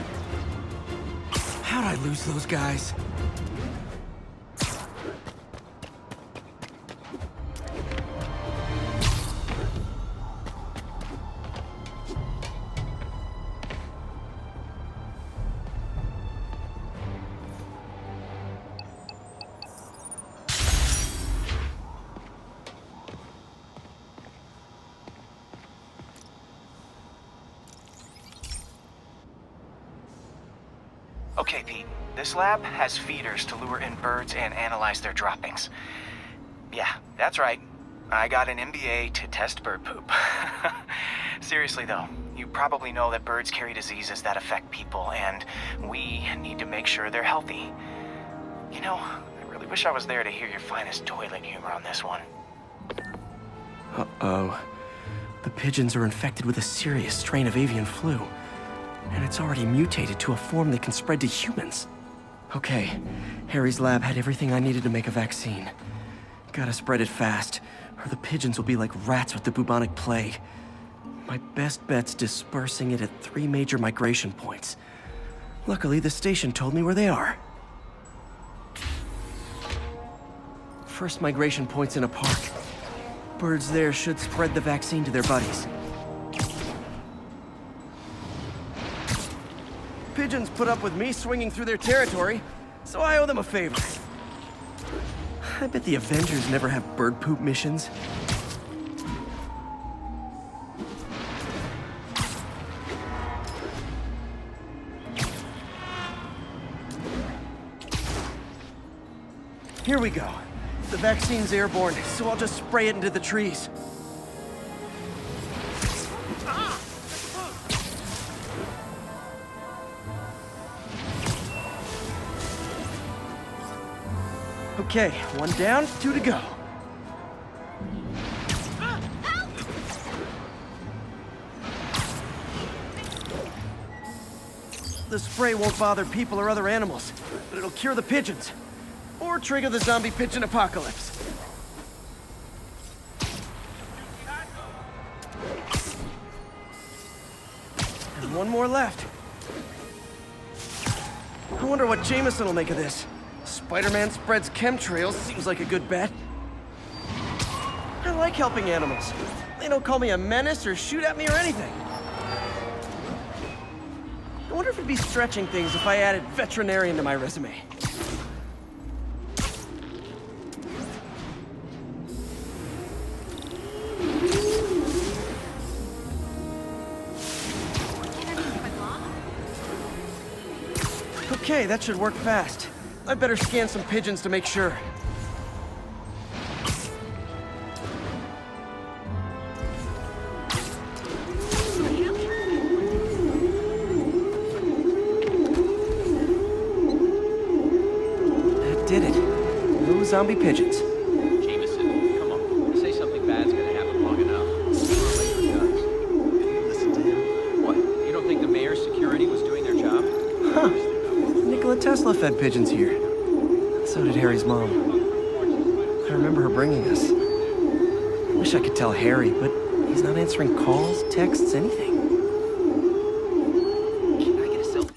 How'd I lose those guys? Okay, Pete. This lab has feeders to lure in birds and analyze their droppings. Yeah, that's right. I got an MBA to test bird poop. Seriously though, you probably know that birds carry diseases that affect people, and we need to make sure they're healthy. You know, I really wish I was there to hear your finest toilet humor on this one. Uh-oh. The pigeons are infected with a serious strain of avian flu, and it's already mutated to a form that can spread to humans. Okay, Harry's lab had everything I needed to make a vaccine. Gotta spread it fast, or the pigeons will be like rats with the bubonic plague. My best bet's dispersing it at 3 major migration points. Luckily, the station told me where they are. First migration point's in a park. Birds there should spread the vaccine to their buddies. Pigeons put up with me swinging through their territory, so I owe them a favor. I bet the Avengers never have bird poop missions. Here we go. The vaccine's airborne, so I'll just spray it into the trees. Okay, 1 down, 2 to go. The spray won't bother people or other animals, but it'll cure the pigeons. Or trigger the zombie pigeon apocalypse. And 1 more left. I wonder what Jameson will make of this. Spider-Man spreads chemtrails seems like a good bet. I like helping animals. They don't call me a menace or shoot at me or anything. I wonder if it'd be stretching things if I added veterinarian to my resume. Okay, that should work fast. I'd better scan some pigeons to make sure. That did it. No zombie pigeons. Jameson, come on. Say something bad's gonna happen long enough. Listen to him. What? You don't think the mayor's security was doing their job? Huh. Nikola Tesla fed pigeons here. So did Harry's mom. I remember her bringing us. Wish I could tell Harry, but he's not answering calls, texts, anything. Can I get a selfie?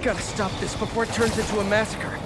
Gotta stop this before it turns into a massacre.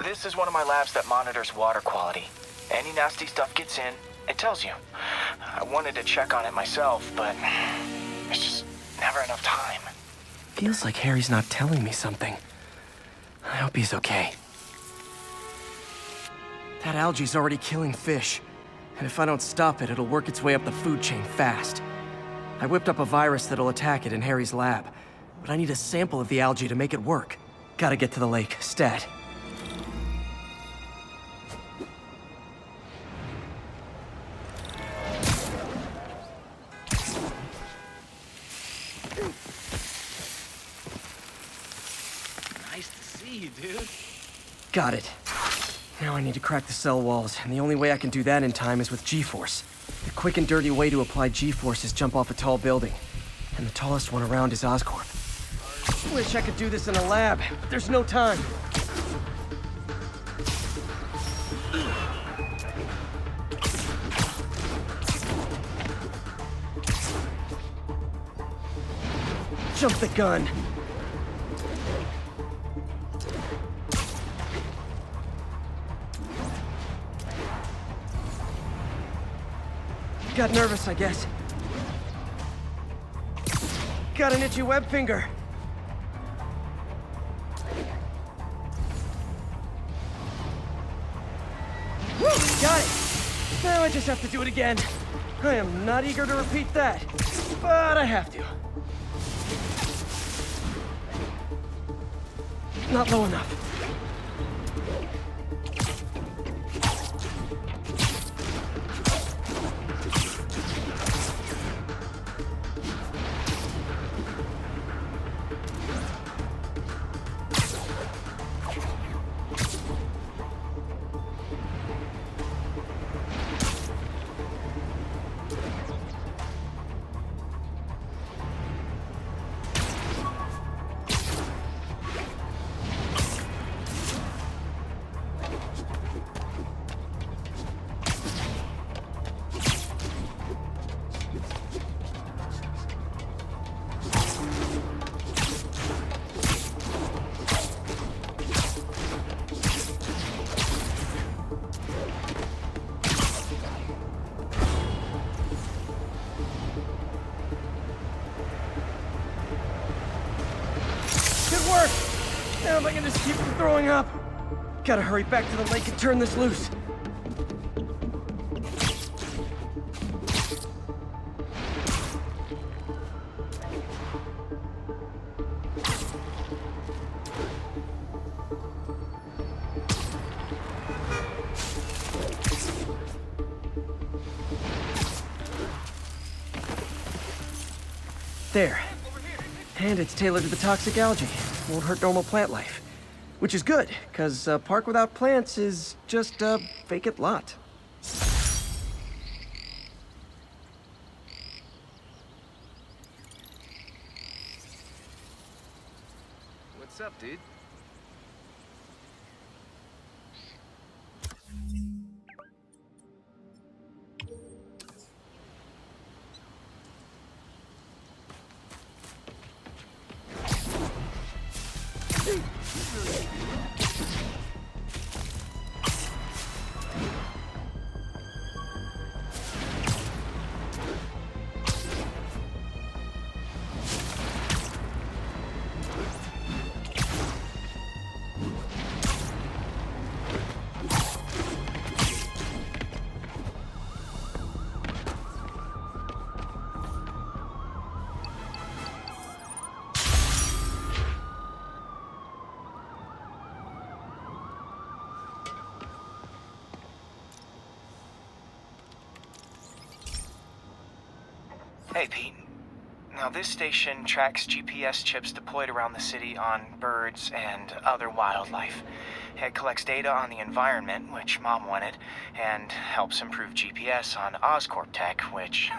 This is one of my labs that monitors water quality. Any nasty stuff gets in, it tells you. I wanted to check on it myself, but there's just never enough time. Feels like Harry's not telling me something. I hope he's okay. That algae's already killing fish. And if I don't stop it, it'll work its way up the food chain fast. I whipped up a virus that'll attack it in Harry's lab. But I need a sample of the algae to make it work. Gotta get to the lake, stat. Nice to see you, dude. Got it. Now I need to crack the cell walls, and the only way I can do that in time is with G-force. The quick and dirty way to apply G-force is jump off a tall building, and the tallest one around is Oscorp. Wish I could do this in a lab, but there's no time. Jump the gun. Got nervous, I guess. Got an itchy web finger. Woo! Got it! Now I just have to do it again. I am not eager to repeat that, but I have to. Not low enough. Now if I can just keep from throwing up. Gotta hurry back to the lake and turn this loose. There. And it's tailored to the toxic algae. Won't hurt normal plant life. Which is good, because a park without plants is just a vacant lot. What's up, dude? Hey, Pete. Now, this station tracks GPS chips deployed around the city on birds and other wildlife. It collects data on the environment, which Mom wanted, and helps improve GPS on Oscorp tech, which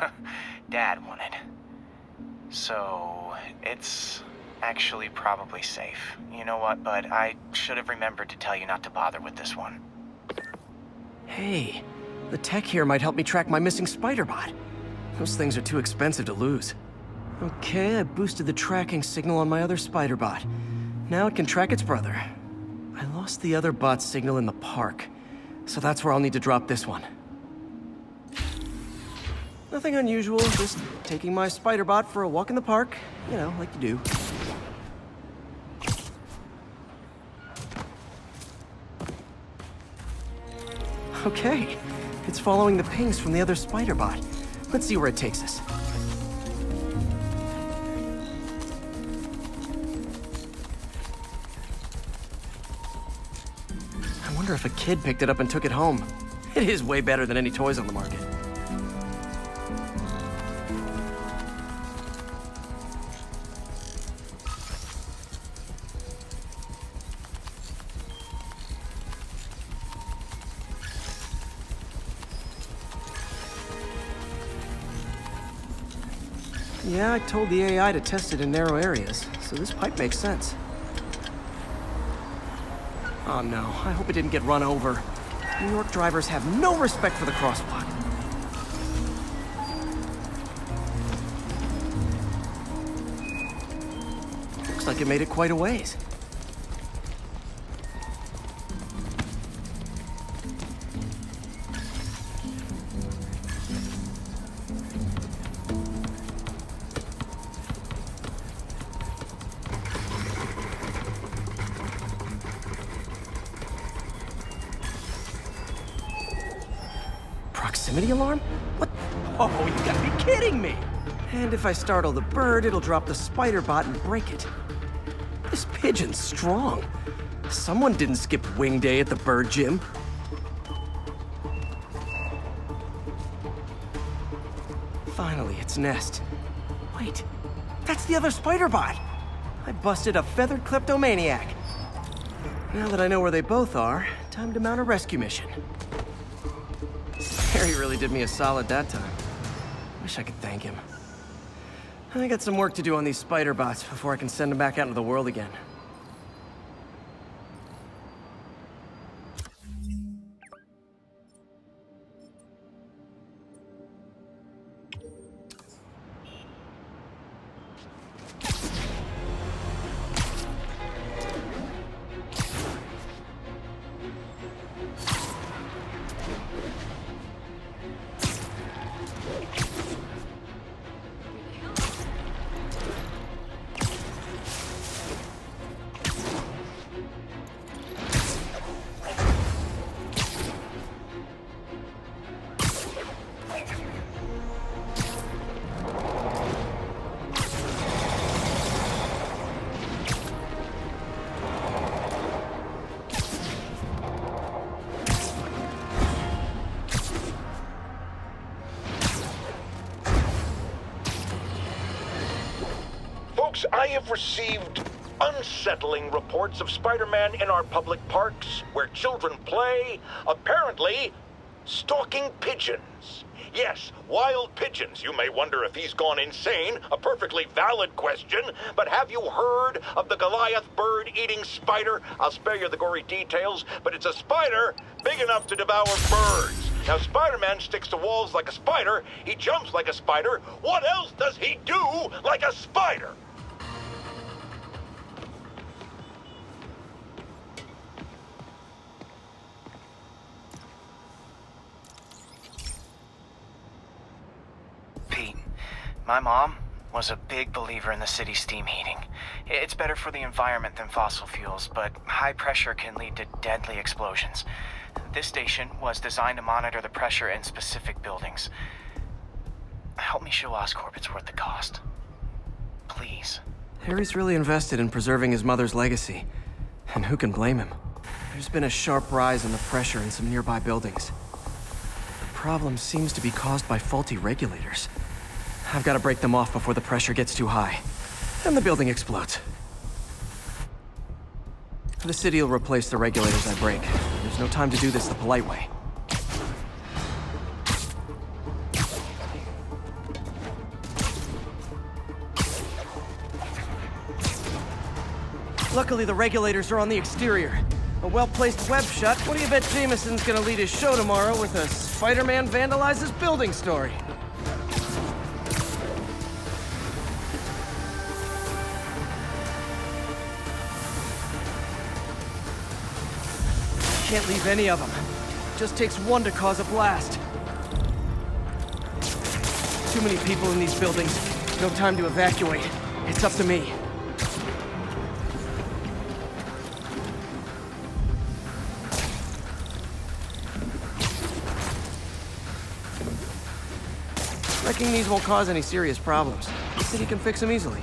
Dad wanted. So, it's actually probably safe. You know what, bud? I should have remembered to tell you not to bother with this one. Hey, the tech here might help me track my missing Spider-Bot. Those things are too expensive to lose. Okay, I boosted the tracking signal on my other Spider-Bot. Now it can track its brother. I lost the other bot's signal in the park, so that's where I'll need to drop this one. Nothing unusual, just taking my Spider-Bot for a walk in the park. You know, like you do. Okay, it's following the pings from the other Spider-Bot. Let's see where it takes us. I wonder if a kid picked it up and took it home. It is way better than any toys on the market. Yeah, I told the AI to test it in narrow areas, so this pipe makes sense. Oh no, I hope it didn't get run over. New York drivers have no respect for the crosswalk. Looks like it made it quite a ways. Proximity alarm? What? Oh, you gotta be kidding me! And if I startle the bird, it'll drop the spider bot and break it. This pigeon's strong. Someone didn't skip wing day at the bird gym. Finally, its nest. Wait, that's the other spider bot! I busted a feathered kleptomaniac. Now that I know where they both are, time to mount a rescue mission. Harry really did me a solid that time. Wish I could thank him. I got some work to do on these spider bots before I can send them back out into the world again. Folks, I have received unsettling reports of Spider-Man in our public parks, where children play, apparently stalking pigeons. Yes, wild pigeons. You may wonder if he's gone insane, a perfectly valid question, but have you heard of the Goliath bird-eating spider? I'll spare you the gory details, but it's a spider big enough to devour birds. Now, Spider-Man sticks to walls like a spider, he jumps like a spider. What else does he do like a spider? Pete, my mom was a big believer in the city's steam heating. It's better for the environment than fossil fuels, but high pressure can lead to deadly explosions. This station was designed to monitor the pressure in specific buildings. Help me show Oscorp it's worth the cost. Please. Harry's really invested in preserving his mother's legacy. And who can blame him? There's been a sharp rise in the pressure in some nearby buildings. The problem seems to be caused by faulty regulators. I've got to break them off before the pressure gets too high. And the building explodes. The city will replace the regulators I break. There's no time to do this the polite way. Luckily, the regulators are on the exterior. A well-placed web shut. What do you bet Jameson's gonna lead his show tomorrow with a Spider-Man vandalizes building story? Can't leave any of them. Just takes one to cause a blast. Too many people in these buildings. No time to evacuate. It's up to me. Wrecking these won't cause any serious problems. The city can fix them easily.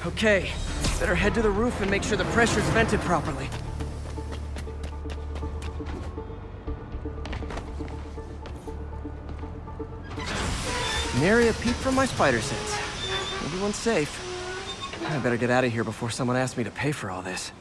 Okay, better head to the roof and make sure the pressure's vented properly. Nary a peep from my spider sense. Everyone's safe. I better get out of here before someone asks me to pay for all this.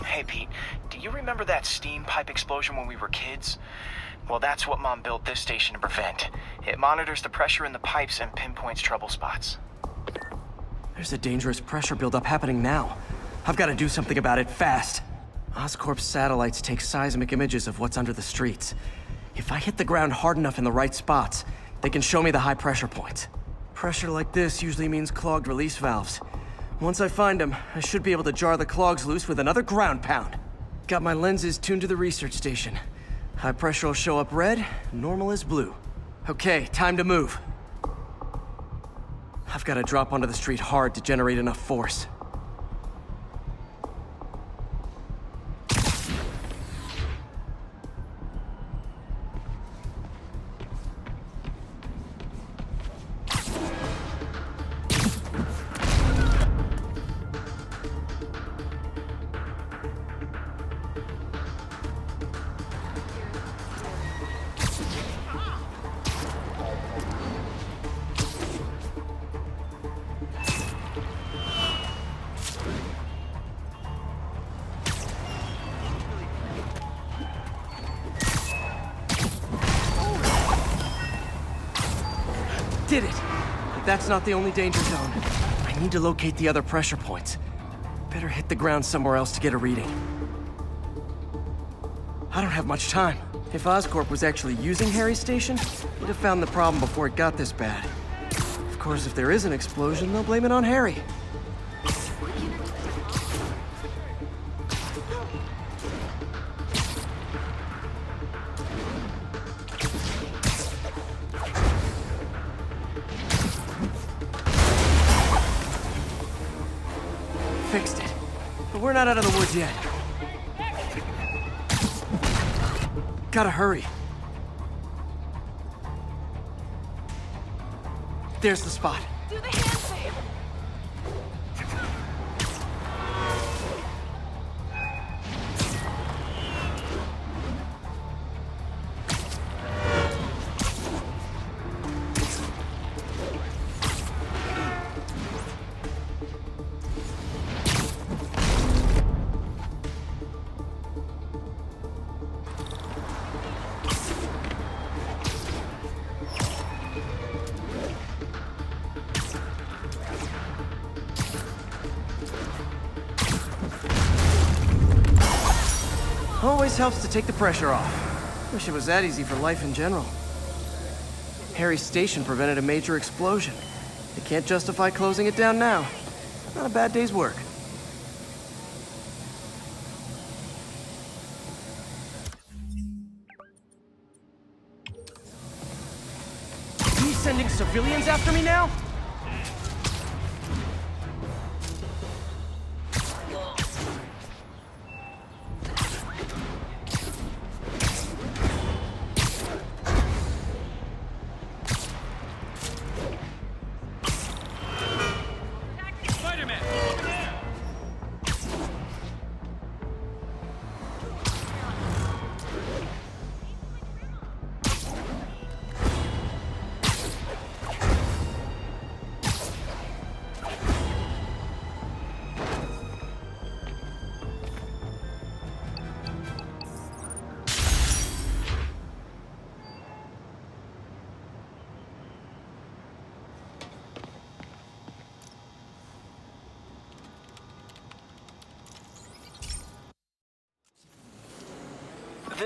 Hey, Pete, do you remember that steam pipe explosion when we were kids? Well, that's what Mom built this station to prevent. It monitors the pressure in the pipes and pinpoints trouble spots. There's a dangerous pressure buildup happening now. I've got to do something about it fast. Oscorp's satellites take seismic images of what's under the streets. If I hit the ground hard enough in the right spots, they can show me the high pressure points. Pressure like this usually means clogged release valves. Once I find them, I should be able to jar the clogs loose with another ground pound. Got my lenses tuned to the research station. High pressure will show up red, normal is blue. Okay, time to move. I've got to drop onto the street hard to generate enough force. Did it! But that's not the only danger zone. I need to locate the other pressure points. Better hit the ground somewhere else to get a reading. I don't have much time. If Oscorp was actually using Harry's station, they'd have found the problem before it got this bad. Of course, if there is an explosion, they'll blame it on Harry. Fixed it. But we're not out of the woods yet. Gotta hurry. There's the spot. Do the hand save. Always helps to take the pressure off. Wish it was that easy for life in general. Harry's station prevented a major explosion. They can't justify closing it down now. Not a bad day's work. He's sending civilians after me now? Spider-Man, over there!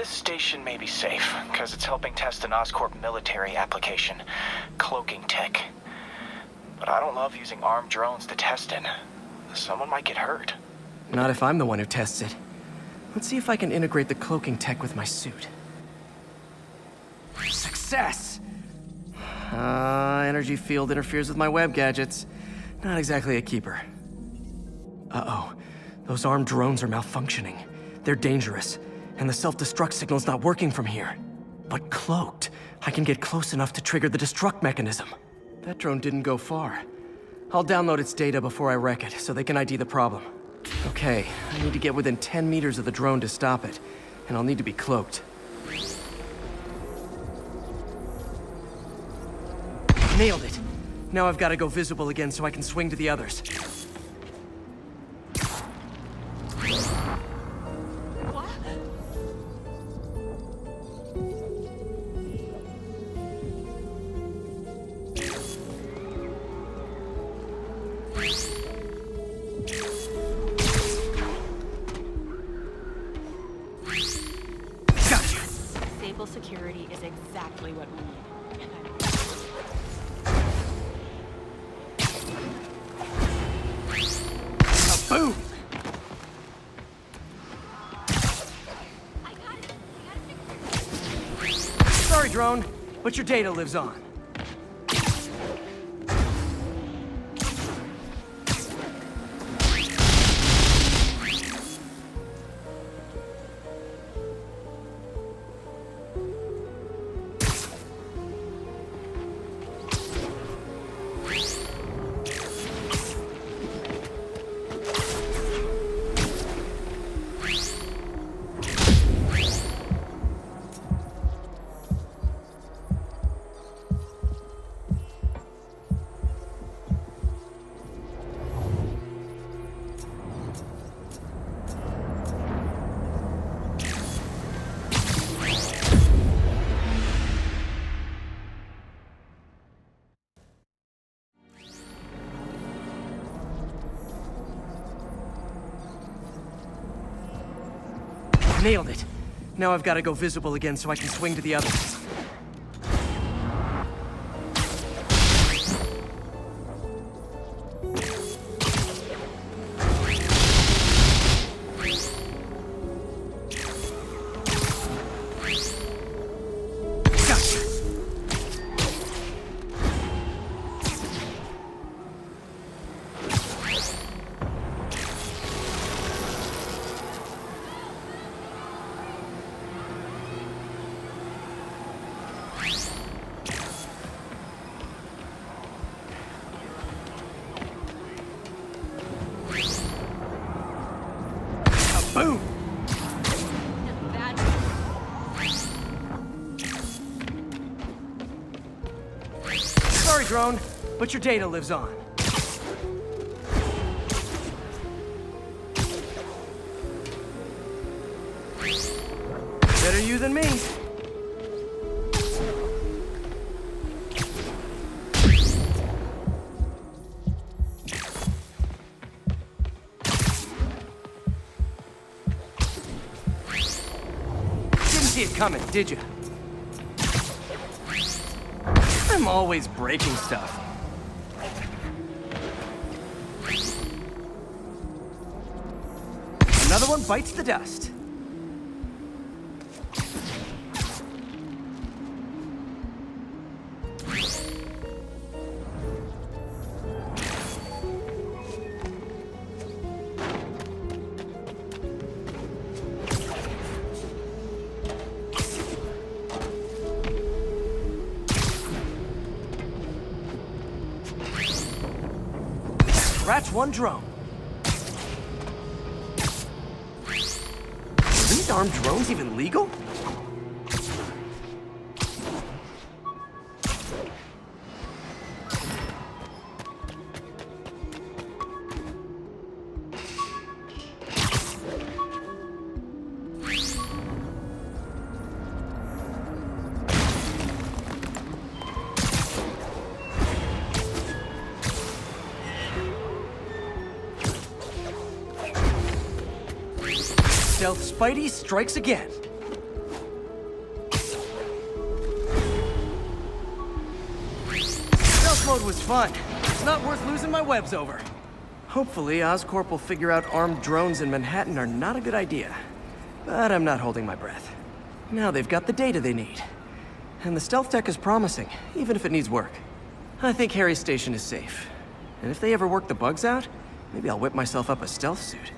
This station may be safe, because it's helping test an Oscorp military application, cloaking tech. But I don't love using armed drones to test in. Someone might get hurt. Not if I'm the one who tests it. Let's see if I can integrate the cloaking tech with my suit. Success! Energy field interferes with my web gadgets. Not exactly a keeper. Uh-oh. Those armed drones are malfunctioning. They're dangerous, and the self-destruct signal's not working from here. But cloaked, I can get close enough to trigger the destruct mechanism. That drone didn't go far. I'll download its data before I wreck it, so they can ID the problem. Okay, I need to get within 10 meters of the drone to stop it, and I'll need to be cloaked. Nailed it! Now I've got to go visible again so I can swing to the others. Stable security is exactly what we need. Boom! Sorry, drone, but your data lives on. Nailed it. Now I've got to go visible again so I can swing to the others. Boom! Sorry, drone, but your data lives on. Better you than me. See it coming, did you? I'm always breaking stuff. Another one bites the dust. Scratch one drone. Are these armed drones even legal? Stealth Spidey strikes again. mode was fun. It's not worth losing my webs over. Hopefully, Oscorp will figure out armed drones in Manhattan are not a good idea. But I'm not holding my breath. Now they've got the data they need. And the stealth tech is promising, even if it needs work. I think Harry's station is safe. And if they ever work the bugs out, maybe I'll whip myself up a stealth suit.